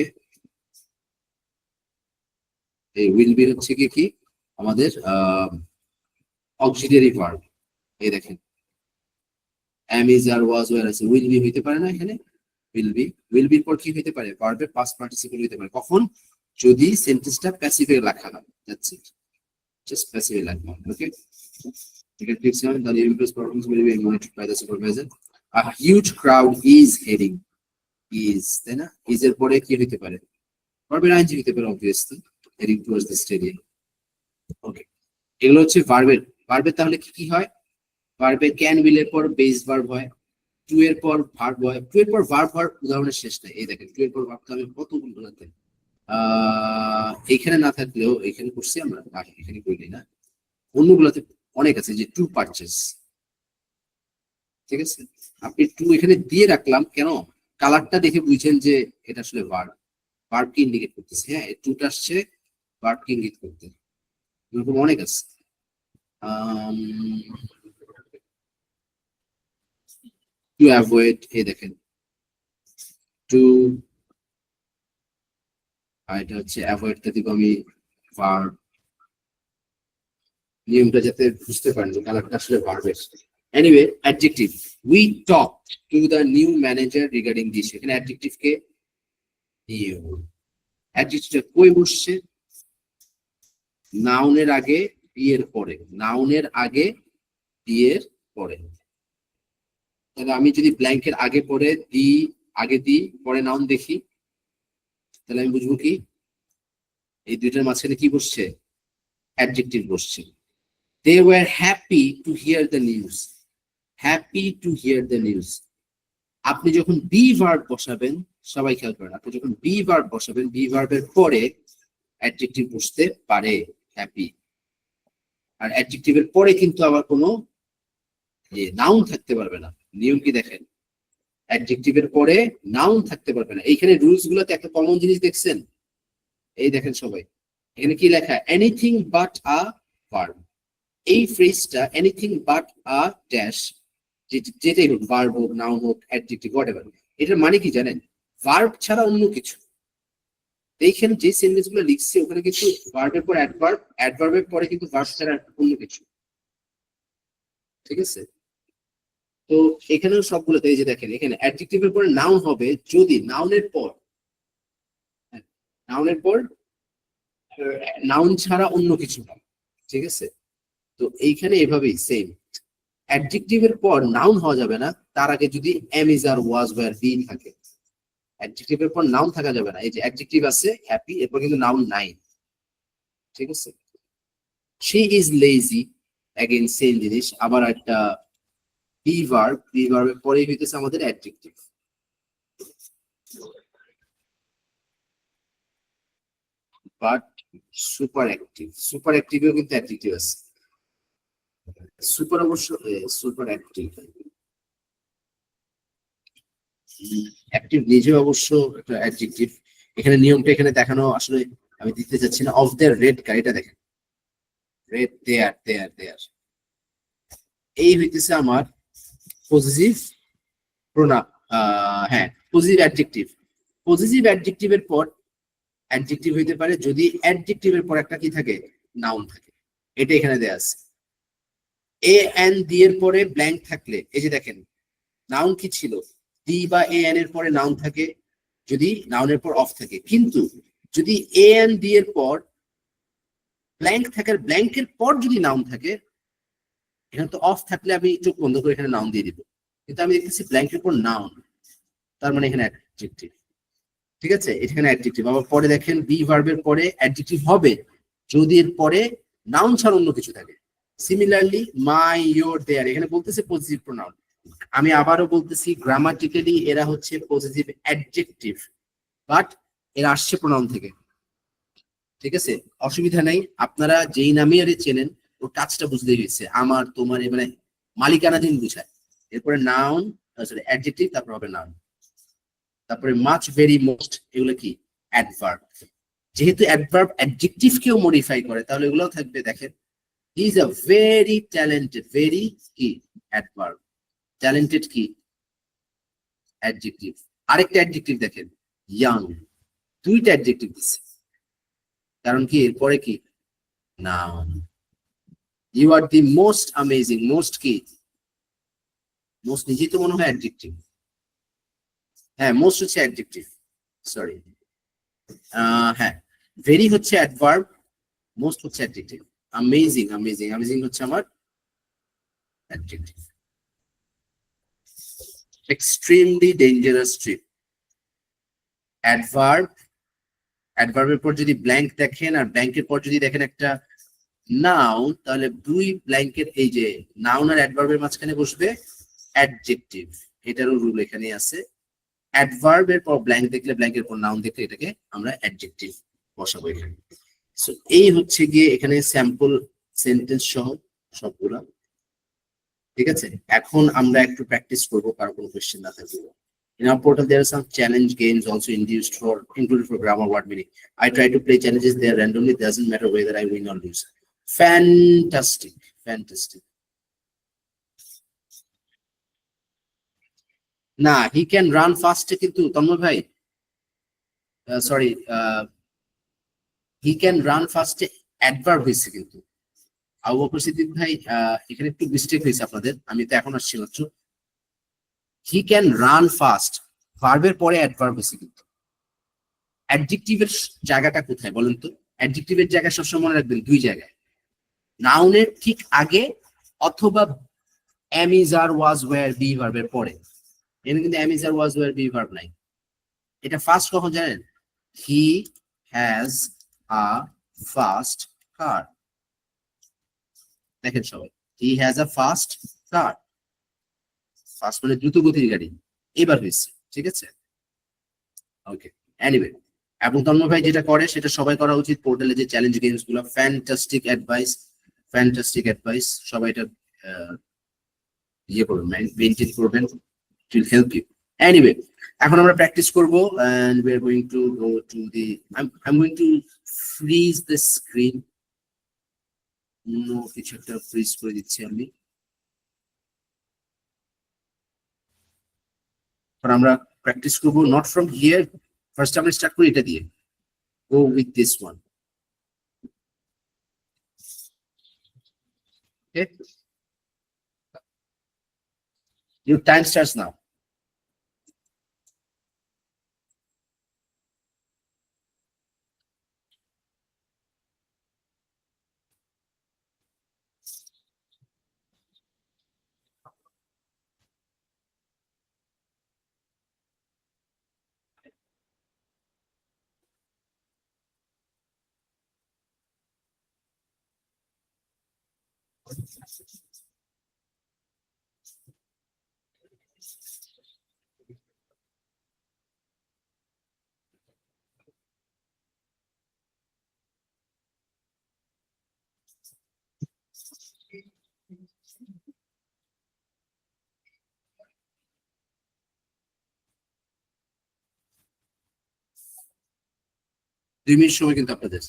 S1: এই will be হচ্ছে গিয়ে কি আমাদের অক্সিলিয়ারি ভার্ব। এই দেখেন am is are was were আছে, will be হইতে পারে না এখানে, will be পর কি হইতে পারে, ভার্বের পাস্ট পার্টিসিপল হইতে পারে কখন, যদি সেন্টেন্সটা প্যাসিভে লেখা হয়, দ্যাটস ইট, জাস্ট প্যাসিভে লেখা হয়। ওকে, you can fix it. The employee's performance will be monitored by the supervisor. A huge crowd is heading, is তাই না, is এর পরে কি হইতে পারে, ভার্বের আইএনজি হইতে পারে obviously, heading towards the stadium. ওকে, এগুলো হচ্ছে ভার্বের তাহলে কি কি হয়, ভার্বের ক্যান উইল এর পর বেস ভার্ব হয়, টু এর পর ভার্ব হয়, টু এর পর ভার্ব হওয়ার উদাহরণের শেষ নাই। এই দেখেন টু এর পর ভার্ব আমি কতগুলো বলতে, এখানে না থাকলেও এখানে করছি আমরা, এখানে করি না, অন্যগুলোতে অনেক আছে, যে টু পারচেজ, ঠিক আছে, আপনি টু এখানে দিয়ে রাখলাম কেন, কালারটা দেখে বুঝছেন যে এটা আসলে ভার্ব কি ইন্ডিকেট করতেছে, হ্যাঁ টুটা আসছে ভার্ব কি ইঙ্গিত করতে, এরকম অনেক আছে। টু অ্যাভয়েড, এই দেখেন টু, এটা হচ্ছে অ্যাভয়েডটা দিব আমি ভার্ব, নিয়মটা যাতে বুঝতে পারেন যে কালারটা আসলে ভার্বের। Anyway adjective, we talk to the new manager regarding this, এখানে অ্যাডজেক্টিভ কে নিউ, অ্যাডজেক্টিভটা কই বসছে, নাউনের আগে বি এর পরে, নাউনের আগে বি এর পরে। তাহলে আমি যদি ব্ল্যাঙ্কের আগে পরে দি, আগে দি পরে নাউন দেখি, তাহলে আমি বুঝবো কি এই দুইটার মাঝখানে কি বসছে, অ্যাডজেক্টিভ বসছে। They were happy to hear the news. Happy to hear the news. আপনি যখন বি ভার্ব বসাবেন, সবাই খেয়াল করেন, আপনি যখন বি ভার্ব বসাবেন, বি ভার্বের পরে অ্যাডজেক্টিভ বসতে পারে, হ্যাপি। আর অ্যাডজেক্টিভের পরে কিন্তু আবার কোনো নাউন থাকতে পারবে না। নিয়ম কি দেখেন, অ্যাডজেক্টিভের পরে নাউন থাকতে পারবে না। এইখানে রুলস গুলোতে একটা কমন জিনিস দেখছেন, এই দেখেন সবাই, এখানে কি লেখা, এনিথিং বাট আ ভার্ব। এই ফ্রেজটা এনিথিং বাট আ ড্যাশ, যেটাই হোক, ভার্ব হোক, নাউন হোক, অ্যাডজেক্টিভ হোয়াটএভার, এটার মানে কি জানেন, ভার্ব ছাড়া অন্য কিছু। এইখানে যে সেন্টেন্স গুলো লিখছে ওখানে কিন্তু ভার্বের পর অ্যাডভার্ব, অ্যাডভার্বের পরে কিন্তু ভার্ব ছাড়া অন্য কিছু, ঠিক আছে। তো এখানেও সবগুলোতে এই যে দেখেন, এখানে অ্যাডজেক্টিভের পরে নাউন হবে যদি নাউনের পর নাউন ছাড়া অন্য কিছু হয়, ঠিক আছে। তো এইখানে এভাবেই সেম, অ্যাডজেক্টিভের পর নাউন হওয়া যাবে না, তার আগে যদি am is are was were be থাকে। অ্যাডজেক্টিভের পর নাউন থাকা যাবে না, এই যে অ্যাডজেক্টিভ আছে হ্যাপি, এরপর কিন্তু নাউন নাই, ঠিক আছে। She is lazy, again same জিনিস, আবার একটা বি ভার্ব, বি ভার্বের পরেই হইতেছে আমাদের adjective. But super active, super অ্যাক্টিভেও কিন্তু অ্যাডজেক্টিভ আছে, সুপার অবশ্য সুপার অ্যাক্টিভ, অ্যাক্টিভ নিজে অবশ্য একটা অ্যাডজেক্টিভ। এখানে নিয়মটা এখানে দেখানো আসলে আমি দিতে চাচ্ছি না। অফ দ্য রেড কার, এটা দেখেন, রেড দেয়ার দেয়ার দেয়ার, এই হইতেছে আমার পজিটিভ প্রোনাউন, হ্যাঁ পজিটিভ অ্যাডজেক্টিভ। পজিটিভ অ্যাডজেক্টিভের পর অ্যাডজেক্টিভ হইতে পারে যদি অ্যাডজেক্টিভের পর একটা কি থাকে, নাউন থাকে, এটা এখানে দেয়া আছে। এ এন ডি এর পরে ব্ল্যাঙ্ক থাকলে, এই যে দেখেন নাউন কি ছিল, ডি বা এ এন এর পরে নাউন থাকে যদি নাউনের পর অফ থাকে, কিন্তু যদি এ এন ডি এর পর ব্ল্যাঙ্ক থাকে, ব্ল্যাঙ্কের পর যদি নাউন থাকে, এখানে তো অফ থাকলে আমি চোখ বন্ধ করে এখানে নাউন দিয়ে দিব, কিন্তু আমি দেখতেছি ব্ল্যাঙ্কের পর নাউন, তার মানে এখানে অ্যাডজেক্টিভ, ঠিক আছে, এখানে অ্যাডজেক্টিভ। আবার পরে দেখেন বি ভার্বের পরে অ্যাডজেক্টিভ হবে যদি এর পরে নাউন ছাড়া অন্য কিছু থাকে। সিমিলারলি মাই, ইয়োর, দেয়ার, এখানে বলতেছে পজিটিভ প্রোনাউন। আমি আবারও বলতেছি গ্রামাটিক্যালি এরা হচ্ছে পজিটিভ অ্যাডজেক্টিভ, বাট এরা আসছে প্রোনাউন থেকে, ঠিক আছে, অসুবিধা নাই, আপনারা যেই নামে আরে চেনেন ওর কাজটা বুঝতে গেছে, আমার তোমার মানে মালিকানাধীন বুঝায়। এরপরে নাউন সরি অ্যাডজেক্টিভ, তারপর হবে নাউন, তারপরে মাচ, ভেরি, মোস্ট, এগুলো কি অ্যাডভার্ব। যেহেতু অ্যাডভার্ব অ্যাডজেক্টিভ কেও মডিফাই করে তাহলে এগুলোও থাকবে। দেখেন he is a very talented, very কি অ্যাডভার্ব, ট্যালেন্টেড কি অ্যাডজেক্টিভ। আরেকটা অ্যাডজেক্টিভ দেখেন ইয়াং, দুইটা অ্যাডজেক্টিভ দিচ্ছে, কারণ কি এরপরে কি noun. You are the most amazing, most কি মোস্ট নিজেই তো মনে হয় অ্যাডজেক্টিভ, হ্যাঁ মোস্ট হচ্ছে অ্যাডজেক্টিভ, সরি হ্যাঁ ভেরি হচ্ছে অ্যাডভার্ব, মোস্ট হচ্ছে অ্যাডজেক্টিভ, অ্যামেজিং, অ্যামেজিং, অ্যামেজিং হচ্ছে আমার adjective. Extremely dangerous trip adverb, অ্যাডভার্বের পর যদি ব্ল্যাঙ্ক দেখেন আর ব্ল্যাঙ্কের পর যদি দেখেন একটা নাউন, তাহলে দুই ব্ল্যাঙ্কের এই যে নাউন আর অ্যাডভার্বের মাঝখানে বসবে অ্যাডজেক্টিভ। এটারও রুল এখানে আছে, অ্যাডভার্বের পর ব্ল্যাঙ্ক দেখলে, ব্ল্যাঙ্কের পর নাউন দেখলে এটাকে আমরা অ্যাডজেক্টিভ বসাবো এখানে। সো এই হচ্ছে গিয়ে এখানে স্যাম্পল সেন্টেন্স সহ সবগুলা, ঠিক আছে। এখন আমরা একটু প্র্যাকটিস করবো, কারো কোনো কোয়েশ্চেন না থাকলে। In our portal, there are some challenge games also included for grammar word meaning. I try to play challenges there randomly. It doesn't matter whether I win or lose. Fantastic, fantastic. না, he can run fast কিন্তু তন্ময় ভাই, sorry, he can run fast adverb হয়েছে কিন্তু। আবু বকর সিদ্দিক ভাই এখানে একটু mistake হয়েছে আপনাদের, আমি তো এখন আসছি মাত্র। হি ক্যান রান ফাস্ট ভার্বের পরে অ্যাডভার্ব হয়েছে কিন্তু। অ্যাডজেক্টিভের জায়গাটা কোথায় বলেন তো? অ্যাডজেক্টিভের জায়গা সবসময় মনে রাখবেন দুই জায়গায়, নাউনের ঠিক আগে অথবা am is are was were be ভার্বের পরে। এখানে কিন্তু am is are was were be verb নাই। এটা ফার্স্ট কখন জানেন? He has a fast car. দেখেন সবাই, he has a fast car, fast মানে দ্রুত গতির গাড়ি, এবার হয়েছে, ঠিক আছে। ওকে, এনিওয়ে, এবং তন্ময় ভাই যেটা করে সেটা সবাই করা উচিত। পোর্টালে যে চ্যালেঞ্জ গেমস গুলো, ফ্যান্টাস্টিক অ্যাডভাইস, ফ্যান্টাস্টিক অ্যাডভাইস, সবাই এটা ইয়ে করবেন, মেইনটেইন করবেন, it will help you. Anyway, এখন আমরা প্র্যাকটিস করব and we are going to go to the I'm going to freeze the screen, কিছু একটা ফ্রিজ করে দিচ্ছি আমি। আমরা প্র্যাকটিস করব নট ফ্রম হিয়ার, ফার্স্ট আমরা স্টার্ট করি এটা দিয়ে, go with this one. Okay, your time starts now. দুই মিনিট সময় কিন্তু আপনাদের।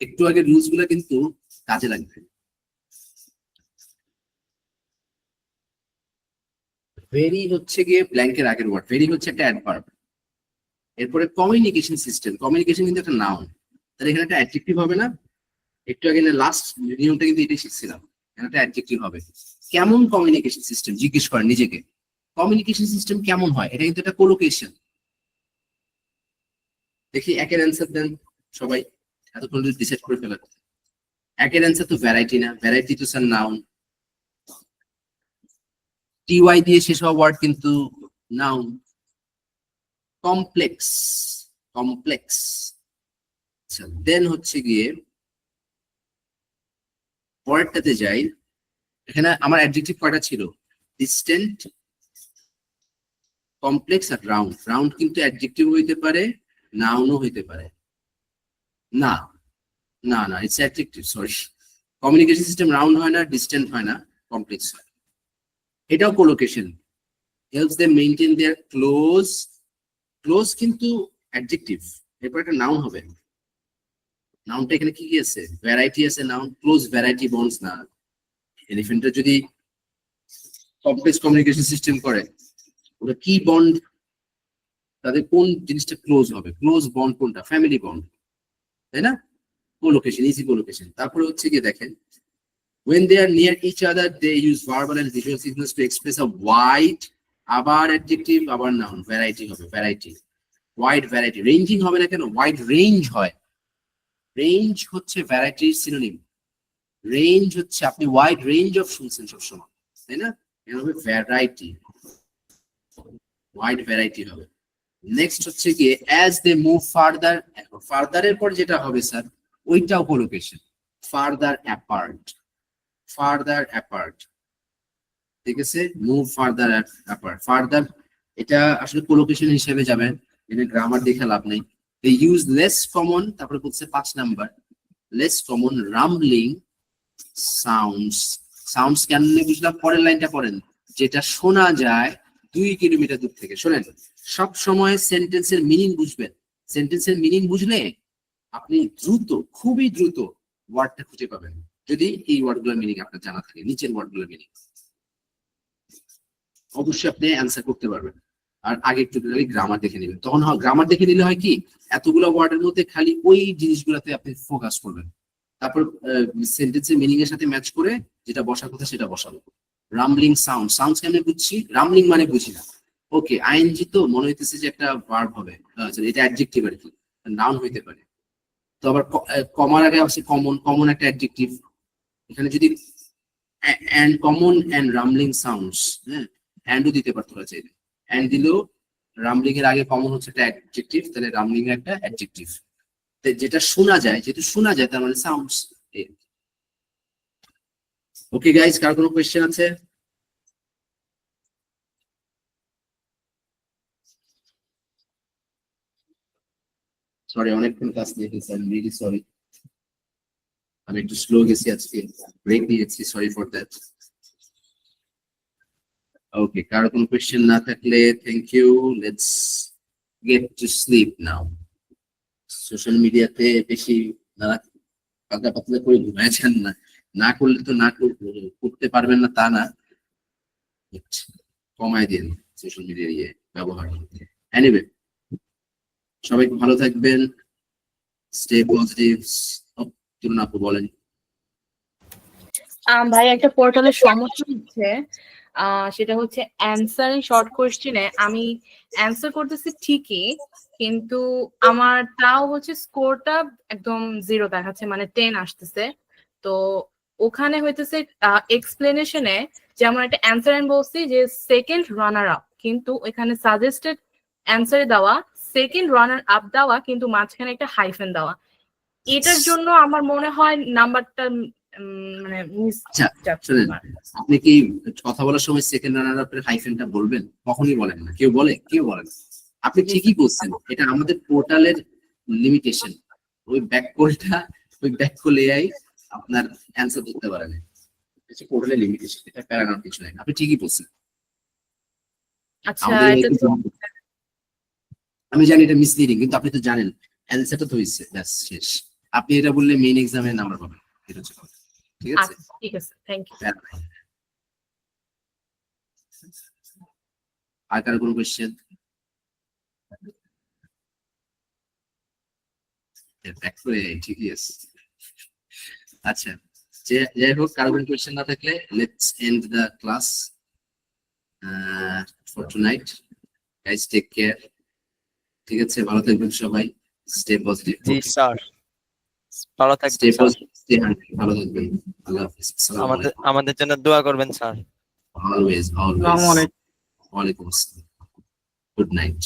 S1: একটু আগে রুলস গুলো কিন্তু কাজে লাগবে। ভেরি হচ্ছে গিয়ে ব্ল্যাঙ্কের আগের ওয়ার্ড, ভেরি হচ্ছে একটা অ্যাডভার্ব। এরপরে কমিউনিকেশন সিস্টেম, কমিউনিকেশন কিন্তু একটা নাউন, তাহলে এখানে একটা অ্যাডজেক্টিভ হবে না? একটু আগে লাস্ট নিয়মটা কিন্তু এটাই শিখছিলাম, এখানে একটা অ্যাডজেক্টিভ হবে। কেমন কমিউনিকেশন সিস্টেম জিজ্ঞেস করেন নিজেকে, কমিউনিকেশন সিস্টেম কেমন হয়? এটা কিন্তু একটা কোলোকেশন। দেখি একের অ্যান্সার দেন সবাই, এতক্ষণ যদি ডিসাইড করে ফেলেন। একের অ্যান্সার তো ভ্যারাইটি না, ভ্যারাইটি তো স্যার নাউন, টিওয়াই দিয়ে শেষ হওয়া ওয়ার্ড কিন্তু নাউন। কমপ্লেক্স, কমপ্লেক্স, আচ্ছা, দেন হচ্ছে গিয়ে পরেরটাতে যাই। এখানে আমার অ্যাডজেক্টিভ কয়টা ছিল? ডিস্টেন্ট, কমপ্লেক্স আর রাউন্ড। রাউন্ড কিন্তু অ্যাডজেক্টিভ হইতে পারে, নাউনও হইতে পারে। না না না, it's adjective, sorry. Communication system round হয় না, ডিস্টেন্ট হয় না, কমপ্লেক্স হয়। এটাও কোলোকেশন। হেল্পস দেম মেইনটেইন দেয়ার ক্লোজ। ক্লোজ কিন্তু অ্যাডজেক্টিভ, এরপর একটা নাউন হবে। নাউনটা এখানে কি কি আছে? ভ্যারাইটি আছে নাউন, ক্লোজ ভ্যারাইটি বন্ডস না। এলিফ্যান্টের যদি কমপ্লেক্স কমিউনিকেশন সিস্টেম করে, ওটা কি বন্ড, তাদের কোন জিনিসটা ক্লোজ হবে? ক্লোজ বন্ড কোনটা? ফ্যামিলি বন্ড, তাই না? Collocation, easy collocation. তারপরে হচ্ছে গিয়ে দেখেন, when they are near each other they use verbal and visual signals to express a wide, আবার অ্যাডজেক্টিভ আবার নাউন, ভ্যারাইটি হবে, ভ্যারাইটি, ওয়াইড ভ্যারাইটি। রেঞ্জিং হবে না কেন? ওয়াইড রেঞ্জ হয়। রেঞ্জ হচ্ছে ভ্যারাইটির সিনোনিম। রেঞ্জ হচ্ছে আপনি ওয়াইড রেঞ্জ অফ শুনছেন সবসময়, তাই না? এটা হবে ভ্যারাইটি, ওয়াইড ভ্যারাইটি হবে। নেক্সট হচ্ছে গিয়ে অ্যাজ দে মুভ ফার্দার। ফার্দারের পর যেটা হবে স্যার, ওইটাও collocation. Further apart, further apart, ঠিক আছে? মুভ ফার্দার অ্যাপার্ট, ফার্দার, এটা আসলে কোলোকেশন হিসেবে যাবে। এটা গ্রামার দেখে লাভ নেই। they use less common, তারপরে বলছে 5 number, less common rumbling sounds। Sounds কেন বুঝলাম? পরের লাইনটা পড়েন, যেটা শোনা যায় 2 কিলোমিটার দূর থেকে। শোনেন, সব সময় সেন্টেন্সের মিনিং বুঝবেন। সেন্টেন্সের মিনিং বুঝলে আপনি দ্রুত, খুবই দ্রুত ওয়ার্ডটা খুঁজে পাবেন, যদি এই ওয়ার্ডগুলোর মিনিং আপনার জানা থাকে, নিচের ওয়ার্ডগুলোর মিনিং। অবশ্যই আপনি অ্যান্সার করতে পারবেন। আর আগে একটু গ্রামার দেখে নেবেন, তখন গ্রামার দেখে নিলে হয় কি, এতগুলো ওয়ার্ডের মধ্যে খালি ওই জিনিসগুলোতে আপনি ফোকাস করবেন। তারপর সেন্টেন্সের মিনিং এর সাথে ম্যাচ করে যেটা বসার কথা সেটা বসাবো। রামলিং সাউন্ড, সাউন্ড কেমনে বুঝছি? রামলিং মানে বুঝি না, ওকে আইএনজি তো মনে হইতেছে যে একটা ভার্ব হবে, এটা অ্যাডজেক্টিভ আর কি, নাউন হইতে পারে। তো আবার কমার আগে আছে কমন, কমন একটা অ্যাডজেক্টিভ। এখানে যদি and common and rumbling sounds, হ্যাঁ, অ্যান্ডও দিতে পারতো না চাইলে, অ্যান্ড দিলেও রামলিং এর আগে কমন হচ্ছে একটা অ্যাডজেক্টিভ, তাহলে রামলিং এর একটা অ্যাডজেক্টিভ। যেটা শোনা যায়, যেহেতু শোনা যায় তার মানে সাউন্ডস। ওকে গাইস, কার কোনো কোয়েশ্চেন আছে? সরি, অনেকক্ষণ ক্লাস নিয়ে গেছি, আই এম রিয়েলি সরি। আমি একটু স্লো গেছি আজকে, ব্রেক নিয়েছি, সরি ফর দ্যাট। ওকে, কারো কোনো কোয়েশ্চেন না থাকলে thank you, let's get to sleep now. Social মিডিয়াতে বেশি পাতলা পাতলা করে ঘুমাচ্ছেন না, না করলে তো না করতে পারবেন না তা না, কমায় দিন সোশ্যাল মিডিয়ার ব্যবহার। এনিওয়ে, সবাই ভালো থাকবেন, স্টে পজিটিভ। আপু বলেন।
S5: ভাই, একটা পোর্টালের সমস্যা হচ্ছে, সেটা হচ্ছে অ্যান্সারিং শর্ট কোয়েশ্চেনে আমি অ্যান্সার করতেছি ঠিকই, কিন্তু আমার তাও হচ্ছে স্কোরটা একদম 0 দেখাচ্ছে, মানে 10 আসতেছে। তো ওখানে হইতেছে এক্সপ্লেনেশনে যেমন একটা অ্যান্সার আমি বলছি যে সেকেন্ড রানার আপ, কিন্তু এখানে সাজেস্টেড অ্যান্সারে দেওয়া সেকেন্ড রানার আপ দেওয়া, কিন্তু মাঝখানে একটা হাইফেন দেওয়া। এটার জন্য আমার মনে হয় নাম্বারটা মানে
S1: আপনি কি কথা বলার সময় সেকেন্ড রানার আপের হাইফেনটা বলবেন? কখনই বলেন না, কেউ বলে? কেউ বলেন? আপনি ঠিকই বলছেন, এটা আমাদের পোর্টালের লিমিটেশন। ওই ব্যাককলটা, ওই ব্যাককল এআই আপনার অ্যান্সার দিতে পারে না, এটা পোর্টালের লিমিটেশন, এটা প্যারাগ্রাফ কিছু নাই। আপনি ঠিকই বলছেন।
S5: আচ্ছা,
S1: আমি জানি এটা মিসলিডিং, কিন্তু আপনি তো জানেন অ্যান্সারটা তো হইছে, ব্যাস শেষ। আপনি এটা বললে মেইন এক্সামে নাম্বার পাবেন, এটা হচ্ছে কথা। ঠিক আছে,
S5: ঠিক আছে, থ্যাংক ইউ।
S1: আর কারো কোনো কোয়েশ্চেন? ঠিকই আছে। আচ্ছা, যাই হোক, কারো কোনো কোয়েশ্চেন না থাকলে let's end the class for tonight. Guys, take care. ঠিক আছে, ভালো থাকবেন সবাই, স্টে পজিটিভ।
S4: জি স্যার, ভালো থাকবেন,
S1: স্টে পজিটিভ, স্টে হান্ড্রেড, ভালো থাকবেন। আল্লাহ হাফেজ।
S4: আমাদের জন্য দোয়া করবেন স্যার।
S1: Always always. ওয়ালাইকুম আসসালাম, গুড নাইট।